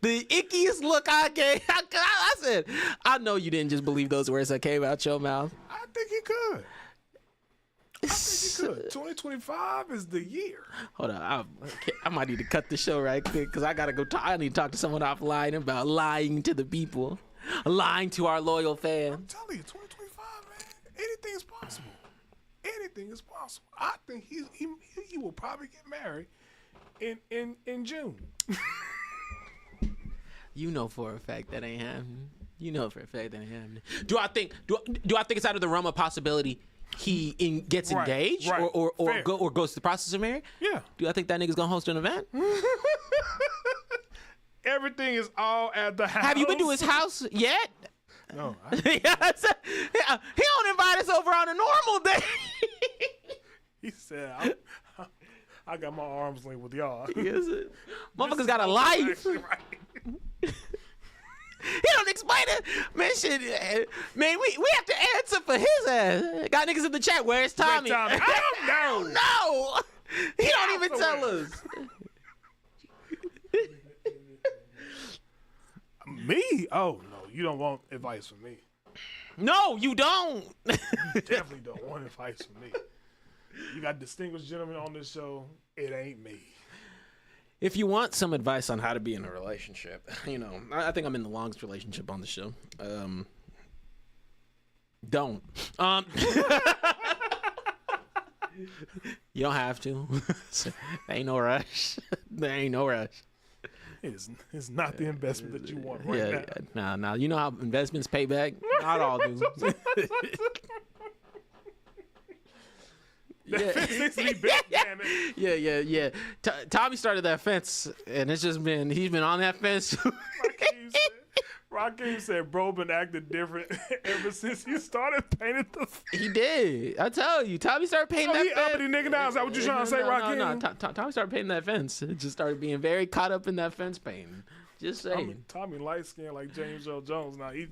the ickiest look I gave. I said, I know you didn't just believe those words that came out your mouth.
I think he could. I think he could. 2025 is the year.
Hold on, I might need to cut the show right quick because I gotta go. I need to talk to someone offline about lying to the people, lying to our loyal fans.
I'm telling you, 2025, man, anything is possible. Anything is possible. I think he will probably get married in June.
You know for a fact that ain't happening. You know for a fact that ain't happening. Do I think it's out of the realm of possibility he gets
Right,
engaged
right.
or
Fair.
goes through the process of marriage?
Yeah.
Do I think that nigga's gonna host an event?
Everything is all at the house.
Have you been to his house yet?
No.
He don't invite us over on a normal day.
He said, I got my arms linked with y'all.
Motherfucker's got a life.
Actually, right.
He don't explain it. Man, shit. Man, we have to answer for his ass. Got niggas in the chat. Where's Tommy?
Tommy? I don't know.
No. He don't even tell us.
Me? Oh, no. You don't want advice from me.
No, you don't.
Definitely don't want advice from me. You got distinguished gentlemen on this show. It ain't me.
If you want some advice on how to be in a relationship, I think I'm in the longest relationship on the show. Don't. You don't have to. There ain't no rush. There ain't no rush.
It's not the investment that you want right now.
Nah. You know how investments pay back? Not all do.
That fence needs to be big, damn it.
Yeah. Tommy started that fence, and he's been on that fence.
Rakeem said, bro, been acting different ever since he started painting the fence.
He did. I tell you, Tommy started painting that
He
fence.
uppity nigga now. Is that what you trying to say, Rakeem?
No. Tommy started painting that fence. It just started being very caught up in that fence painting. Just saying.
Tommy light skinned like James Earl Jones now. He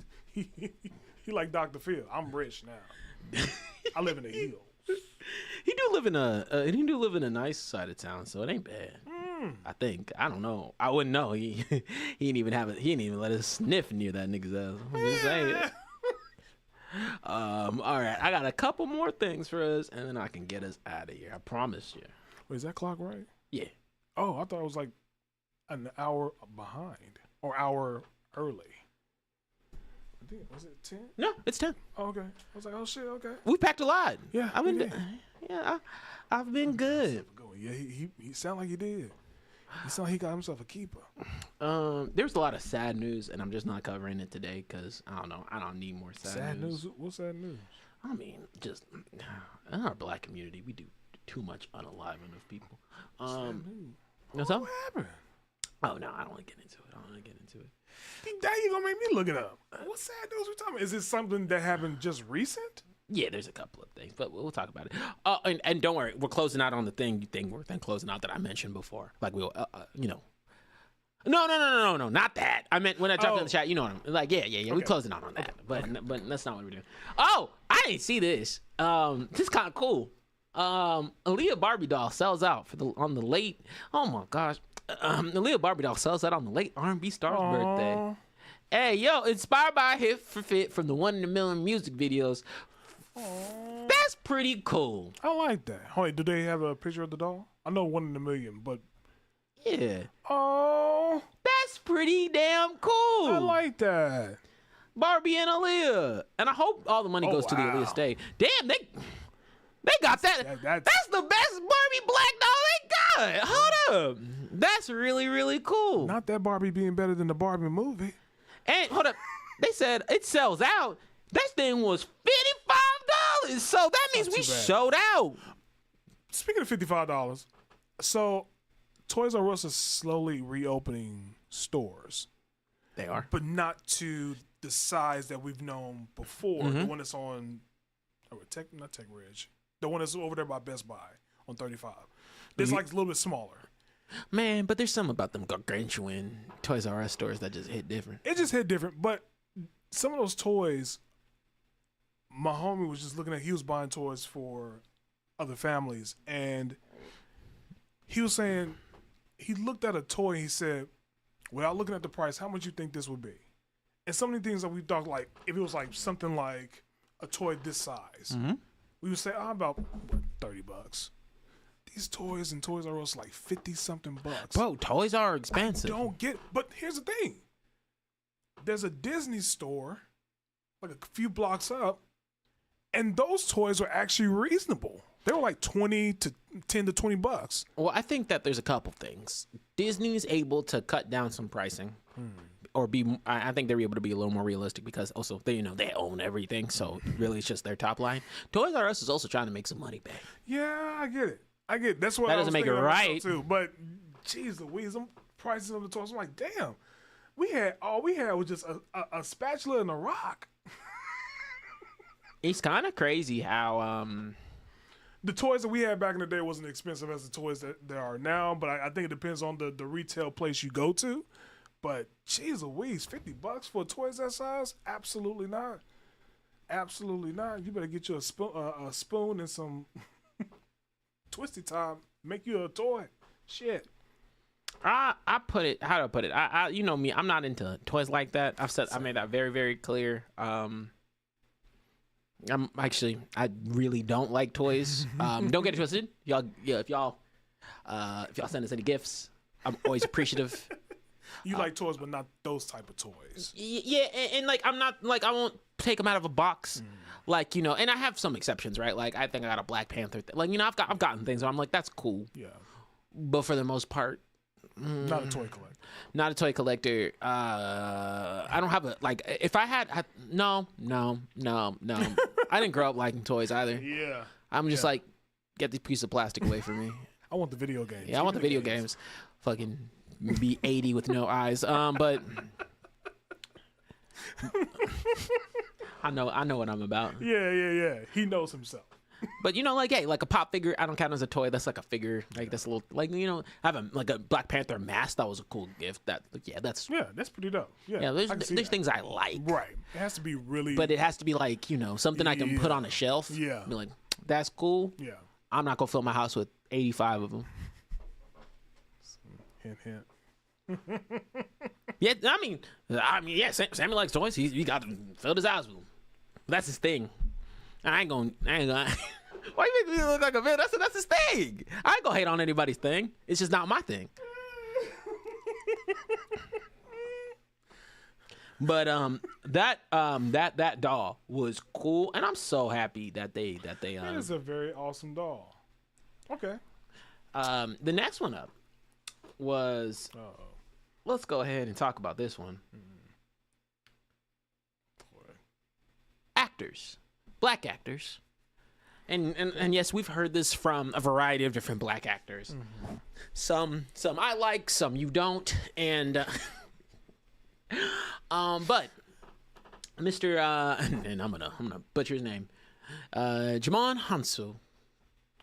like Dr. Phil. I'm rich now. I live in the hills.
He do live in a nice side of town, so it ain't bad. I think. I don't know. I wouldn't know. He didn't even let us sniff near that nigga's ass. I'm just saying. All right, I got a couple more things for us, and then I can get us out of here. I promise you.
Wait, is that clock right?
Yeah.
Oh, I thought it was like an hour behind or hour early. I think, was it 10?
No, it's 10.
Oh, okay. I was like, oh shit, okay.
We packed a lot.
Yeah,
I've been.
we did.
Yeah, I've been good.
Yeah, he sounded like he did. He sounded like he got himself a keeper.
There's a lot of sad news, and I'm just not covering it today because I don't know. I don't need more sad news.
What's sad news?
I mean, just in our black community, we do too much unaliving of people.
Sad news.
What's
What
up?
happened?
Oh no, I don't want to get into it.
Now you gonna make me look it up. What sad news we talking about? Is it something that happened just recent?
Yeah, there's a couple of things, but we'll talk about it. And don't worry, we're closing out on the thing we're closing out that I mentioned before. Like we'll, No, not that. I meant when I dropped in the chat. You know what I'm like? Yeah. We're closing out on that, but that's not what we're doing. Oh, I didn't see this. This is kind of cool. Aaliyah Barbie doll sells out on the late. Oh my gosh, Aaliyah Barbie doll sells out on the late R&B star's birthday. Hey, yo, inspired by a hit for Fit from the One in a Million music videos. That's pretty cool.
I like that. Wait, do they have a picture of the doll? I know 1 in a million, but
Yeah.
oh,
That's pretty damn cool.
I like that.
Barbie and Aaliyah. And I hope all the money goes to the
wow.
Aaliyah estate. Damn, they got that. That's the best Barbie black doll they got. Hold up. That's really, really cool.
Not that Barbie being better than the Barbie movie.
And hold up. They said it sells out. That thing was $55. So that means we
too bad.
sold out.
Speaking of $55, so Toys R Us is slowly reopening stores,
They are.
but not to the size that we've known before. The one that's on, not Tech Ridge, the one that's over there by Best Buy on 35. It's like a little bit smaller.
Man, but there's something about them gargantuan Toys R Us stores that just hit different.
It just hit different, but some of those toys, my homie was just looking at. He was buying toys for other families, and he was saying he looked at a toy and he said, without looking at the price, how much you think this would be? And some of the things that we thought, like if it was like something like a toy this size, we would say, about what, $30. These toys and Toys R Us like 50-something bucks.
Bro, toys are expensive.
Don't get, but here's the thing. There's a Disney store like a few blocks up, and those toys were actually reasonable. They were like 10 to $20.
Well, I think that there's a couple things. Disney's able to cut down some pricing, or be. I think they're able to be a little more realistic because also they own everything, so really it's just their top line. Toys R Us is also trying to make some money back.
Yeah, I get it. That's what
That
I was
doesn't make it
thinking of myself
right.
too. But geez Louise, them prices of the toys. I'm like, damn. All we had was just a spatula and a rock.
It's kind of crazy how
The toys that we had back in the day wasn't expensive as the toys that there are now, but I think it depends on the retail place you go to. But geez Louise, $50 for toys that size? Absolutely not. Absolutely not. You better get you a spoon and some twisty time. Make you a toy. Shit.
I put it. How do I put it? I you know me. I'm not into toys like that. I made that very, very clear. I really don't like toys. Don't get it twisted, y'all. Yeah, if y'all send us any gifts, I'm always appreciative.
You like toys, but not those type of toys.
Yeah, and like I'm not like I won't take them out of a box, like and I have some exceptions, right? Like I think I got a Black Panther, I've gotten things where I'm like that's cool,
Yeah.
but for the most part,
Not a toy collector.
not a toy collector. I don't have if I had no. I didn't grow up liking toys either.
Yeah.
I'm just like, get this piece of plastic away from me.
I want the video games.
Yeah, I want the video games. Fucking be 80 with no eyes. But I know what I'm about.
Yeah. He knows himself.
But hey, like a pop figure, I don't count as a toy. That's like a figure, like that's a little, I have a Black Panther mask. That was a cool gift. That's
That's pretty dope. Yeah.
there's
I can see that.
things I like,
Right. It has to be really.
but it has to be like something I can put on a shelf.
Yeah.
Be like, that's cool.
Yeah.
I'm not gonna fill my house with 85 of them.
Hint.
Yeah, I mean, yeah. Sammy likes toys. He got to fill his house with them. That's his thing. I ain't gonna. Why you make me look like a man? That's his thing. I ain't gonna hate on anybody's thing. It's just not my thing. But that doll was cool, and I'm so happy that they
That is a very awesome doll. Okay.
the next one up was. Let's go ahead and talk about this one. Actors, black actors, and yes, we've heard this from a variety of different black actors. Some I like, some you don't, and but Mr. And I'm gonna butcher his name, Jamon Hansu.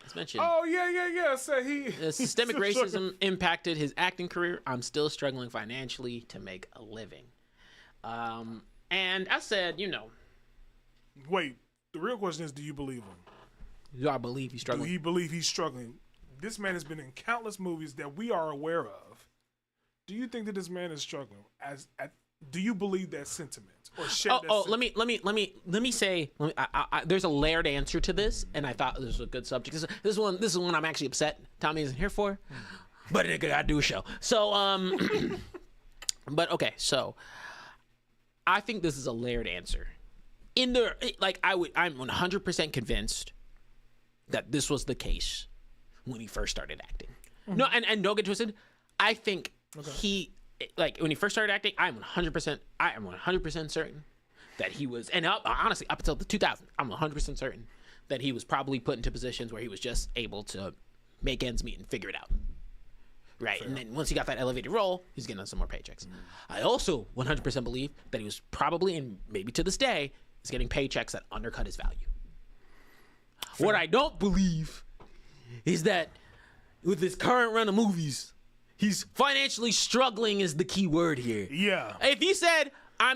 As mentioned.
Oh yeah. So
Systemic racism impacted his acting career. I'm still struggling financially to make a living. And I said,
Wait. The real question is, do you believe him?
do I believe he's
Do
struggling?
you believe he's struggling? This man has been in countless movies that we are aware of. Do you think that this man is struggling? Do you believe that sentiment or share that sentiment?
Let me say, there's a layered answer to this, and I thought this was a good subject. This is one I'm actually upset Tommy isn't here for, but I gotta do a show. So, but okay, so I think this is a layered answer. I'm 100% convinced that this was the case when he first started acting. No, and don't get twisted. I think like when he first started acting, I am 100% certain that he was, and honestly, up until the 2000s, I'm 100% certain that he was probably put into positions where he was just able to make ends meet and figure it out. Right. Fair. And then once he got that elevated role, he's getting some more paychecks. I also 100% believe that he was probably, and maybe to this day, is getting paychecks that undercut his value. Fair. What I don't believe is that with this current run of movies, he's financially struggling is the key word here.
Yeah.
If he said,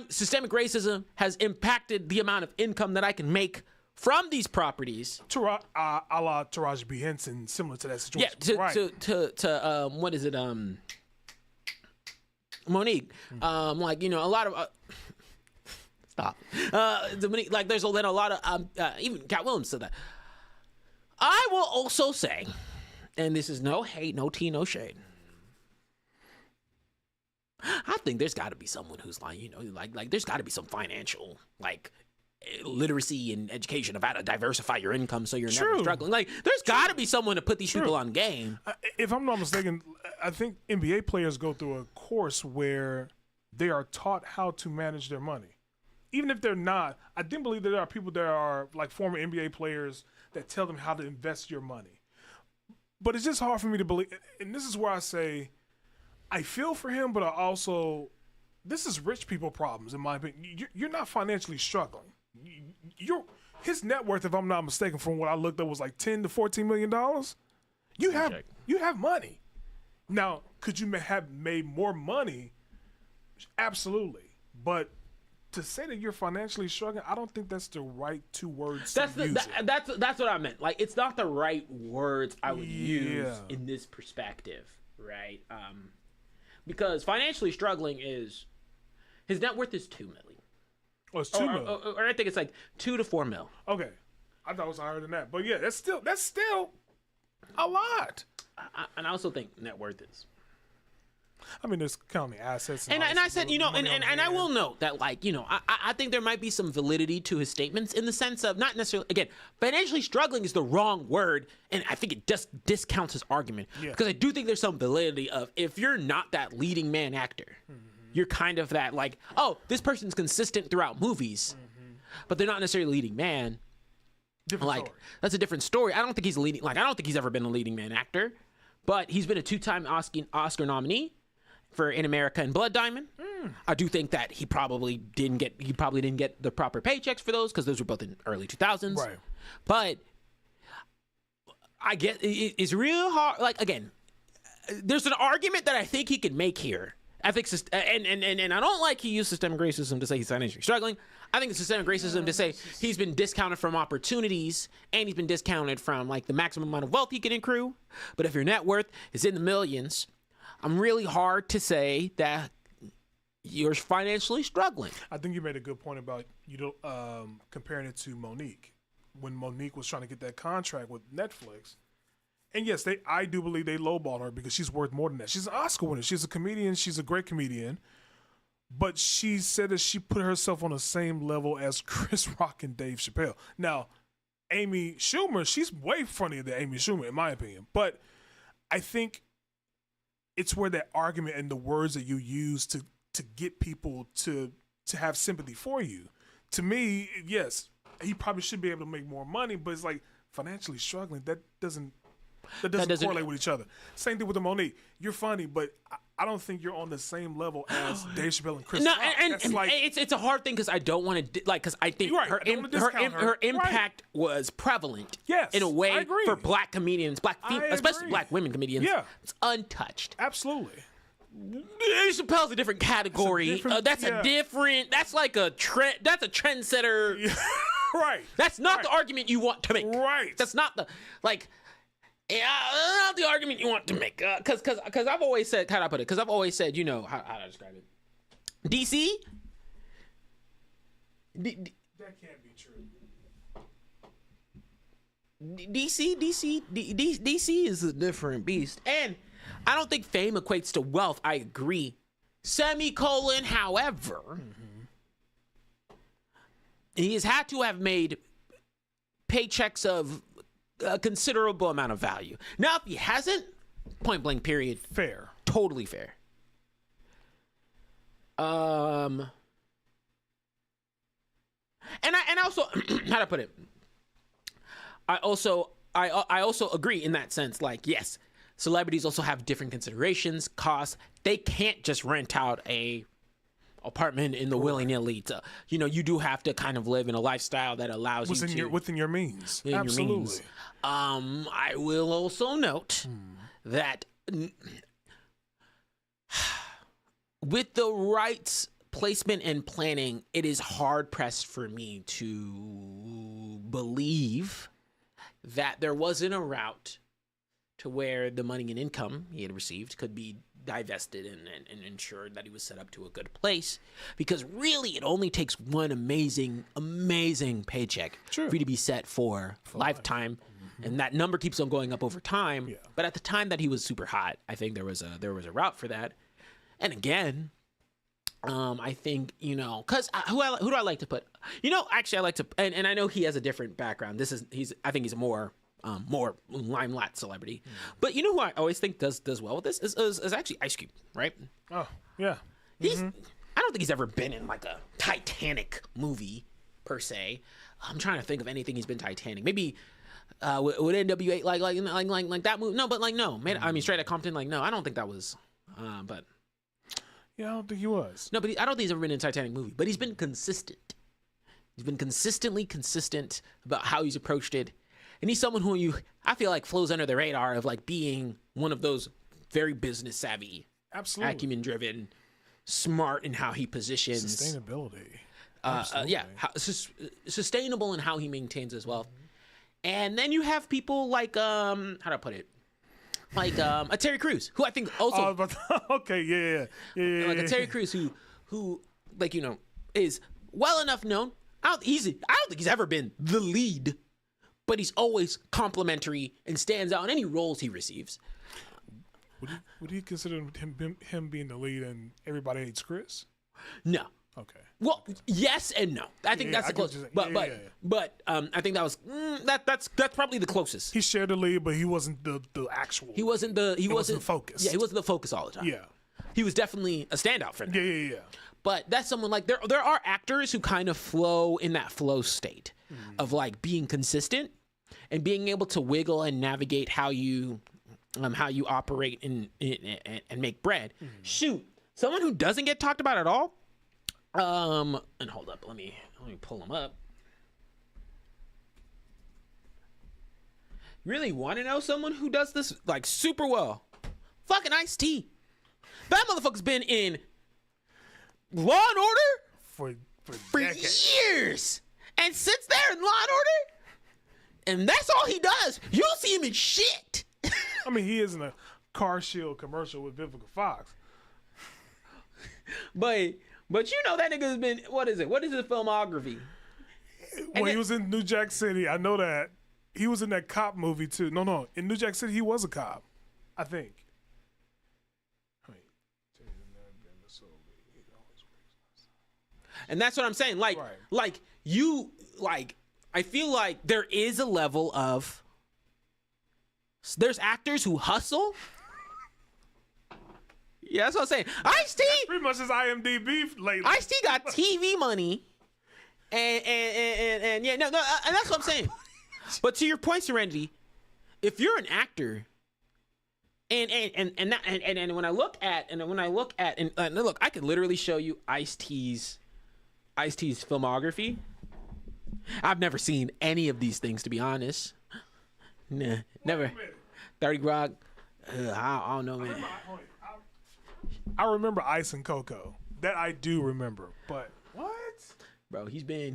systemic racism has impacted the amount of income that I can make from these properties,
a la Taraji P. Henson, similar to that situation.
Yeah, to what is it? Monique. Like, you know, a lot of stop. Monique, like, there's a lot of even Cat Williams said that. I will also say, and this is no hate, no tea, no shade. I think there's got to be someone who's like, you know, like there's got to be some financial like literacy and education of how to diversify your income so you're never struggling. Like, there's got to be someone to put these people on game.
If I'm not mistaken, I think NBA players go through a course where they are taught how to manage their money. Even if they're not, I do believe there are people that are like former NBA players that tell them how to invest your money. But it's just hard for me to believe. And this is where I say, I feel for him, but I also, this is rich people problems, in my opinion. You're not financially struggling. His net worth, if I'm not mistaken, from what I looked up, was like $10 to $14 million. You have money. Now, could you have made more money? Absolutely. But to say that you're financially struggling, I don't think that's the right two words to use.
That's what I meant. Like, it's not the right words I would use in this perspective, right? Because financially struggling is, his net worth is $2 million.
Oh, it's $2 million.
Or I think it's like $2 to $4 million.
Okay, I thought it was higher than that, but yeah, that's still a lot.
And I also think net worth is.
I mean, there's counting assets.
And I said, you know, and I will note that, like, you know, I think there might be some validity to his statements in the sense of not necessarily, again, financially struggling is the wrong word, and I think it just discounts his argument. Yeah. Because I do think there's some validity of, if you're not that leading man actor, you're kind of that, like, oh, this person's consistent throughout movies, but they're not necessarily leading man.
Different story.
That's a different story. I don't think he's leading, like, I don't think he's ever been a leading man actor, but he's been a 2-time Oscar nominee for In America and Blood Diamond. I do think that he probably didn't get the proper paychecks for those, because those were both in early 2000s. Right. But I get it's real hard. Like, again, there's an argument that I think he could make here. I think, and I don't like he used systemic racism to say he's financially struggling. I think it's systemic racism to say he's been discounted from opportunities, and he's been discounted from, like, the maximum amount of wealth he can accrue. But if your net worth is in the millions, I'm really hard to say that you're financially struggling.
I think you made a good point about comparing it to Monique. When Monique was trying to get that contract with Netflix. And yes, I do believe they lowballed her because she's worth more than that. She's an Oscar winner. She's a comedian. She's a great comedian. But she said that she put herself on the same level as Chris Rock and Dave Chappelle. Now, Amy Schumer, she's way funnier than Amy Schumer, in my opinion. But I think it's where that argument and the words that you use to get people to have sympathy for you. To me, yes, he probably should be able to make more money, but it's like financially struggling. That doesn't correlate with each other. Same thing with the Monique. You're funny, but I don't think you're on the same level as Dave Chappelle and Chris Rock.
And it's a hard thing because I don't want to because I think her impact was prevalent.
Yes,
in a way for black comedians, especially black women comedians. Yeah, it's untouched.
Absolutely.
Dave Chappelle's a different category. That's like a trend. That's a trendsetter.
Yeah. Right.
That's not the argument you want to make.
Right.
That's not the Yeah, not the argument you want to make. Because I've always said, how do I put it? Because I've always said, you know, how do I describe it? DC?
That can't be true.
DC is a different beast. And I don't think fame equates to wealth. I agree. However, he has had to have made paychecks of a considerable amount of value. Now, if he hasn't, point blank period.
Fair.
Totally fair. And I also how to put it. I also agree in that sense. Like, yes, celebrities also have different considerations, costs. They can't just rent out a apartment in the willy-nilly. You do have to kind of live in a lifestyle that allows
within your means.
Within your
Absolutely.
means. I will also note that with the right placement and planning, it is hard pressed for me to believe that there wasn't a route to where the money and income he had received could be divested and ensured that he was set up to a good place. Because really, it only takes one amazing paycheck for you to be set for lifetime. And that number keeps on going up over time. Yeah. But at the time that he was super hot, I think there was a route for that. And again, I think, because who do I like to put? Actually, I like to, and I know he has a different background. I think he's a more limelight celebrity. But you know who I always think does well with this is actually Ice Cube, right?
Oh, yeah.
I don't think he's ever been in like a Titanic movie per se. I'm trying to think of anything he's been Titanic. Maybe with NWA like that movie. No, but no. Man, I mean, Straight Outta Compton. Like, no, I don't think that was. But
yeah, I don't think he was.
No, but I don't think he's ever been in a Titanic movie. But he's been consistent. He's been consistently consistent about how he's approached it. And he's someone who I feel like flows under the radar of like being one of those very business savvy,
absolutely
acumen driven, smart in how he positions
sustainability.
Sustainable in how he maintains his wealth. And then you have people like how do I put it? Like a Terry Crews, who I think also
okay, yeah.
Like a Terry Crews who like is well enough known. I don't think he's ever been the lead, but he's always complimentary and stands out in any roles he receives.
Would you consider him being the lead and Everybody Hates Chris?
No.
Okay.
Well, yes and no. I think that's the closest. But I think that was that's probably the closest.
He shared the lead, but he wasn't the actual.
He wasn't the
focus.
Yeah, he wasn't the focus all the time.
Yeah.
He was definitely a standout for them.
Yeah.
But that's someone like there are actors who kind of flow in that flow state of like being consistent and being able to wiggle and navigate how you operate and make bread. Shoot, someone who doesn't get talked about at all. And hold up, let me pull him up. Really want to know someone who does this like super well? Fucking Ice-T. That motherfucker's been in Law and Order for years, and sits there in Law and Order, and that's all he does. You don't see him in shit.
I mean, he is in a Car Shield commercial with Vivica Fox.
But that nigga's been, what is his filmography?
When he was in New Jack City, I know that. He was in that cop movie too. No. In New Jack City, he was a cop, I think.
And that's what I'm saying. Like,
right.
I feel like there is a level of, there's actors who hustle. Yeah, that's what I'm saying. Ice-T,
pretty much his IMDb lately.
Ice-T got TV money, and yeah, no, and that's what I'm saying. But to your point, Serenity, if you're an actor, and when I look at look, I could literally show you Ice-T's filmography. I've never seen any of these things, to be honest. Nah, never. 30 Rock. I don't know, man.
I remember Ice and Coco. That I do remember. But what?
Bro, he's been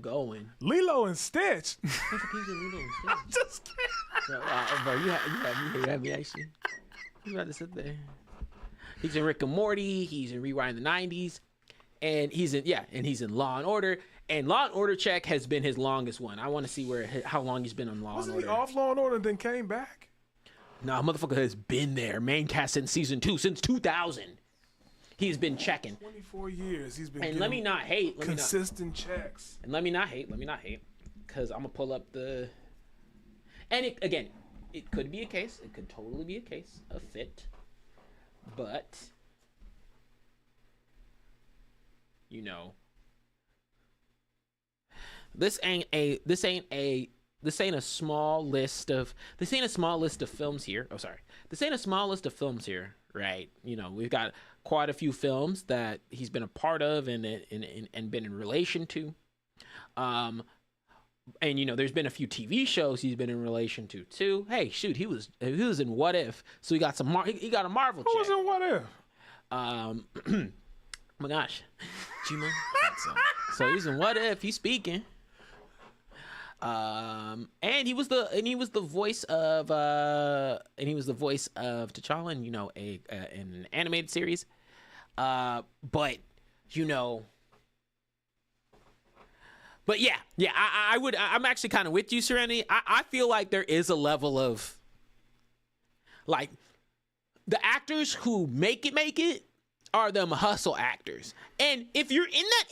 going.
Lilo and Stitch.
I'm
just kidding.
Bro, you have me actually. You about to sit there. He's in Rick and Morty. He's in Rewind the 90s. And he's in Law and Order. And Law and Order check has been his longest one. I want to see how long he's been on Law and Order.
Wasn't he off Law and Order and then came back?
Nah, motherfucker has been there. Main cast since season 2, since 2000. He's been checking.
24 years he's been.
And let me not hate.
Consistent checks.
And let me not hate. Because I'm gonna pull up the. And it could be a case. It could totally be a case of fit. But you know, this ain't a small list of films here. Oh, sorry. This ain't a small list of films here, right? You know, we've got quite a few films that he's been a part of and been in relation to. And you know, there's been a few TV shows he's been in relation to too. Hey, shoot, he was in What If, so he got he got a Marvel check.
Who was in What If?
Oh my gosh, G-Man. So he's in What If. He's speaking. And he was the voice of T'Challa in, you know, in an animated series. But you know. But yeah, I'm actually kind of with you, Serenity. I feel like there is a level of, like, the actors who make it are them hustle actors. And if you're in that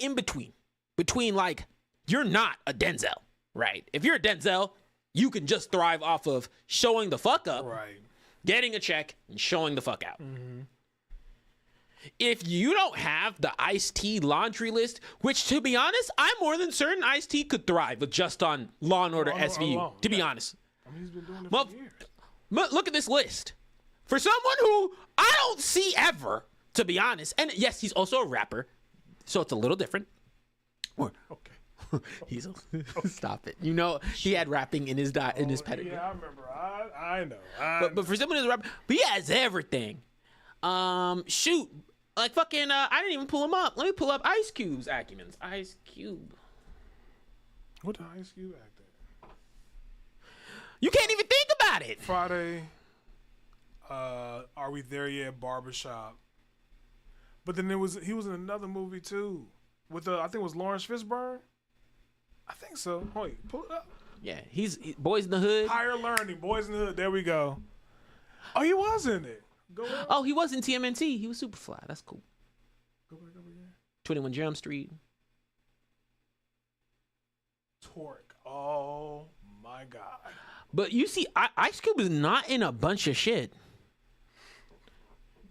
between like, you're not a Denzel, right? If you're a Denzel, you can just thrive off of showing the fuck up,
Right.
getting a check, and showing the fuck out.
Mm-hmm.
If you don't have the Ice-T laundry list, which, to be honest, I'm more than certain Ice-T could thrive with just on Law & Order SVU,
alone,
to be honest.
I mean, he's been doing it
Well,
for years.
Look at this list. For someone who I don't see ever, to be honest, and yes, he's also a rapper, so it's a little different.
Okay.
He's stop it. You know, he had rapping in his pedigree.
Yeah, I remember. I know.
But for someone who's a rapper, but he has everything. Shoot. Like fucking, I didn't even pull him up. Let me pull up Ice Cube's acumens. Ice Cube.
What the Ice Cube act at?
You can't even think about it.
Friday. Are We There Yet? Barbershop. But then he was in another movie too with I think it was Lawrence Fishburne. I think so. Wait, pull it up.
Yeah, he's Boys in the Hood.
Higher Learning, Boys in the Hood. There we go. Oh, he was in it. Go up.
Oh, he was in TMNT. He was Superfly. That's cool.
Go back up again.
21 Jump Street.
Torque. Oh my God.
But you see, Ice Cube is not in a bunch of shit.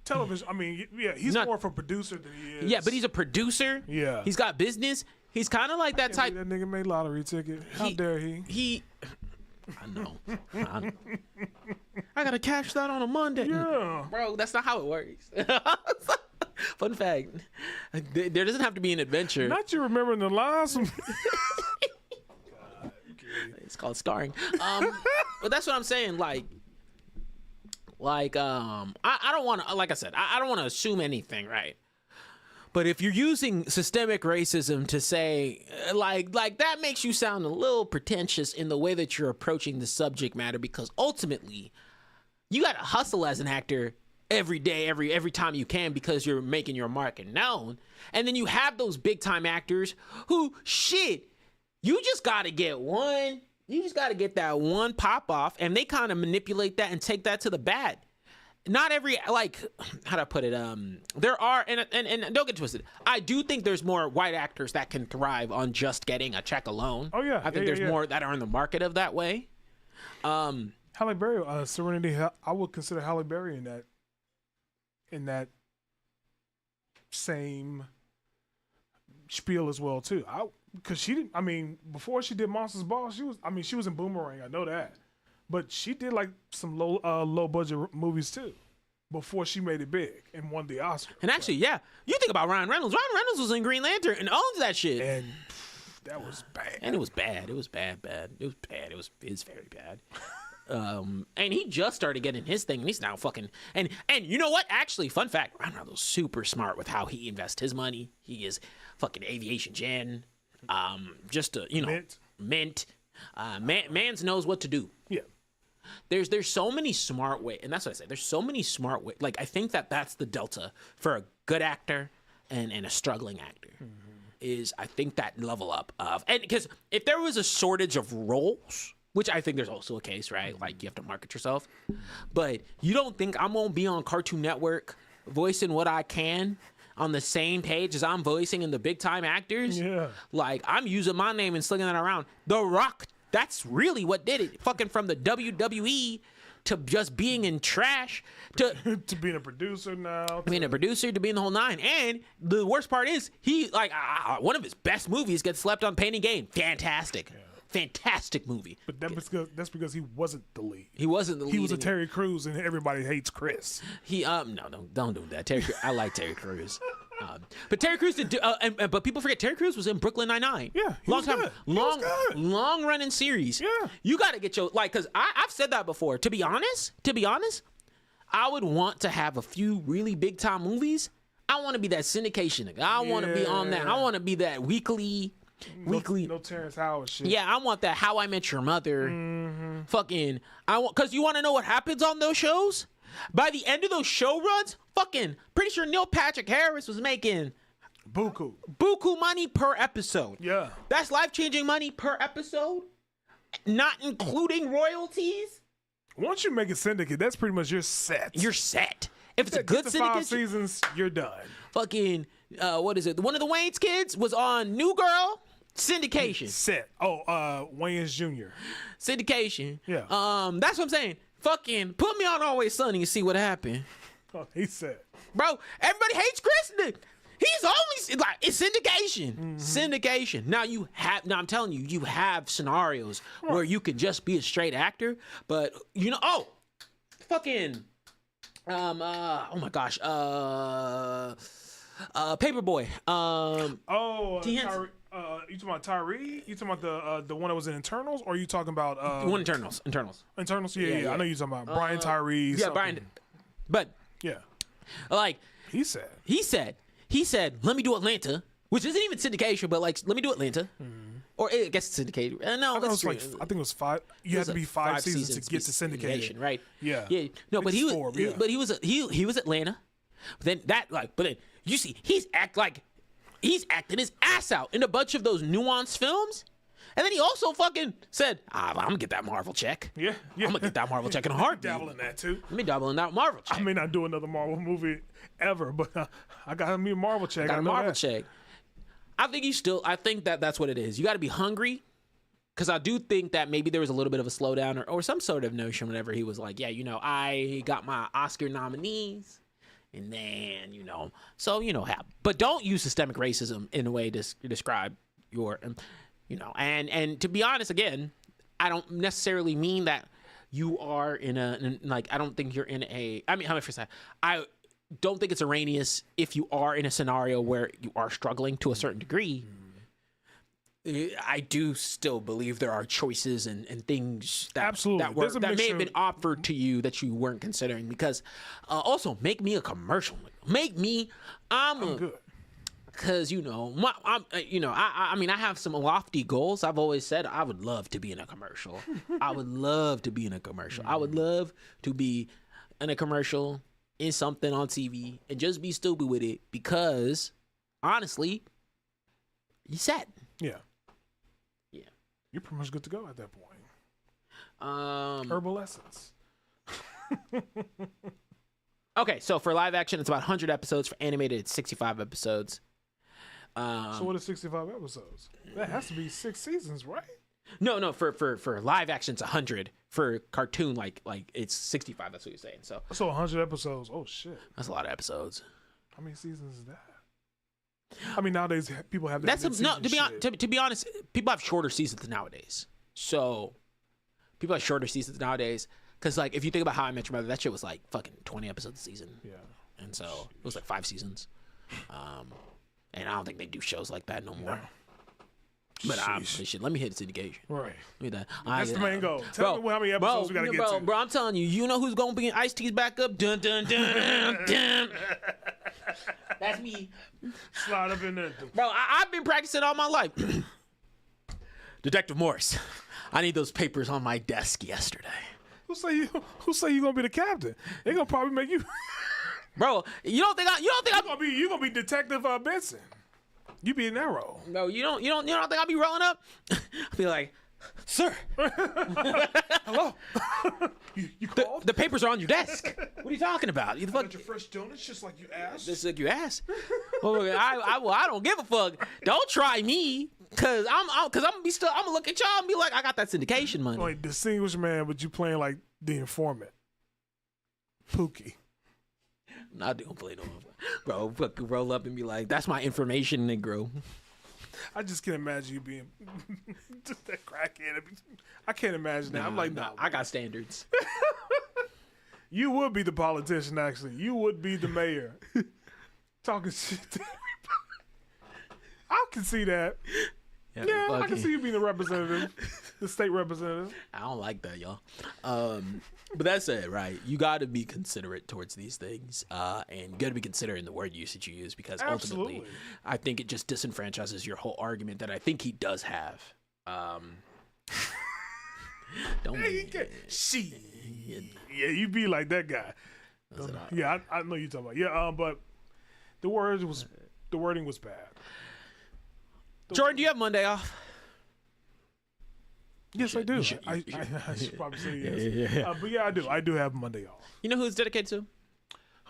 Television. I mean, yeah, he's
Not-
more of a producer than he is.
Yeah, but he's a producer.
Yeah.
He's got business. He's kind of like that type.
That nigga made lottery ticket. How dare he?
I know. I gotta cash that on a Monday.
Yeah.
Bro, that's not how it works. Fun fact. There doesn't have to be an adventure.
Not you remembering the lines.
It's called starring. But that's what I'm saying. Like, I don't want to, like I said, I don't want to assume anything, right? But if you're using systemic racism to say, like that makes you sound a little pretentious in the way that you're approaching the subject matter, because ultimately, you got to hustle as an actor every day, every time you can, because you're making your market known. And then you have those big time actors who, shit, you just got to get one. You just got to get that one pop off, and they kind of manipulate that and take that to the bat. Not every, like, how do I put it? There are, and don't get twisted, I do think there's more white actors that can thrive on just getting a check alone.
Oh, yeah.
I think there's more that are in the market of that way.
Halle Berry, Serenity. I would consider Halle Berry in that same spiel as well too. Because she didn't. I mean, before she did Monsters Ball, she was in Boomerang. I know that, but she did like some low budget movies too before she made it big and won the Oscar.
And actually, yeah, you think about Ryan Reynolds. Ryan Reynolds was in Green Lantern and owns that shit.
And that was bad.
And it was bad. It was bad. It was bad. It's very bad. And he just started getting his thing, and he's now fucking. And you know what? Actually, fun fact: Ryan Reynolds super smart with how he invests his money. He is fucking aviation gen. Just to, you know, mint. Mans knows what to do.
Yeah.
There's so many smart ways, and that's what I say. There's so many smart ways. Like, I think that's the delta for a good actor and a struggling actor. Is I think that level up of, and because if there was a shortage of roles, which I think there's also a case, right? Like, you have to market yourself, but you don't think I'm gonna be on Cartoon Network voicing what I can on the same page as I'm voicing in the big time actors?
Yeah.
Like, I'm using my name and slinging that around. The Rock, that's really what did it. Fucking from the WWE to just being in trash to
to being a producer now.
being a producer to being the whole nine. And the worst part is he like one of his best movies gets slept on, Pain and Gain. Fantastic. Fantastic movie.
But that's because he wasn't the lead.
He wasn't the lead.
He was a Terry Crews, and everybody hates Chris.
He no, don't do that. I like Terry Crews. But Terry Crews did, but people forget Terry Crews was in Brooklyn Nine-Nine.
Yeah, he
long
was
time,
good. He was good.
long running series.
Yeah,
you got to get your because I've said that before. To be honest, I would want to have a few really big time movies. I want to be that syndication nigga. I want to be on that. I want to be that weekly.
No Terrence Howard shit.
Yeah, I want that How I Met Your Mother. Fucking, I want because you want to know what happens on those shows. By the end of those show runs, fucking pretty sure Neil Patrick Harris was making
buku
money per episode.
Yeah,
that's life-changing money per episode, not including royalties.
Once you make a syndicate, that's pretty much you're set.
You're set. If it's a good
Get to
syndicate,
5 seasons, you're done.
Fucking what is it? One of the Wayne's kids was on New Girl. Syndication.
Set. Wayne's Jr.
Syndication.
Yeah.
That's what I'm saying. Fucking put me on Always Sunny and see what happened.
Oh, he said.
Bro, everybody hates Chris. He's only like it's syndication. Syndication. Now I'm telling you, you have scenarios where you can just be a straight actor, but fucking oh my gosh. Paperboy.
You talking about Tyree? You talking about the one that was in Internals, or are you talking about
one Internals?
Internals? Yeah. I know you're talking about Brian Tyree.
Yeah, Brian. But
yeah,
like
he said,
let me do Atlanta, which isn't even syndication, but like let me do Atlanta, or I guess it's syndicated. No,
I think it was 5. You had to be 5 seasons to get to syndication,
right?
Yeah.
No, but he was Atlanta. But then you see he's acting his ass out in a bunch of those nuanced films. And then he also fucking said, I'm going to get that Marvel check.
Yeah.
I'm going to get that Marvel check in a heartbeat.
Dabble in that too.
Let me dabble in that Marvel check.
I may not do another Marvel movie ever, but I got me a Marvel check.
Got a Marvel check. I think that's what it is. You got to be hungry. Because I do think that maybe there was a little bit of a slowdown or some sort of notion whenever he was like, I got my Oscar nominees. And then, but don't use systemic racism in a way to describe your, and to be honest, again, I don't necessarily mean that you are I don't think you're in how am I say? I don't think it's erroneous if you are in a scenario where you are struggling to a certain degree. I do still believe there are choices and things that
Absolutely.
that may have been offered to you that you weren't considering. Because also make me a commercial. I'm
good.
Because I have some lofty goals. I've always said I would love to be in a commercial. I would love to be in a commercial. I would love to be in a commercial, in something on TV, and just be stupid with it. Because honestly, you set.
Yeah. You're pretty much good to go at that point. Herbal Essence.
Okay, so for live action, it's about 100 episodes. For animated, it's 65 episodes.
So what is 65 episodes? That has to be 6 seasons, right?
No. For live action, it's 100. For cartoon, like it's 65. That's what you're saying. So
100 episodes. Oh shit.
That's a lot of episodes.
How many seasons is that? I mean, nowadays people have
that. To be honest, people have shorter seasons nowadays. So people have shorter seasons nowadays because, like, if you think about How I Met Your Mother, that shit was like fucking 20 episodes a season.
Yeah,
and so it was like 5 seasons. And I don't think they do shows like that no more. No. But shit, let me hit syndication.
Right.
That's
the main goal. Tell me how many episodes we gotta get to.
Bro, I'm telling you, you know who's gonna be in Ice-T's backup? Dun dun dun dun. That's me.
Slide up in there.
Bro, I've been practicing all my life. Detective Morse, I need those papers on my desk yesterday.
Who say you gonna be the captain? They gonna probably make you.
Bro, you don't think I'm
gonna be Detective Benson? You be in that role.
No, you don't think I'll be rolling up? I'll be like, sir.
Hello. you called?
The papers are on your desk. What are you talking about?
You got your fresh donuts just like you asked.
Just like you asked. I don't give a fuck. Don't try me, cause I'm gonna look at y'all and be like, I got that syndication money.
Like distinguished man, but you playing like the informant. Pookie.
I'm not doing play no more. Bro, fucking roll up and be like, that's my information, Negro.
I just can't imagine you being just that crackhead. I can't imagine that. I'm like, nah,
I got standards.
you would be the politician, actually. You would be the mayor. Talking shit to everybody. I can see that. Yeah, I can see you being the representative, the state representative.
I don't like that, y'all. But that said, right, you got to be considerate towards these things, and you got to be considerate in the word usage you use, because ultimately,
Absolutely.
I think it just disenfranchises your whole argument that I think he does have. Don't
She. Yeah, you be like that guy. Yeah, I know you're talking about. Yeah, but the wording was bad.
Jordan, do you have Monday off?
Yes, I do.
you should-
I should probably say yes.
Yeah.
But yeah, I do. I do have Monday off.
You know who it's dedicated to?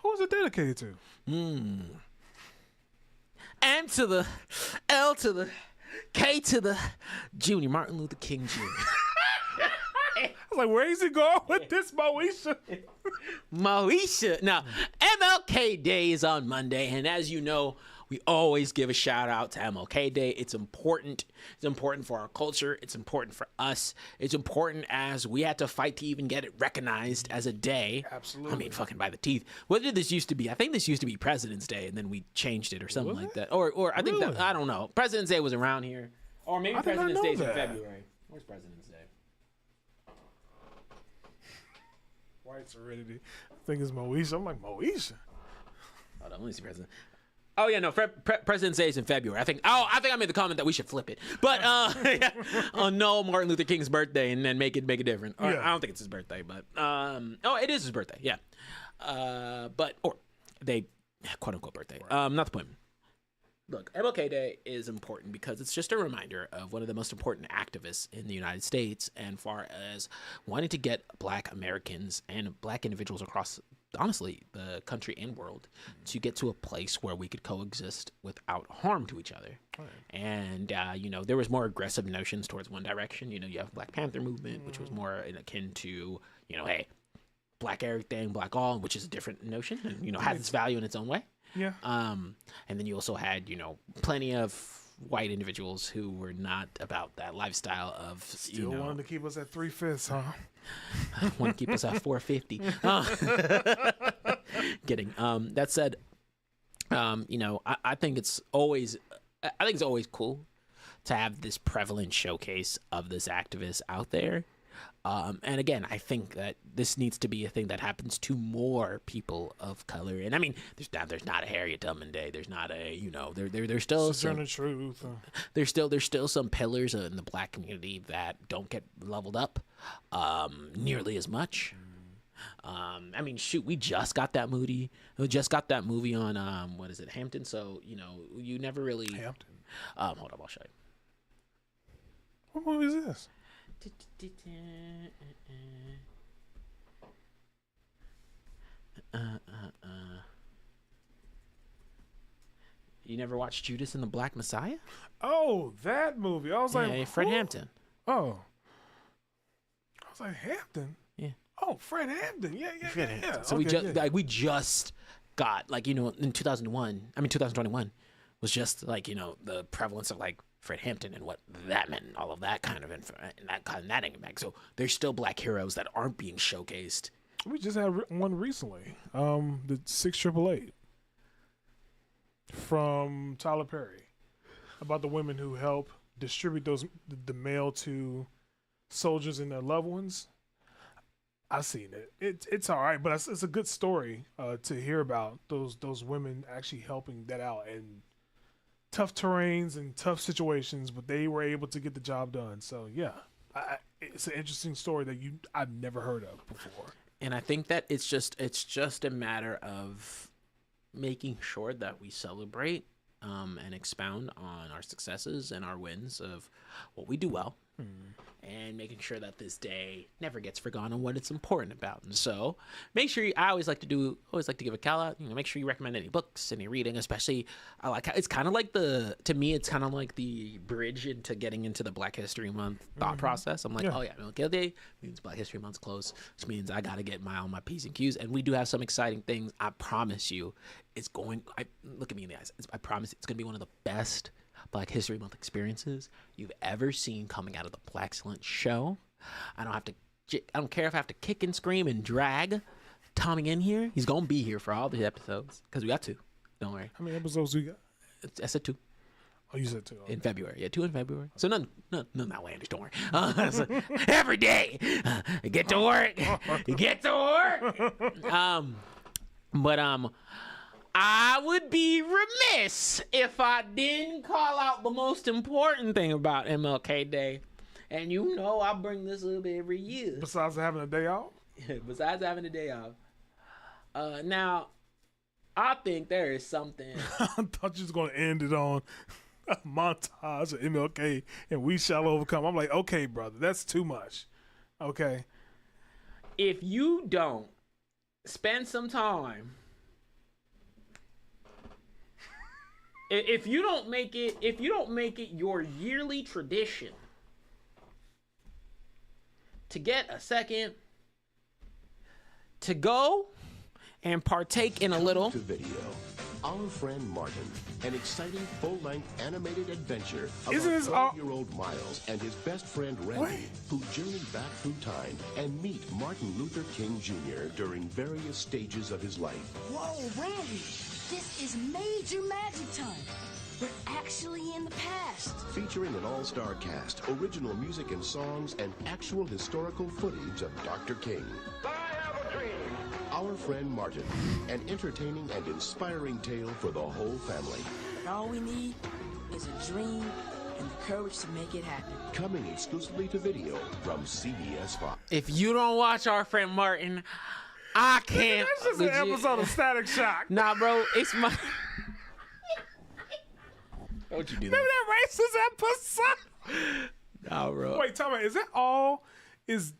Who is it dedicated to?
M to the L to the K to the Junior, Martin Luther King Jr.
I was like, where is he going with this, Moesha?
Moesha. Now, MLK Day is on Monday, and as you know, we always give a shout out to MLK Day. It's important. It's important for our culture. It's important for us. It's important as we had to fight to even get it recognized as a day.
Absolutely.
I mean, fucking by the teeth. What did this used to be? I think this used to be President's Day, and then we changed it or something like that. Or I think that, I don't know. President's Day was around here. Or maybe
I did not
President's
know
Day is in
that.
February. Where's President's Day?
White serenity. I think it's Moesha. I'm like, Moesha.
Hold on, let me see President. Oh yeah, no. President's Day is in February. I think I made the comment that we should flip it. But no, Martin Luther King's birthday, and then make it different. Or,
Yeah.
I don't think it's his birthday, but it is his birthday. Yeah. Or they quote unquote birthday. Not the point. Look, MLK Day is important because it's just a reminder of one of the most important activists in the United States, and far as wanting to get Black Americans and Black individuals across, honestly, the country and world to get to a place where we could coexist without harm to each other. Right. And, there was more aggressive notions towards one direction. You have Black Panther movement, which was more akin to, hey, Black everything, Black all, which is a different notion and, has its value in its own way.
Yeah.
And then you also had, plenty of white individuals who were not about that lifestyle of,
Still wanted to keep us at 3/5, huh?
want to keep us at 450. Kidding. That said, I think it's always cool to have this prevalent showcase of this activist out there. And again, I think that this needs to be a thing that happens to more people of color. And I mean, there's not a Harriet Tubman Day. There's not a, there's still
Sojourner Truth.
there's still some pillars in the Black community that don't get leveled up nearly as much. I mean, shoot, we just got that movie. We just got that movie on what is it, Hampton? So you never really
Hampton.
Hold up, I'll show you.
What movie is this?
You never watched Judas and the Black Messiah?
Oh, that movie. I was like,
Fred
who?
Hampton.
Oh. I was like, Hampton?
Yeah.
Oh, Fred Hampton. Yeah.
Fred Hampton.
Yeah.
So we just got in 2021 was just the prevalence of Fred Hampton and what that meant and all of that kind of info and that impact. So there's still Black heroes that aren't being showcased.
We just had one recently. The 6888 from Tyler Perry about the women who help distribute the mail to soldiers and their loved ones. I've seen it. It's all right, but it's a good story to hear about those women actually helping that out and tough terrains and tough situations, but they were able to get the job done. So yeah, it's an interesting story that I've never heard of before.
And I think that it's just a matter of making sure that we celebrate and expound on our successes and our wins of what we do well and making sure that this day never gets forgotten and what it's important about. And so make sure I always like to give a call out, make sure you recommend any books, any reading, especially I like how it's kind of like to me it's kind of like the bridge into getting into the Black History Month thought process. I'm like, oh yeah, MLK Day means Black History Month's close, which means I got to get on my P's and Q's, and we do have some exciting things. I promise you look at me in the eyes. I promise it's going to be one of the best Black History Month experiences you've ever seen coming out of the Blaxcellence show. I don't care if I have to kick and scream and drag Tommy in here. He's gonna be here for all the episodes because we got 2. Don't worry.
How many episodes we got?
I said 2
Oh, you said 2. Okay.
in February. Yeah, 2 in February. So none outlandish. Don't worry. So every day, get to work. Get to work. But I would be remiss if I didn't call out the most important thing about MLK Day. And I bring this up every year.
Besides having a day off?
Besides having a day off. Now, I think there is something.
I thought you was going to end it on a montage of MLK and We Shall Overcome. I'm like, okay, brother, that's too much. Okay.
If you don't spend some time, if you don't make it your yearly tradition to get a second to go and partake in a little
to video. Our Friend Martin, an exciting full-length animated adventure about 12-year-old Miles and his best friend Randy, who journey back through time and meet Martin Luther King Jr. during various stages of his life.
Whoa, Randy, this is major magic time. We're actually in the past.
Featuring an all-star cast, original music and songs, and actual historical footage of Dr. King.
I have a dream.
Our Friend Martin, an entertaining and inspiring tale for the whole family.
And all we need is a dream and the courage to make it happen.
Coming exclusively to video from CBS 5.
If you don't watch Our Friend Martin, I can't.
That's just an episode of Static Shock.
Nah, bro, it's my. Don't you do
Remember
that?
that racist episode?
Nah, bro.
Wait, tell me, is that all? Is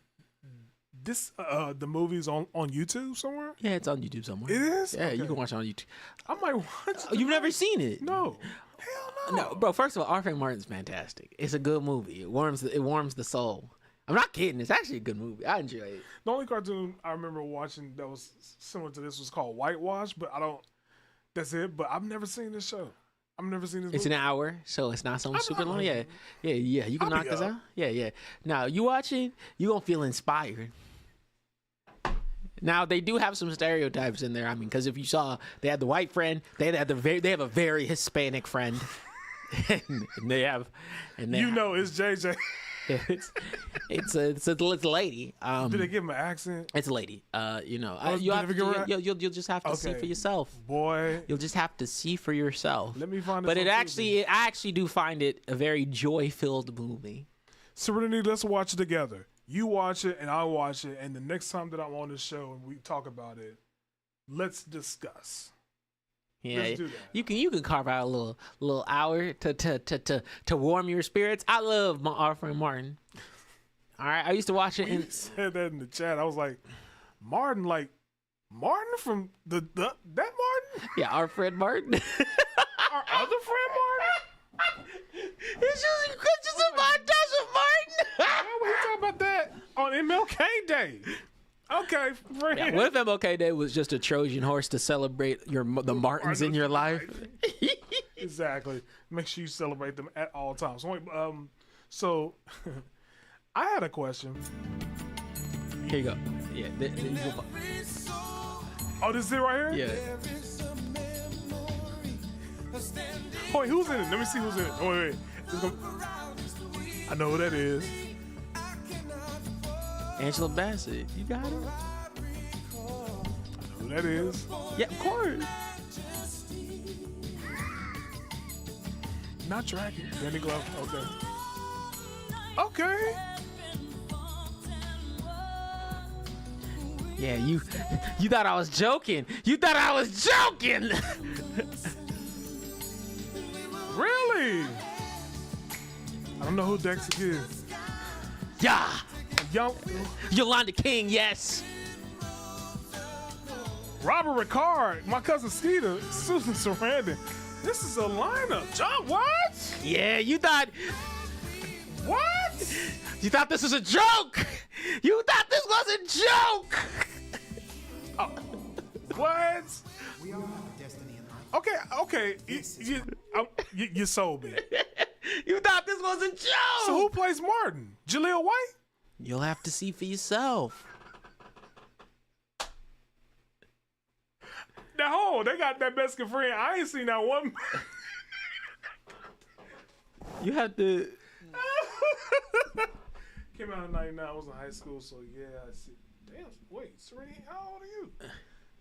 this the movie's on YouTube somewhere?
Yeah, it's on YouTube somewhere.
It is?
Yeah, you
Okay.
can watch it on YouTube.
I might watch
Oh, you've never seen it?
No. Hell no.
No, bro. First of all, Our Friend Martin's fantastic. It's a good movie. It warms the soul. I'm not kidding. It's actually a good movie. I enjoy it.
The only cartoon I remember watching that was similar to this was called Whitewash, but that's it. But I've never seen this show. I've never seen this
It's
movie.
an hour, so it's not something super long. Yeah. You can
I'll
knock
be
this
up.
out. Yeah. Now you watch it, you gonna feel inspired. Now they do have some stereotypes in there. I mean, because if you saw, they had the white friend, they have a very Hispanic friend, and they have, it's
JJ.
it's a lady.
Did they give him an accent?
It's a lady.
did they figure it out?
You'll just have to see
Okay.
for yourself.
Boy,
You'll just have to see for yourself.
let me find this
But
on
I actually do find it a very joy-filled movie.
Serenity, let's watch it together. You watch it and I watch it, and the next time that I'm on this show and we talk about it, let's discuss.
Yeah,
Let's do that.
you can carve out a little hour to warm your spirits. I love Our Friend Martin. All right, I used to watch it.
You said that in the chat. I was like, Martin from that Martin?
Yeah, Our Friend Martin.
Our other friend Martin?
It's just a montage of Martin.
Why would he talk about that on MLK Day? Okay, friend.
Yeah, what if MLK Day was just a Trojan horse to celebrate the Martins in your life?
Exactly. Make sure you celebrate them at all times. So, I had a question.
Here you go. Yeah.
Oh, this is it right here?
Yeah.
Oh, wait, who's in it? Let me see who's in it. Oh, wait. I know who that is.
Angela Bassett. You got it?
I know who that is.
Yeah, of course.
Not tracking. Danny Glover. Okay. Okay.
Yeah, you thought I was joking. You thought I was joking.
Really? I don't know who Dexter is.
Yeah.
Young
Yolanda King, yes.
Robert Ricard, my cousin Skeeter, Susan Sarandon. This is a lineup. John, what?
Yeah, you thought
What?
you thought this was a joke. You thought this was a joke.
What? Okay. You sold me.
You thought this was a joke.
So who plays Martin? Jaleel White?
You'll have to see for yourself.
Now hold, they got that Mexican friend. I ain't seen that one.
You have to.
Came out in '99. I was in high school, so yeah, I see. Damn, wait, Serenity, how old are you?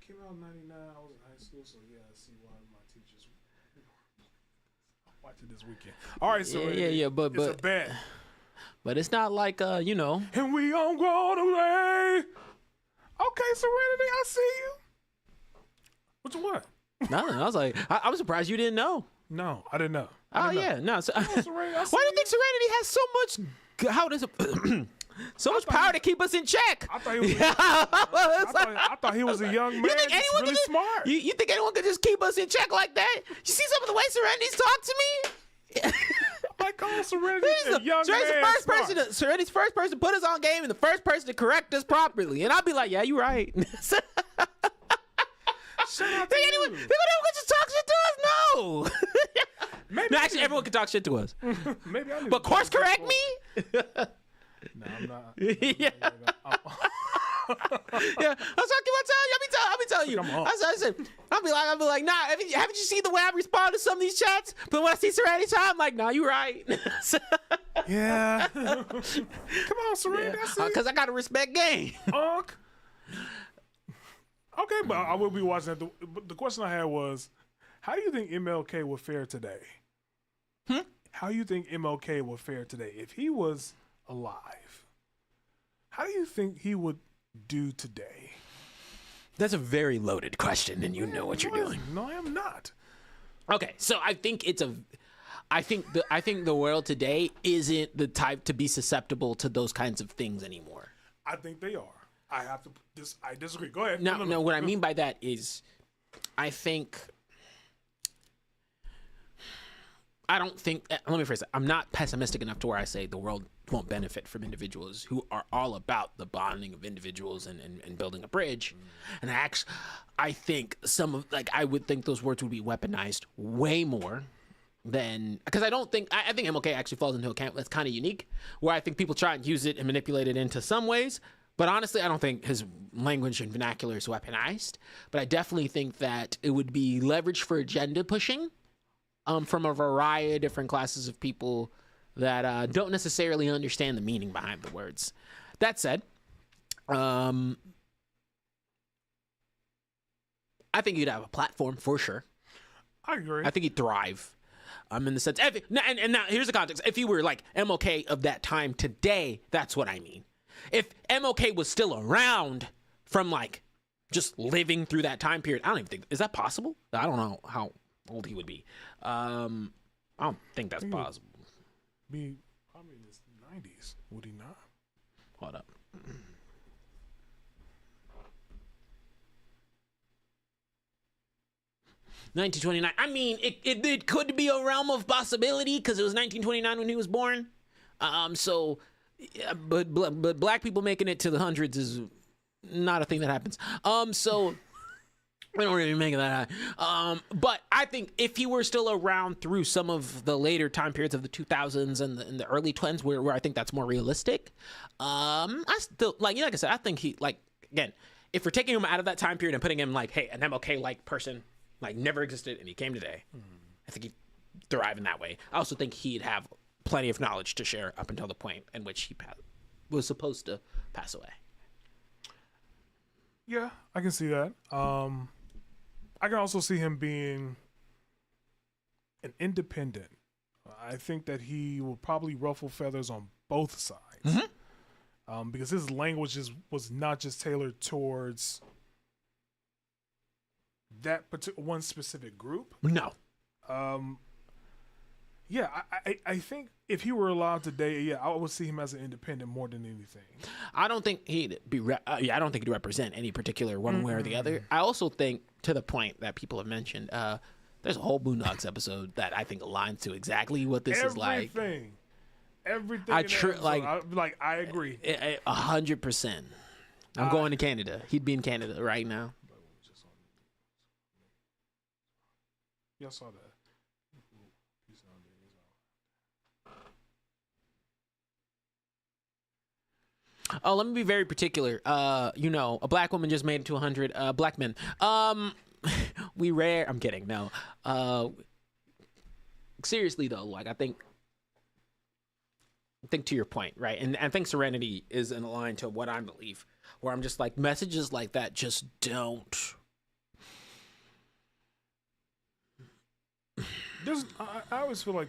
Came out in '99. I was in high school, so yeah, I see why my teachers. Watch it this weekend. All right, Serenity.
Yeah, but
it's a bet.
But it's not like you know.
And we on grown away. Okay, Serenity, I see you. What you want?
Nothing. I was like, I was surprised you didn't know.
No, I didn't know.
Oh yeah, no. So, why do you
Serenity,
think Serenity has so much? How does it? So much power to keep us in check.
I thought he was. I thought he was a young man.
You think
That's
anyone
really
could
smart.
You think anyone could just keep us in check like that? You see some of the way Serenity's talk to me?
I call Serenity a young
Serenity's
man.
the first
smart.
person. Serenity's first person to put us on game and the first person to correct us properly. And I'll be like, yeah, you're right.
Shout out to
Think
you.
anyone could just talk shit to us? No.
Maybe
No,
I
actually,
need-
everyone can talk shit to us.
Maybe I need
But
to
course
go
correct
to
me?
No, I'm not.
Yeah. Yeah, that's what I'll be telling you.
I'm on.
I said, I'll be like, nah. Haven't you seen the way I respond to some of these chats? But when I see Serenity time, I'm like, nah, you're right.
Yeah. Come on, Serenity. I see.
Because I got to respect game.
Unk. Okay, but I will be watching that. The question I had was, how do you think MLK would fare today? How do you think MLK would fare today if he was alive? How do you think he would do today?
That's a very loaded question, and you know what you're doing.
No, I am not.
Okay, so I think I think the world today isn't the type to be susceptible to those kinds of things anymore.
I think they are. I disagree. Go ahead.
No, what I mean by that is, I don't think. Let me phrase it. I'm not pessimistic enough to where I say the world won't benefit from individuals who are all about the bonding of individuals and building a bridge. And I think I would think those words would be weaponized way more than, because I think MLK actually falls into a camp that's kind of unique, where I think people try and use it and manipulate it into some ways. But honestly, I don't think his language and vernacular is weaponized. But I definitely think that it would be leveraged for agenda pushing from a variety of different classes of people that don't necessarily understand the meaning behind the words. That said, I think he'd have a platform for sure.
I agree.
I think he'd thrive. In the sense, and now here's the context. If he were like MLK of that time today, that's what I mean. If MLK was still around from like just living through that time period, I don't even think, is that possible? I don't know how old he would be. I don't think that's possible.
Be probably in his 90s, would he not?
Hold up. 1929. I mean, it could be a realm of possibility because it was 1929 when he was born. So, yeah, but black people making it to the hundreds is not a thing that happens. So we don't really make it that high. But I think if he were still around through some of the later time periods of the 2000s and the early 20s, where I think that's more realistic, I still like I said, I think he again, if we're taking him out of that time period and putting him like, hey, an MLK like person. Like never existed, and he came today. I think he'd thrive in that way. I also think he'd have plenty of knowledge to share up until the point in which he was supposed to pass away.
Yeah, I can see that. I can also see him being an independent. I think that he will probably ruffle feathers on both sides, because his language was not just tailored towards one specific group.
No.
Yeah, I think if he were allowed today, yeah, I would see him as an independent more than anything.
I don't think he'd be. I don't think he'd represent any particular one way or the other. I also think, to the point that people have mentioned, there's a whole Boondocks episode that I think aligns to exactly what this is like.
Everything. I agree.
100%. I'm going to Canada. He'd be in Canada right now.
Y'all saw that.
Oh, let me be very particular. A black woman just made it to 100. Black men. We rare. I'm kidding. No. Seriously though, like I think to your point, right? And I think Serenity is in line to what I believe, where I'm just like, messages like that just don't.
I always feel like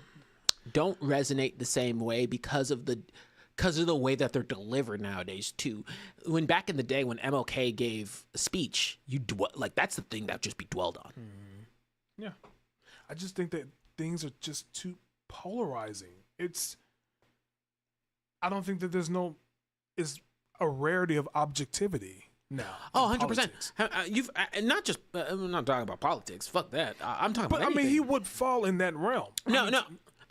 don't resonate the same way because of the way that they're delivered nowadays too. When back in the day when MLK gave a speech, that's the thing that just be dwelled on.
Yeah, I just think that things are just too polarizing. I don't think that it's a rarity of objectivity now.
Oh, 100%. You've not just. I'm not talking about politics. Fuck that. I'm talking about.
But I mean, he would fall in that realm.
No.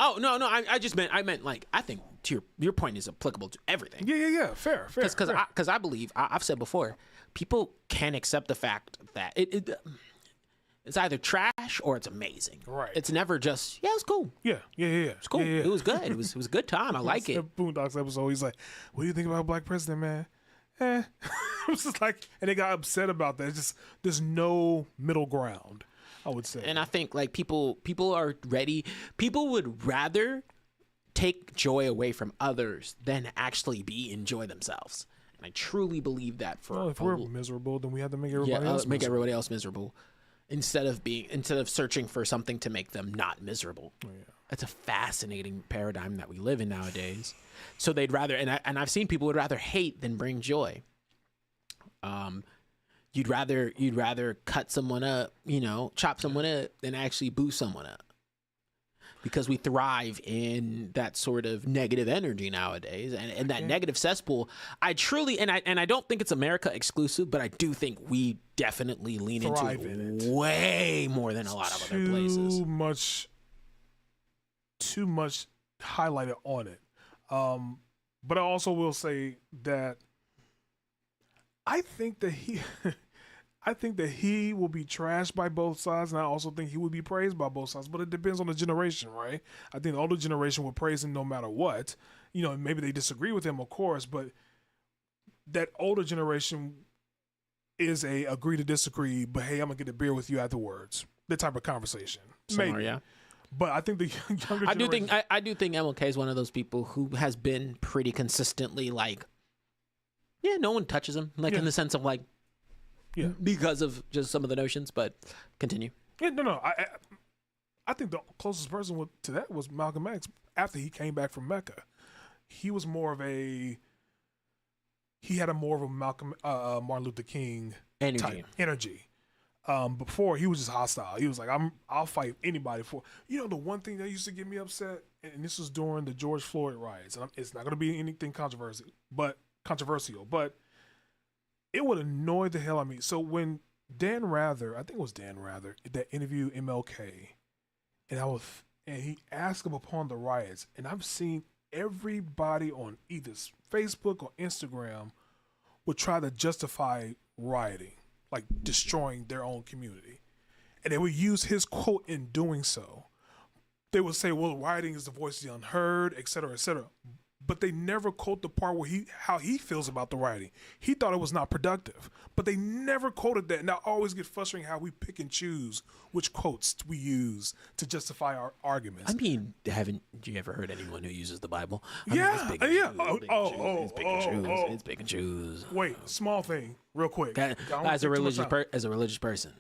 Oh no. I meant like I think to your point is applicable to everything.
Yeah. Fair.
Because I believe I've said before, people can't accept the fact that it's either trash or it's amazing.
Right.
It's never just it's cool.
Yeah.
It's cool.
Yeah.
It was good. It was a good time. I like it.
Boondocks episode. He's like, "What do you think about Black President, man?" It was just like, and they got upset about that. It's just there's no middle ground, I would say.
And I think like people are ready. People would rather take joy away from others than actually enjoy themselves. And I truly believe that.
If we're miserable, then we have to make everybody else
make
miserable.
everybody else miserable instead of searching for something to make them not miserable.
Oh, yeah.
That's a fascinating paradigm that we live in nowadays. So they'd rather, and I've seen people would rather hate than bring joy. You'd rather cut someone up, chop someone up, than actually boost someone up. Because we thrive in that sort of negative energy nowadays, and that negative cesspool. I truly, and I don't think it's America exclusive, but I do think we definitely lean
Thrive
into
in
it
it.
way more than a lot of other places.
Too much highlighted on it. But I also will say that I think that he will be trashed by both sides, and I also think he will be praised by both sides. But it depends on the generation, right? I think the older generation will praise him no matter what. Maybe they disagree with him, of course, but that older generation is a agree to disagree, but hey, I'm gonna get a beer with you afterwards. That type of conversation.
Somewhere, yeah.
But I think the younger generation,
I do think MLK is one of those people who has been pretty consistently like, no one touches him, in the sense of like, because of just some of the notions. But continue.
Yeah, no. I think the closest person to that was Malcolm X after he came back from Mecca. He was more of a. He had more of a Martin Luther King type energy. Before he was just hostile. He was like, I'll fight anybody for. The one thing that used to get me upset, and this was during the George Floyd riots, and it's not going to be anything controversial, but it would annoy the hell out of me. So when Dan Rather, I think it was Dan Rather, that interviewed MLK, and he asked him upon the riots, and I've seen everybody on either Facebook or Instagram would try to justify rioting, like destroying their own community. And they would use his quote in doing so. They would say, well, rioting is the voice of the unheard, et cetera, et cetera. But they never quote the part where how he feels about the rioting. He thought it was not productive, but they never quoted that. And I always get frustrating how we pick and choose which quotes we use to justify our arguments.
I mean, haven't you ever heard anyone who uses the Bible?
Yeah.
It's pick and choose.
Wait, small thing, real quick.
As a religious person,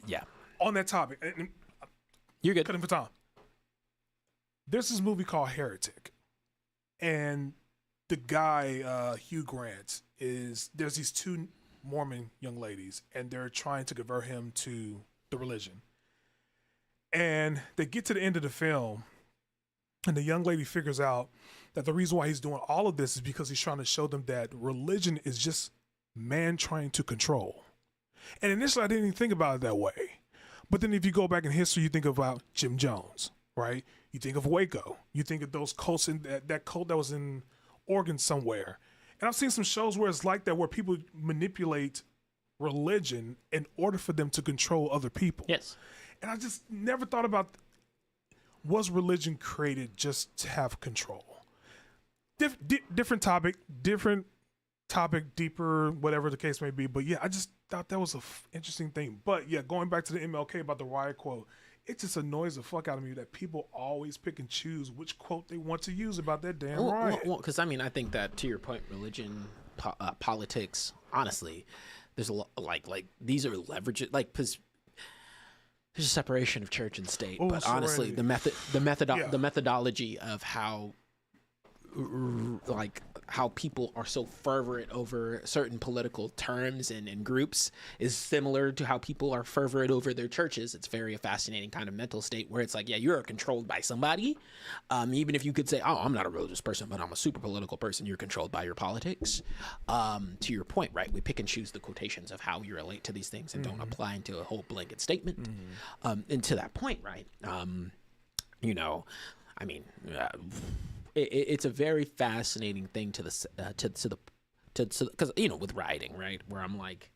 yeah.
On that topic, and
you're good.
Cutting for time. There's this movie called Heretic. And the guy, Hugh Grant, there's these two Mormon young ladies, and they're trying to convert him to the religion. And they get to the end of the film, and the young lady figures out that the reason why he's doing all of this is because he's trying to show them that religion is just man trying to control. And initially, I didn't even think about it that way. But then if you go back in history, you think about Jim Jones, right? You think of Waco. You think of those cults, in that cult that was in Oregon somewhere. And I've seen some shows where it's like that, where people manipulate religion in order for them to control other people.
Yes.
And I just never thought about, was religion created just to have control? Different topic, deeper, whatever the case may be. But yeah, I just thought that was an interesting thing. But yeah, going back to the MLK about the riot quote, it just annoys the fuck out of me that people always pick and choose which quote they want to use about that damn riot.
Well, because I mean, I think that to your point, religion, politics, honestly, there's a lot like these are leverages, like, because there's a separation of church and state. But honestly, the methodology of how, like, how people are so fervent over certain political terms and groups is similar to how people are fervent over their churches. It's very fascinating kind of mental state where it's like, yeah, you're controlled by somebody. Even if you could say, oh, I'm not a religious person, but I'm a super political person, you're controlled by your politics. To your point, right? We pick and choose the quotations of how you relate to these things and don't apply into a whole blanket statement. And to that point, right? You know, I mean, it's a very fascinating thing to because, you know, with rioting, right, where I'm like,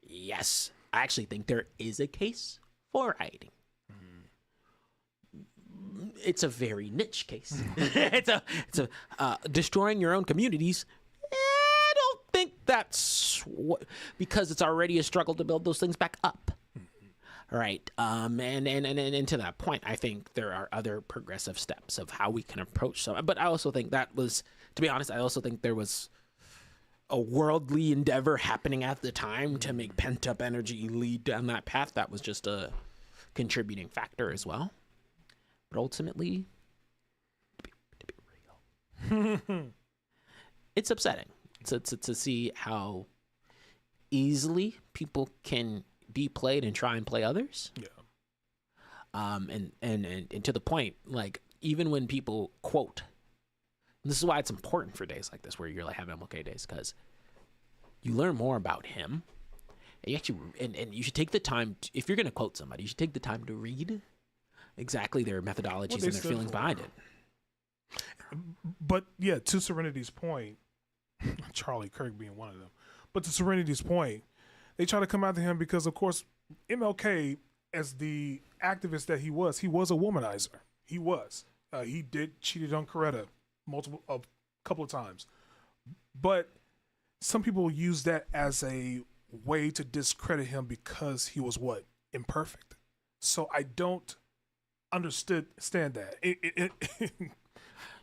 yes, I actually think there is a case for rioting. It's a very niche case. it's a destroying your own communities. I don't think that's because it's already a struggle to build those things back up. Right. And to that point, I think there are other progressive steps of how we can approach some. But I also think that was, to be honest, I also think there was a worldly endeavor happening at the time to make pent up energy lead down that path. That was just a contributing factor as well. But ultimately, to be real, it's upsetting to see how easily people can be played and try and play others.
Yeah.
And to the point, like, even when people quote, and this is why it's important for days like this where you're like having MLK days, because you learn more about him. And you actually, and you should take the time to, if you're going to quote somebody, you should take the time to read exactly their methodologies and their feelings behind it.
But yeah, to Serenity's point, Charlie Kirk being one of them, but to Serenity's point, they try to come after him because, of course, MLK, as the activist that he was a womanizer. He was. He cheated on Coretta a couple of times. But some people use that as a way to discredit him because he was what? Imperfect. So I don't understand that.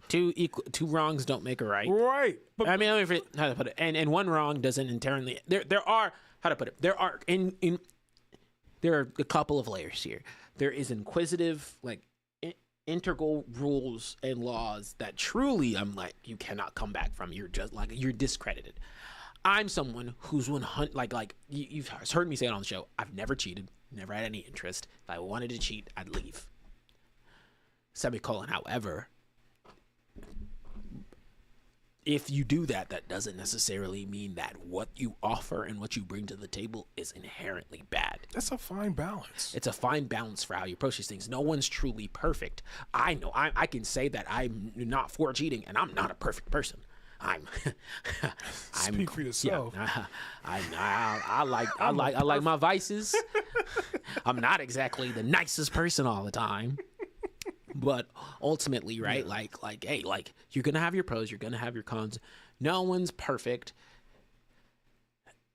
Two wrongs don't make a right.
Right.
But I mean, how to put it, and one wrong doesn't inherently. There are, how to put it. There are there are a couple of layers here. There is inquisitive, like, integral rules and laws that truly, I'm like, you cannot come back from. You're just like, you're discredited. I'm someone who's 100, like you've heard me say it on the show. I've never cheated, never had any interest. If I wanted to cheat, I'd leave. Semicolon. However, if you do that, that doesn't necessarily mean that what you offer and what you bring to the table is inherently bad.
That's a fine balance.
It's a fine balance for how you approach these things. No one's truly perfect. I know I can say that I'm not for cheating, and I'm not a perfect person.
Speak for yourself.
Yeah, I like my vices. I'm not exactly the nicest person all the time. But ultimately, right, yeah. like, hey, like, you're going to have your pros, you're going to have your cons. No one's perfect.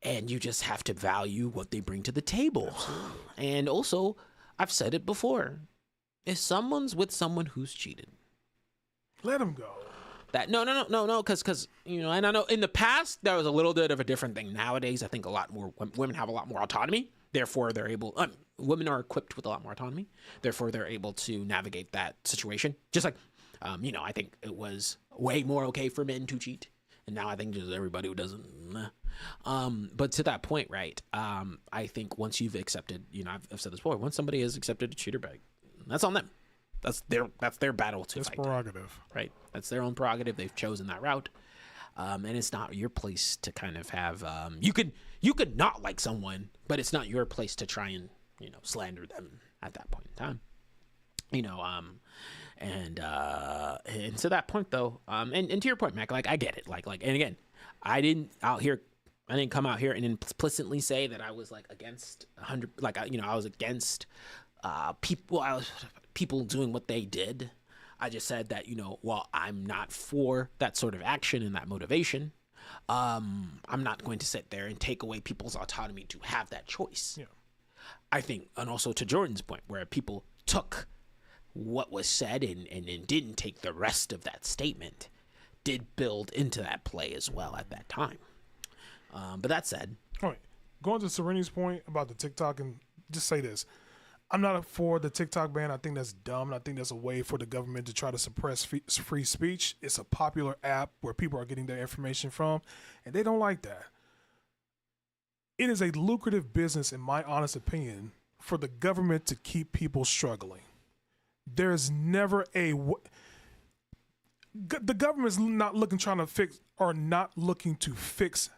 And you just have to value what they bring to the table. Absolutely. And also, I've said it before. If someone's with someone who's cheated,
let them go.
No, because, you know, and I know in the past, that was a little bit of a different thing. Nowadays, I think a lot more women have a lot more autonomy. Therefore, they're able, women are equipped with a lot more autonomy. Therefore, they're able to navigate that situation. Just like, you know, I think it was way more okay for men to cheat. And now I think just everybody who doesn't, But to that point, right? I think once you've accepted, I've said this before. Once somebody has accepted a cheater bag, that's on them. That's their battle to
It's
fight.
prerogative.
Right? That's their own prerogative. They've chosen that route, and it's not your place to kind of have. You could not like someone, but it's not your place to try and slander them at that point in time. And to that point though, and to your point, Mac, like I get it, like, and again, I didn't come out here and implicitly say that I was like against 100, like I was against people doing what they did. I just said that while I'm not for that sort of action and that motivation, I'm not going to sit there and take away people's autonomy to have that choice.
Yeah.
I think, and also to Jordan's point, where people took what was said and didn't take the rest of that statement, did build into that play as well at that time. But that said,
all right, going to Serenity's point about the TikTok, and just say this: I'm not for the TikTok ban. I think that's dumb. And I think that's a way for the government to try to suppress free speech. It's a popular app where people are getting their information from, and they don't like that. It is a lucrative business, in my honest opinion, for the government to keep people struggling. There's never the government's not trying to fix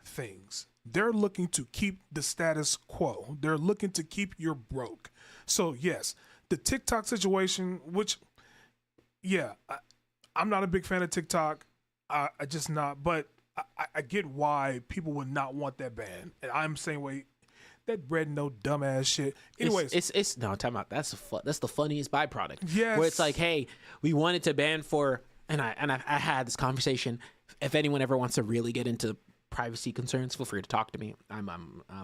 things. They're looking to keep the status quo. They're looking to keep you broke. So yes, the TikTok situation, which, yeah, I'm not a big fan of TikTok. I just not, but I get why people would not want that ban. And I'm saying, wait, that bread no dumbass shit. Anyways,
it's no time out. That's the funniest byproduct.
Yes.
Where it's like, hey, we wanted to ban for, and I had this conversation. If anyone ever wants to really get into privacy concerns, feel free to talk to me.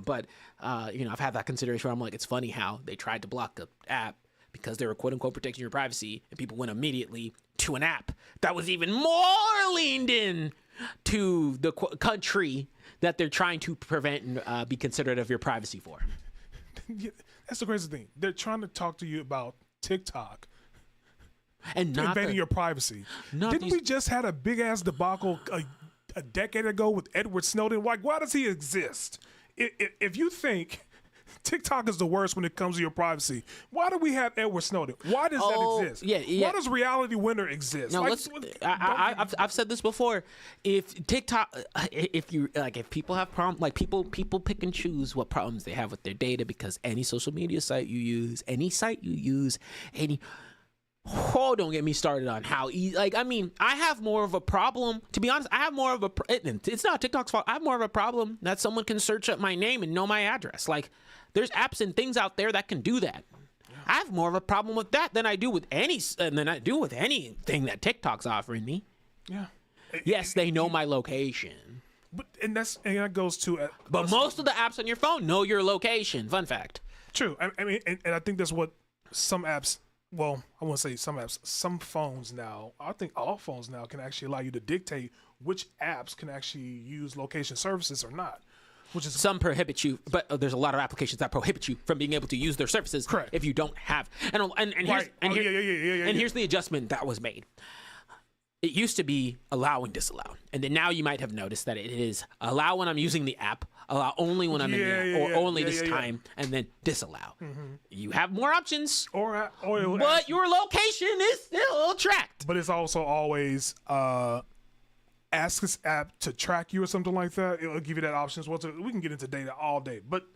But I've had that consideration where I'm like, it's funny how they tried to block the app because they were quote unquote protecting your privacy, and people went immediately to an app that was even more leaned in to the country that they're trying to prevent and be considerate of your privacy for.
Yeah, that's the crazy thing. They're trying to talk to you about TikTok
And not
invading your privacy. Didn't we just had a big ass debacle a decade ago with Edward Snowden? Like, why does he exist? If you think TikTok is the worst when it comes to your privacy, why do we have Edward Snowden? Why does that exist?
Yeah.
Why does Reality Winner exist?
No, I've said this before. If TikTok, if people have problems, like people pick and choose what problems they have with their data, because any social media site you use, oh, don't get me started on how easy. Like, I mean, I have more of a problem. To be honest, I have more of a. It's not TikTok's fault. I have more of a problem that someone can search up my name and know my address. Like, there's apps and things out there that can do that. Yeah. I have more of a problem with that than I do with anything that TikTok's offering me.
Yeah.
Yes, they know my location.
But that goes to.
But most of the apps on your phone know your location. Fun fact.
True. I mean, and I think that's what some apps. Well, I won't say some apps. Some phones now, I think all phones now can actually allow you to dictate which apps can actually use location services or not. Which is
some prohibit you, but there's a lot of applications that prohibit you from being able to use their services.
Correct.
If you don't have. Here's the adjustment that was made. It used to be allow and disallow, and then now you might have noticed that it is allow when I'm using the app, allow only when I'm in the app, or only this time, and then disallow. Mm-hmm. You have more options, but your location is still tracked.
But it's also always ask this app to track you or something like that. It'll give you that option as well. So we can get into data all day, but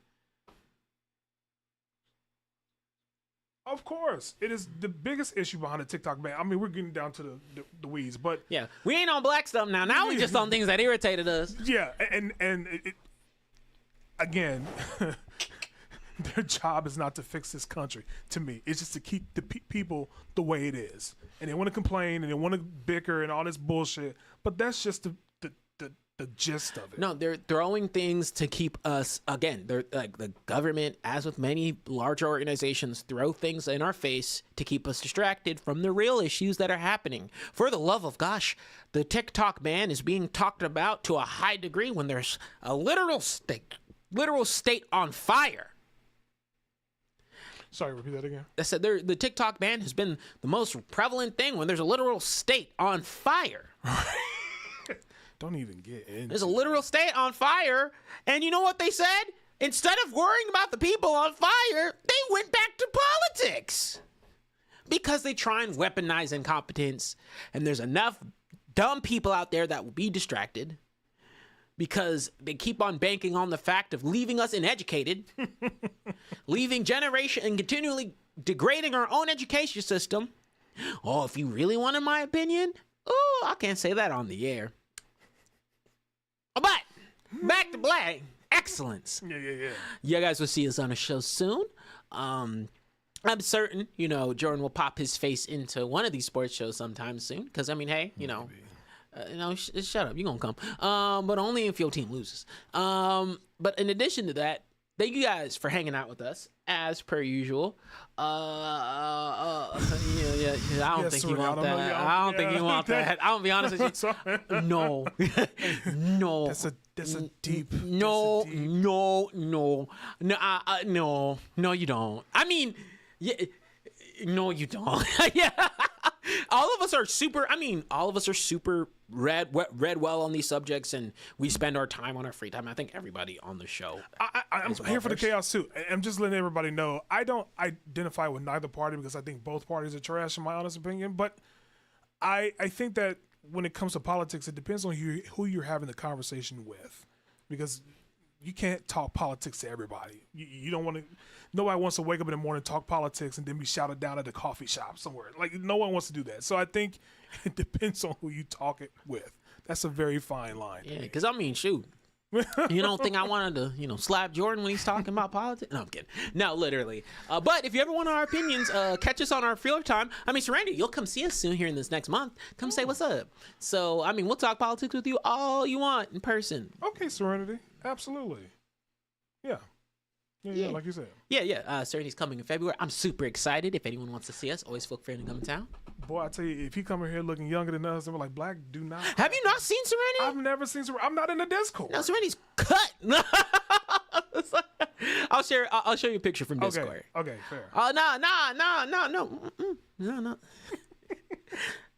of course, it is the biggest issue behind the TikTok ban. I mean, we're getting down to the weeds, but
yeah, we ain't on black stuff now. Now we just on things that irritated us.
Yeah, and again, their job is not to fix this country. To me, it's just to keep the people the way it is, and they want to complain and they want to bicker and all this bullshit. But that's just the gist of it.
No, they're throwing things to keep us, again, they're like the government, as with many larger organizations, throw things in our face to keep us distracted from the real issues that are happening. For the love of gosh, the TikTok ban is being talked about to a high degree when there's a literal state on fire.
Sorry, repeat that again.
I said the TikTok ban has been the most prevalent thing when there's a literal state on fire.
Don't even get in.
There's a literal state on fire. And you know what they said? Instead of worrying about the people on fire, they went back to politics. Because they try and weaponize incompetence. And there's enough dumb people out there that will be distracted. Because they keep on banking on the fact of leaving us uneducated. Leaving generation and continually degrading our own education system. Oh, if you really wanted my opinion, oh, I can't say that on the air. But back to Black Excellence.
Yeah.
You guys will see us on a show soon. I'm certain, Jordan will pop his face into one of these sports shows sometime soon. Because, hey, shut up. You're going to come. But only if your team loses. But in addition to that, thank you guys for hanging out with us as per usual. I don't think you want that. I don't think you want that. I'm gonna be honest with you. No. No.
That's a deep.
No, you don't. I mean, yeah, no, you don't. Yeah. All of us are super read well on these subjects, and we spend our time on our free time. I think everybody on the show.
I'm here for the chaos too. I'm just letting everybody know I don't identify with neither party because I think both parties are trash in my honest opinion. But I think that when it comes to politics, it depends on who you're having the conversation with, because you can't talk politics to everybody. You don't want to. Nobody wants to wake up in the morning, talk politics, and then be shouted down at the coffee shop somewhere. Like, no one wants to do that. So I think it depends on who you talk it with. That's a very fine line.
Yeah, because shoot. You don't think I wanted to, slap Jordan when he's talking about politics? No, I'm kidding. No, literally. But if you ever want our opinions, catch us on our Filler Time. Serenity, you'll come see us soon here in this next month. Come say what's up. So, we'll talk politics with you all you want in person.
Okay, Serenity. Absolutely. Yeah. Yeah, like you said.
Yeah. Serenity's coming in February. I'm super excited. If anyone wants to see us, always feel free to come in town.
Boy, I tell you, if he come in here looking younger than us, and we're like, Black, do not.
Have you not seen Serenity?
I've never seen Serenity. I'm not in the Discord.
No, Serenity's cut. I'll show you a picture from Discord.
Okay, fair.
No.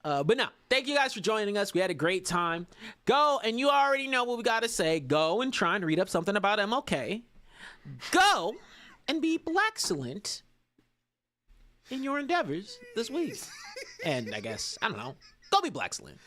But no, thank you guys for joining us. We had a great time. Go, and you already know what we got to say. Go and try and read up something about MLK. Go and be Blaxcellent in your endeavors this week. And I guess, I don't know, go be Blaxcellent.